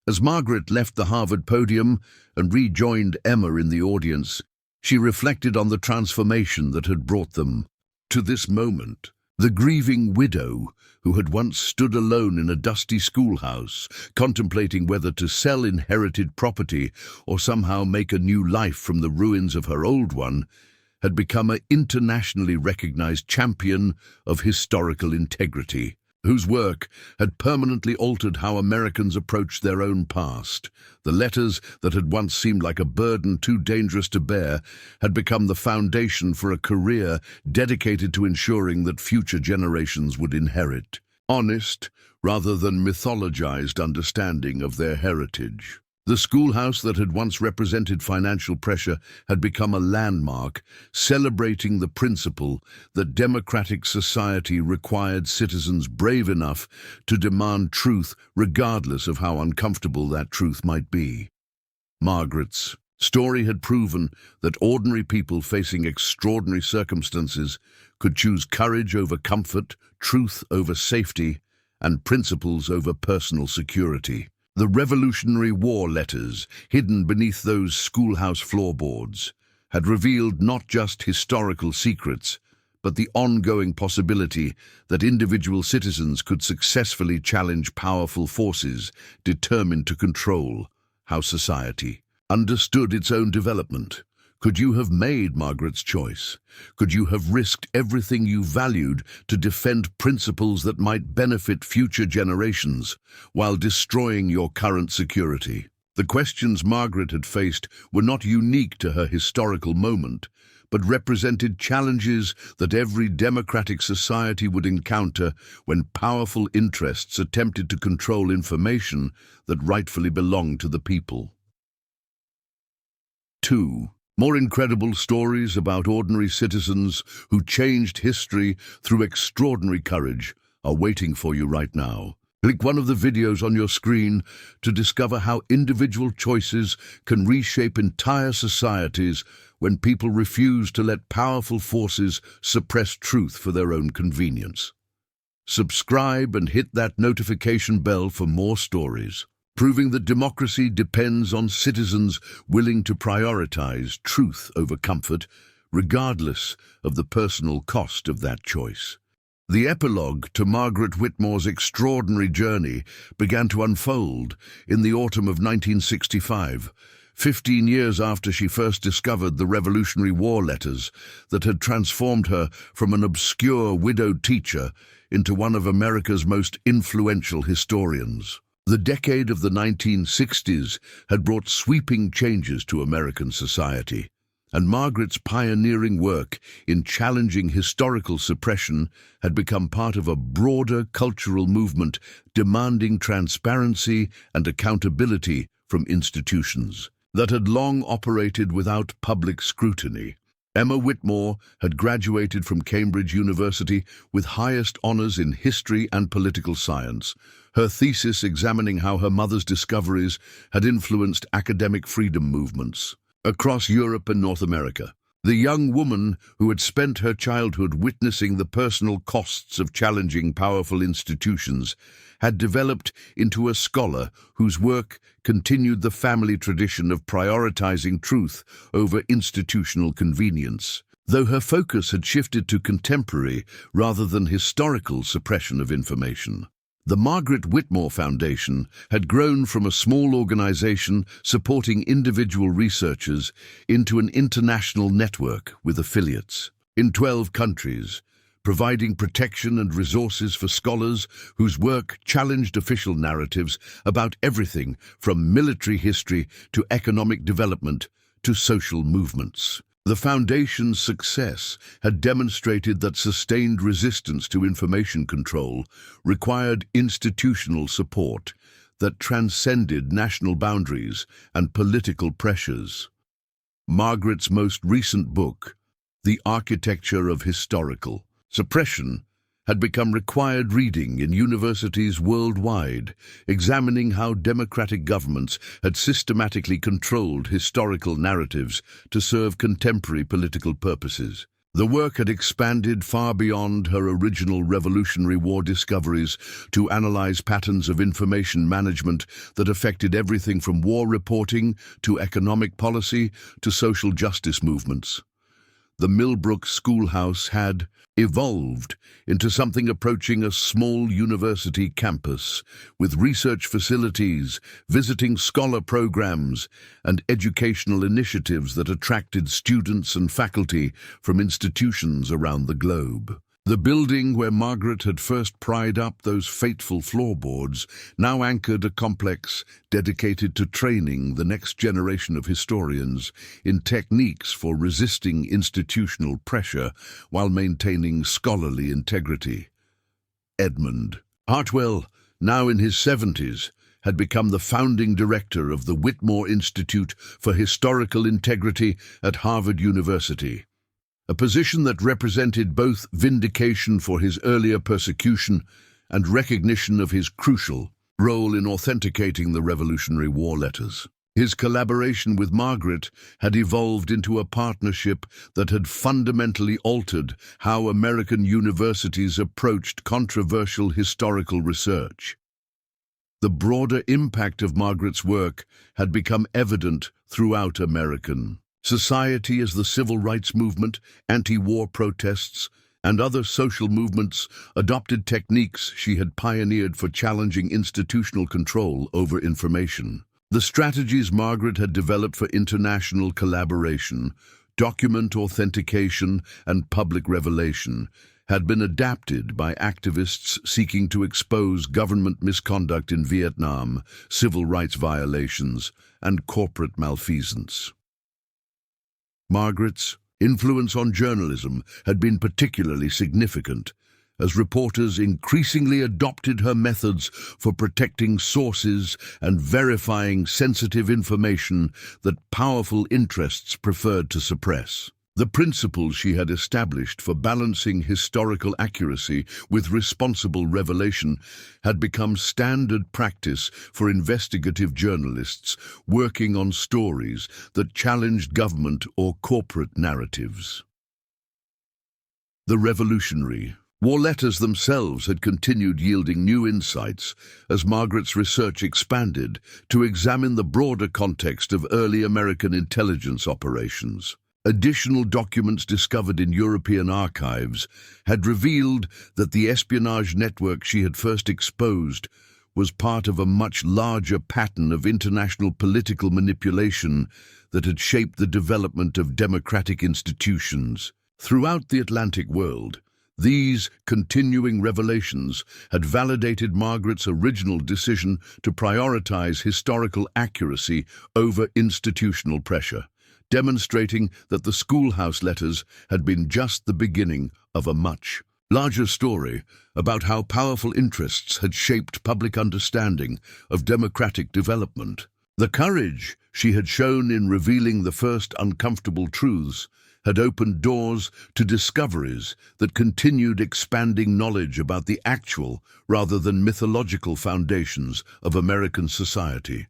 As Margaret left the Harvard podium and rejoined Emma in the audience, she reflected on the transformation that had brought them to this moment. The grieving widow, who had once stood alone in a dusty schoolhouse, contemplating whether to sell inherited property or somehow make a new life from the ruins of her old one, had become an internationally recognized champion of historical integrity, whose work had permanently altered how Americans approached their own past. The letters that had once seemed like a burden too dangerous to bear had become the foundation for a career dedicated to ensuring that future generations would inherit honest, rather than mythologized understanding of their heritage. The schoolhouse that had once represented financial pressure had become a landmark, celebrating the principle that democratic society required citizens brave enough to demand truth regardless of how uncomfortable that truth might be. Margaret's story had proven that ordinary people facing extraordinary circumstances could choose courage over comfort, truth over safety, and principles over personal security. The Revolutionary War letters, hidden beneath those schoolhouse floorboards, had revealed not just historical secrets, but the ongoing possibility that individual citizens could successfully challenge powerful forces determined to control how society understood its own development. Could you have made Margaret's choice? Could you have risked everything you valued to defend principles that might benefit future generations while destroying your current security? The questions Margaret had faced were not unique to her historical moment, but represented challenges that every democratic society would encounter when powerful interests attempted to control information that rightfully belonged to the people. 2. More incredible stories about ordinary citizens who changed history through extraordinary courage are waiting for you right now. Click one of the videos on your screen to discover how individual choices can reshape entire societies when people refuse to let powerful forces suppress truth for their own convenience. Subscribe and hit that notification bell for more stories, proving that democracy depends on citizens willing to prioritize truth over comfort, regardless of the personal cost of that choice. The epilogue to Margaret Whitmore's extraordinary journey began to unfold in the autumn of 1965, 15 years after she first discovered the Revolutionary War letters that had transformed her from an obscure widowed teacher into one of America's most influential historians. The decade of the 1960s had brought sweeping changes to American society, and Margaret's pioneering work in challenging historical suppression had become part of a broader cultural movement demanding transparency and accountability from institutions that had long operated without public scrutiny. Emma Whitmore had graduated from Cambridge University with highest honors in history and political science, her thesis examining how her mother's discoveries had influenced academic freedom movements across Europe and North America. The young woman who had spent her childhood witnessing the personal costs of challenging powerful institutions had developed into a scholar whose work continued the family tradition of prioritizing truth over institutional convenience, though her focus had shifted to contemporary rather than historical suppression of information. The Margaret Whitmore Foundation had grown from a small organization supporting individual researchers into an international network with affiliates in 12 countries, providing protection and resources for scholars whose work challenged official narratives about everything from military history to economic development to social movements. The Foundation's success had demonstrated that sustained resistance to information control required institutional support that transcended national boundaries and political pressures. Margaret's most recent book, The Architecture of Historical Suppression, had become required reading in universities worldwide, examining how democratic governments had systematically controlled historical narratives to serve contemporary political purposes. The work had expanded far beyond her original Revolutionary War discoveries to analyze patterns of information management that affected everything from war reporting to economic policy to social justice movements. The Millbrook Schoolhouse had evolved into something approaching a small university campus, with research facilities, visiting scholar programs, and educational initiatives that attracted students and faculty from institutions around the globe. The building where Margaret had first pried up those fateful floorboards now anchored a complex dedicated to training the next generation of historians in techniques for resisting institutional pressure while maintaining scholarly integrity. Edmund Hartwell, now in his 70s, had become the founding director of the Whitmore Institute for Historical Integrity at Harvard University, a position that represented both vindication for his earlier persecution and recognition of his crucial role in authenticating the Revolutionary War letters. His collaboration with Margaret had evolved into a partnership that had fundamentally altered how American universities approached controversial historical research. The broader impact of Margaret's work had become evident throughout American society as the civil rights movement, anti-war protests, and other social movements adopted techniques she had pioneered for challenging institutional control over information. The strategies Margaret had developed for international collaboration, document authentication, and public revelation had been adapted by activists seeking to expose government misconduct in Vietnam, civil rights violations, and corporate malfeasance. Margaret's influence on journalism had been particularly significant, as reporters increasingly adopted her methods for protecting sources and verifying sensitive information that powerful interests preferred to suppress. The principles she had established for balancing historical accuracy with responsible revelation had become standard practice for investigative journalists working on stories that challenged government or corporate narratives. The revolutionary war letters themselves had continued yielding new insights as Margaret's research expanded to examine the broader context of early American intelligence operations. Additional documents discovered in European archives had revealed that the espionage network she had first exposed was part of a much larger pattern of international political manipulation that had shaped the development of democratic institutions. Throughout the Atlantic world, these continuing revelations had validated Margaret's original decision to prioritize historical accuracy over institutional pressure, demonstrating that the Schoolhouse letters had been just the beginning of a much larger story about how powerful interests had shaped public understanding of democratic development. The courage she had shown in revealing the first uncomfortable truths had opened doors to discoveries that continued expanding knowledge about the actual rather than mythological foundations of American society.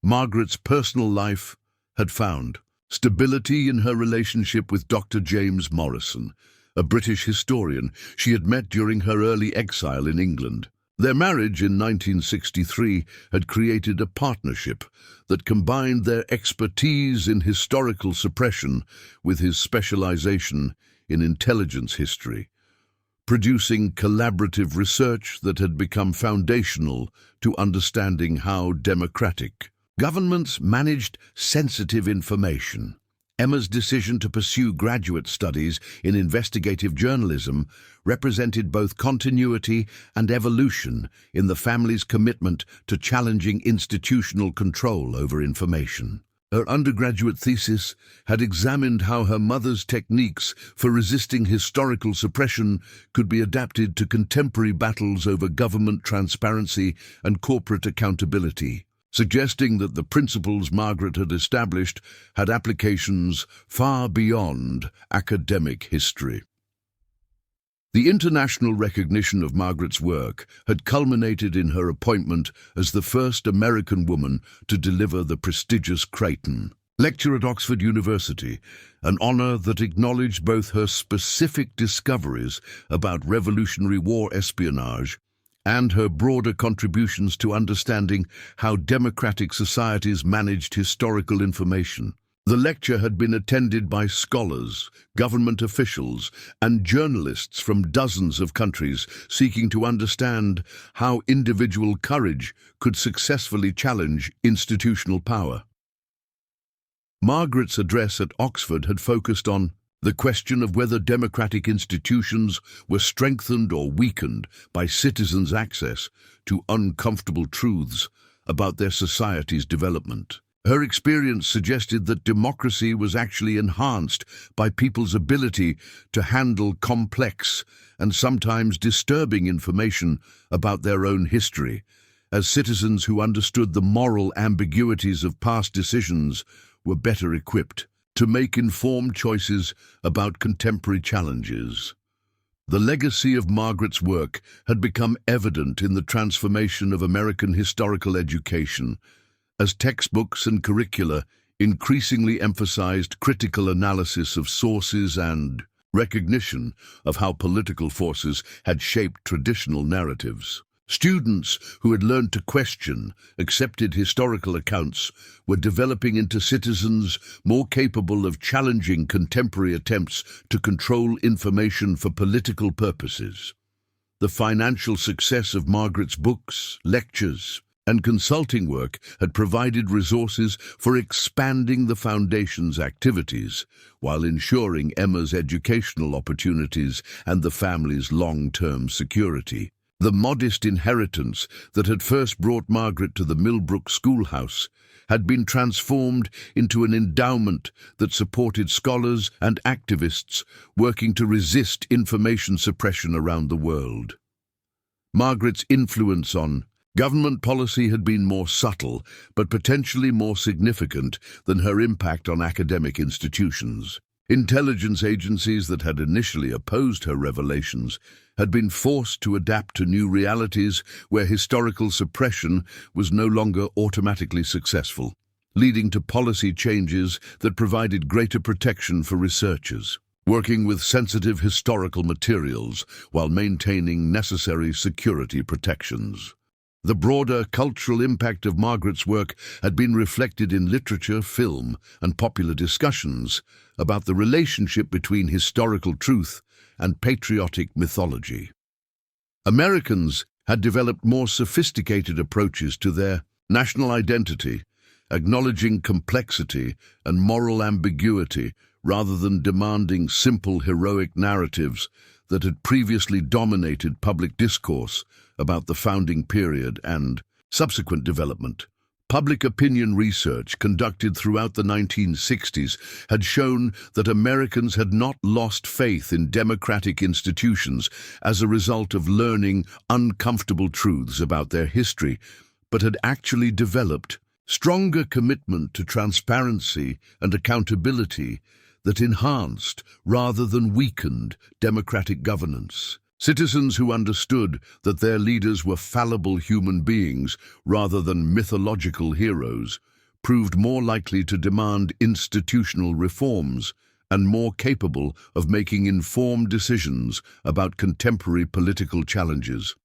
Margaret's personal life had found stability in her relationship with Dr. James Morrison, a British historian she had met during her early exile in England. Their marriage in 1963 had created a partnership that combined their expertise in historical suppression with his specialization in intelligence history, producing collaborative research that had become foundational to understanding how democratic governments managed sensitive information. Emma's decision to pursue graduate studies in investigative journalism represented both continuity and evolution in the family's commitment to challenging institutional control over information. Her undergraduate thesis had examined how her mother's techniques for resisting historical suppression could be adapted to contemporary battles over government transparency and corporate accountability, suggesting that the principles Margaret had established had applications far beyond academic history. The international recognition of Margaret's work had culminated in her appointment as the first American woman to deliver the prestigious Creighton Lecture at Oxford University, an honor that acknowledged both her specific discoveries about Revolutionary War espionage and her broader contributions to understanding how democratic societies managed historical information. The lecture had been attended by scholars, government officials, and journalists from dozens of countries seeking to understand how individual courage could successfully challenge institutional power. Margaret's address at Oxford had focused on the question of whether democratic institutions were strengthened or weakened by citizens' access to uncomfortable truths about their society's development. Her experience suggested that democracy was actually enhanced by people's ability to handle complex and sometimes disturbing information about their own history, as citizens who understood the moral ambiguities of past decisions were better equipped to make informed choices about contemporary challenges. The legacy of Margaret's work had become evident in the transformation of American historical education, as textbooks and curricula increasingly emphasized critical analysis of sources and recognition of how political forces had shaped traditional narratives. Students who had learned to question accepted historical accounts were developing into citizens more capable of challenging contemporary attempts to control information for political purposes. The financial success of Margaret's books, lectures, and consulting work had provided resources for expanding the Foundation's activities, while ensuring Emma's educational opportunities and the family's long-term security. The modest inheritance that had first brought Margaret to the Millbrook Schoolhouse had been transformed into an endowment that supported scholars and activists working to resist information suppression around the world. Margaret's influence on government policy had been more subtle, but potentially more significant than her impact on academic institutions. Intelligence agencies that had initially opposed her revelations had been forced to adapt to new realities where historical suppression was no longer automatically successful, leading to policy changes that provided greater protection for researchers, working with sensitive historical materials while maintaining necessary security protections. The broader cultural impact of Margaret's work had been reflected in literature, film, and popular discussions about the relationship between historical truth and patriotic mythology. Americans had developed more sophisticated approaches to their national identity, acknowledging complexity and moral ambiguity rather than demanding simple heroic narratives that had previously dominated public discourse about the founding period and subsequent development. Public opinion research conducted throughout the 1960s had shown that Americans had not lost faith in democratic institutions as a result of learning uncomfortable truths about their history, but had actually developed stronger commitment to transparency and accountability that enhanced rather than weakened democratic governance. Citizens who understood that their leaders were fallible human beings rather than mythological heroes proved more likely to demand institutional reforms and more capable of making informed decisions about contemporary political challenges.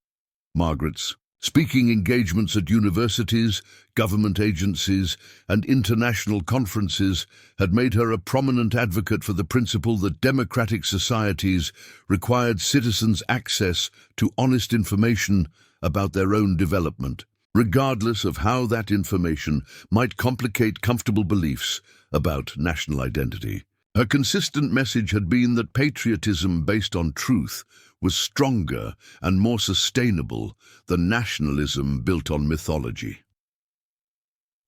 Margaret's speaking engagements at universities, government agencies, and international conferences had made her a prominent advocate for the principle that democratic societies required citizens' access to honest information about their own development, regardless of how that information might complicate comfortable beliefs about national identity. Her consistent message had been that patriotism based on truth was stronger and more sustainable than nationalism built on mythology.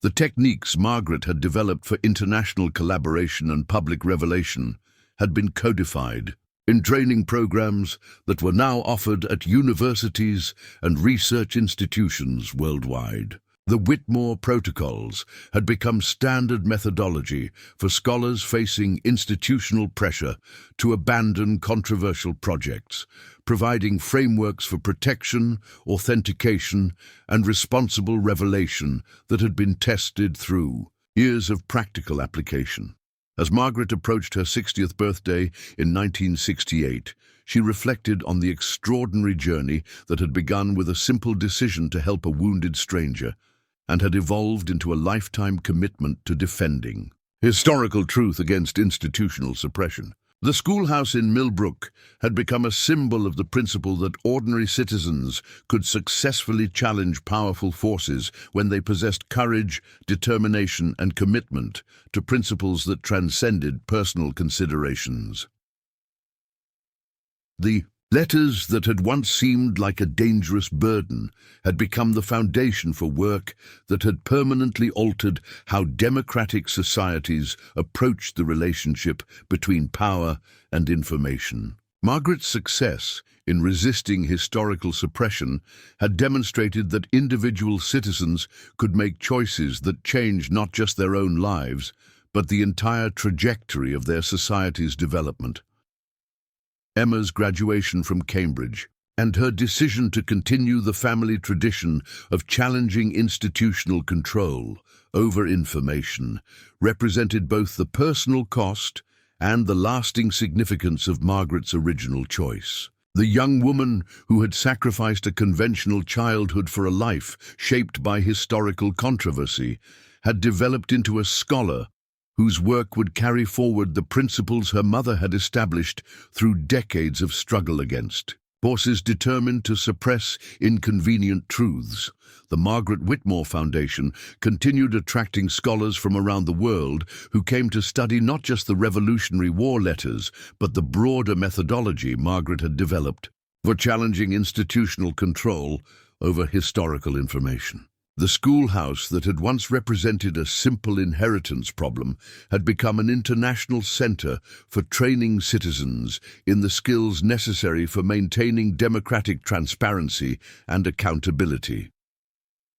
The techniques Margaret had developed for international collaboration and public revelation had been codified in training programs that were now offered at universities and research institutions worldwide. The Whitmore protocols had become standard methodology for scholars facing institutional pressure to abandon controversial projects, providing frameworks for protection, authentication, and responsible revelation that had been tested through years of practical application. As Margaret approached her 60th birthday in 1968, she reflected on the extraordinary journey that had begun with a simple decision to help a wounded stranger and had evolved into a lifetime commitment to defending historical truth against institutional suppression. The schoolhouse in Millbrook had become a symbol of the principle that ordinary citizens could successfully challenge powerful forces when they possessed courage, determination, and commitment to principles that transcended personal considerations. The letters that had once seemed like a dangerous burden had become the foundation for work that had permanently altered how democratic societies approached the relationship between power and information. Margaret's success in resisting historical suppression had demonstrated that individual citizens could make choices that changed not just their own lives, but the entire trajectory of their society's development. Emma's graduation from Cambridge and her decision to continue the family tradition of challenging institutional control over information represented both the personal cost and the lasting significance of Margaret's original choice. The young woman who had sacrificed a conventional childhood for a life shaped by historical controversy had developed into a scholar whose work would carry forward the principles her mother had established through decades of struggle against Forces determined to suppress inconvenient truths. The Margaret Whitmore Foundation continued attracting scholars from around the world who came to study not just the Revolutionary War letters, but the broader methodology Margaret had developed for challenging institutional control over historical information. The schoolhouse that had once represented a simple inheritance problem had become an international center for training citizens in the skills necessary for maintaining democratic transparency and accountability.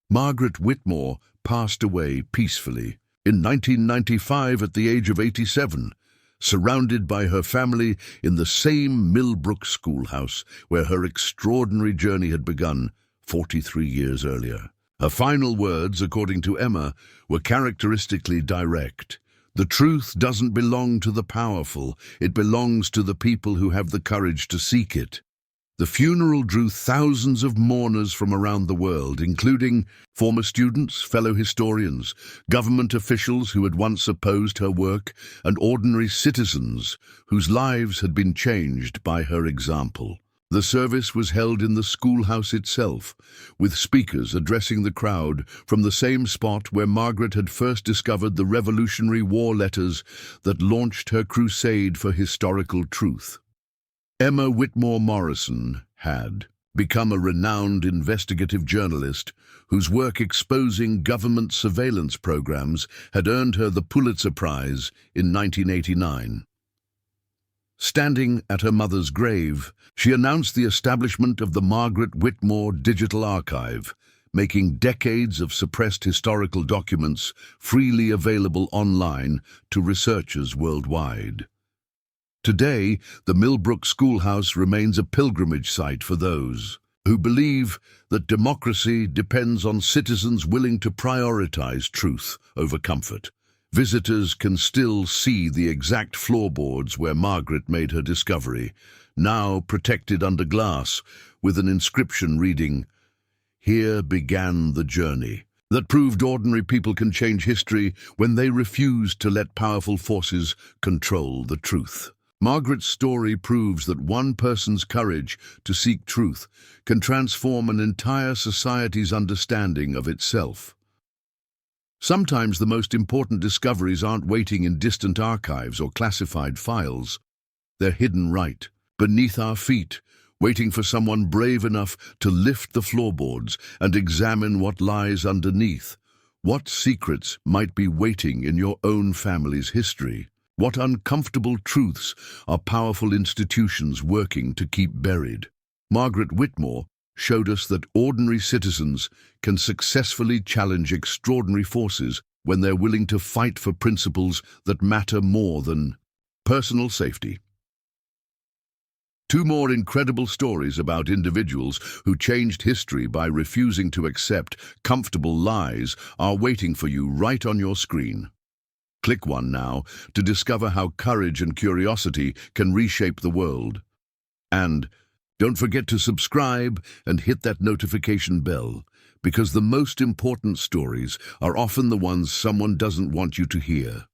Margaret Whitmore passed away peacefully in 1995 at the age of 87, surrounded by her family in the same Millbrook schoolhouse where her extraordinary journey had begun 43 years earlier. Her final words, according to Emma, were characteristically direct. The truth doesn't belong to the powerful, it belongs to the people who have the courage to seek it. The funeral drew thousands of mourners from around the world, including former students, fellow historians, government officials who had once opposed her work, and ordinary citizens whose lives had been changed by her example. The service was held in the schoolhouse itself, with speakers addressing the crowd from the same spot where Margaret had first discovered the Revolutionary War letters that launched her crusade for historical truth. Emma Whitmore Morrison had become a renowned investigative journalist whose work exposing government surveillance programs had earned her the Pulitzer Prize in 1989. Standing at her mother's grave, she announced the establishment of the Margaret Whitmore Digital Archive, making decades of suppressed historical documents freely available online to researchers worldwide. Today, the Millbrook Schoolhouse remains a pilgrimage site for those who believe that democracy depends on citizens willing to prioritize truth over comfort. Visitors can still see the exact floorboards where Margaret made her discovery, now protected under glass, with an inscription reading, "Here began the journey," that proved ordinary people can change history when they refuse to let powerful forces control the truth. Margaret's story proves that one person's courage to seek truth can transform an entire society's understanding of itself. Sometimes the most important discoveries aren't waiting in distant archives or classified files. They're hidden right beneath our feet, waiting for someone brave enough to lift the floorboards and examine what lies underneath. What secrets might be waiting in your own family's history? What uncomfortable truths are powerful institutions working to keep buried? Margaret Whitmore showed us that ordinary citizens can successfully challenge extraordinary forces when they're willing to fight for principles that matter more than personal safety. Two more incredible stories about individuals who changed history by refusing to accept comfortable lies are waiting for you right on your screen. Click one now to discover how courage and curiosity can reshape the world. And don't forget to subscribe and hit that notification bell, because the most important stories are often the ones someone doesn't want you to hear.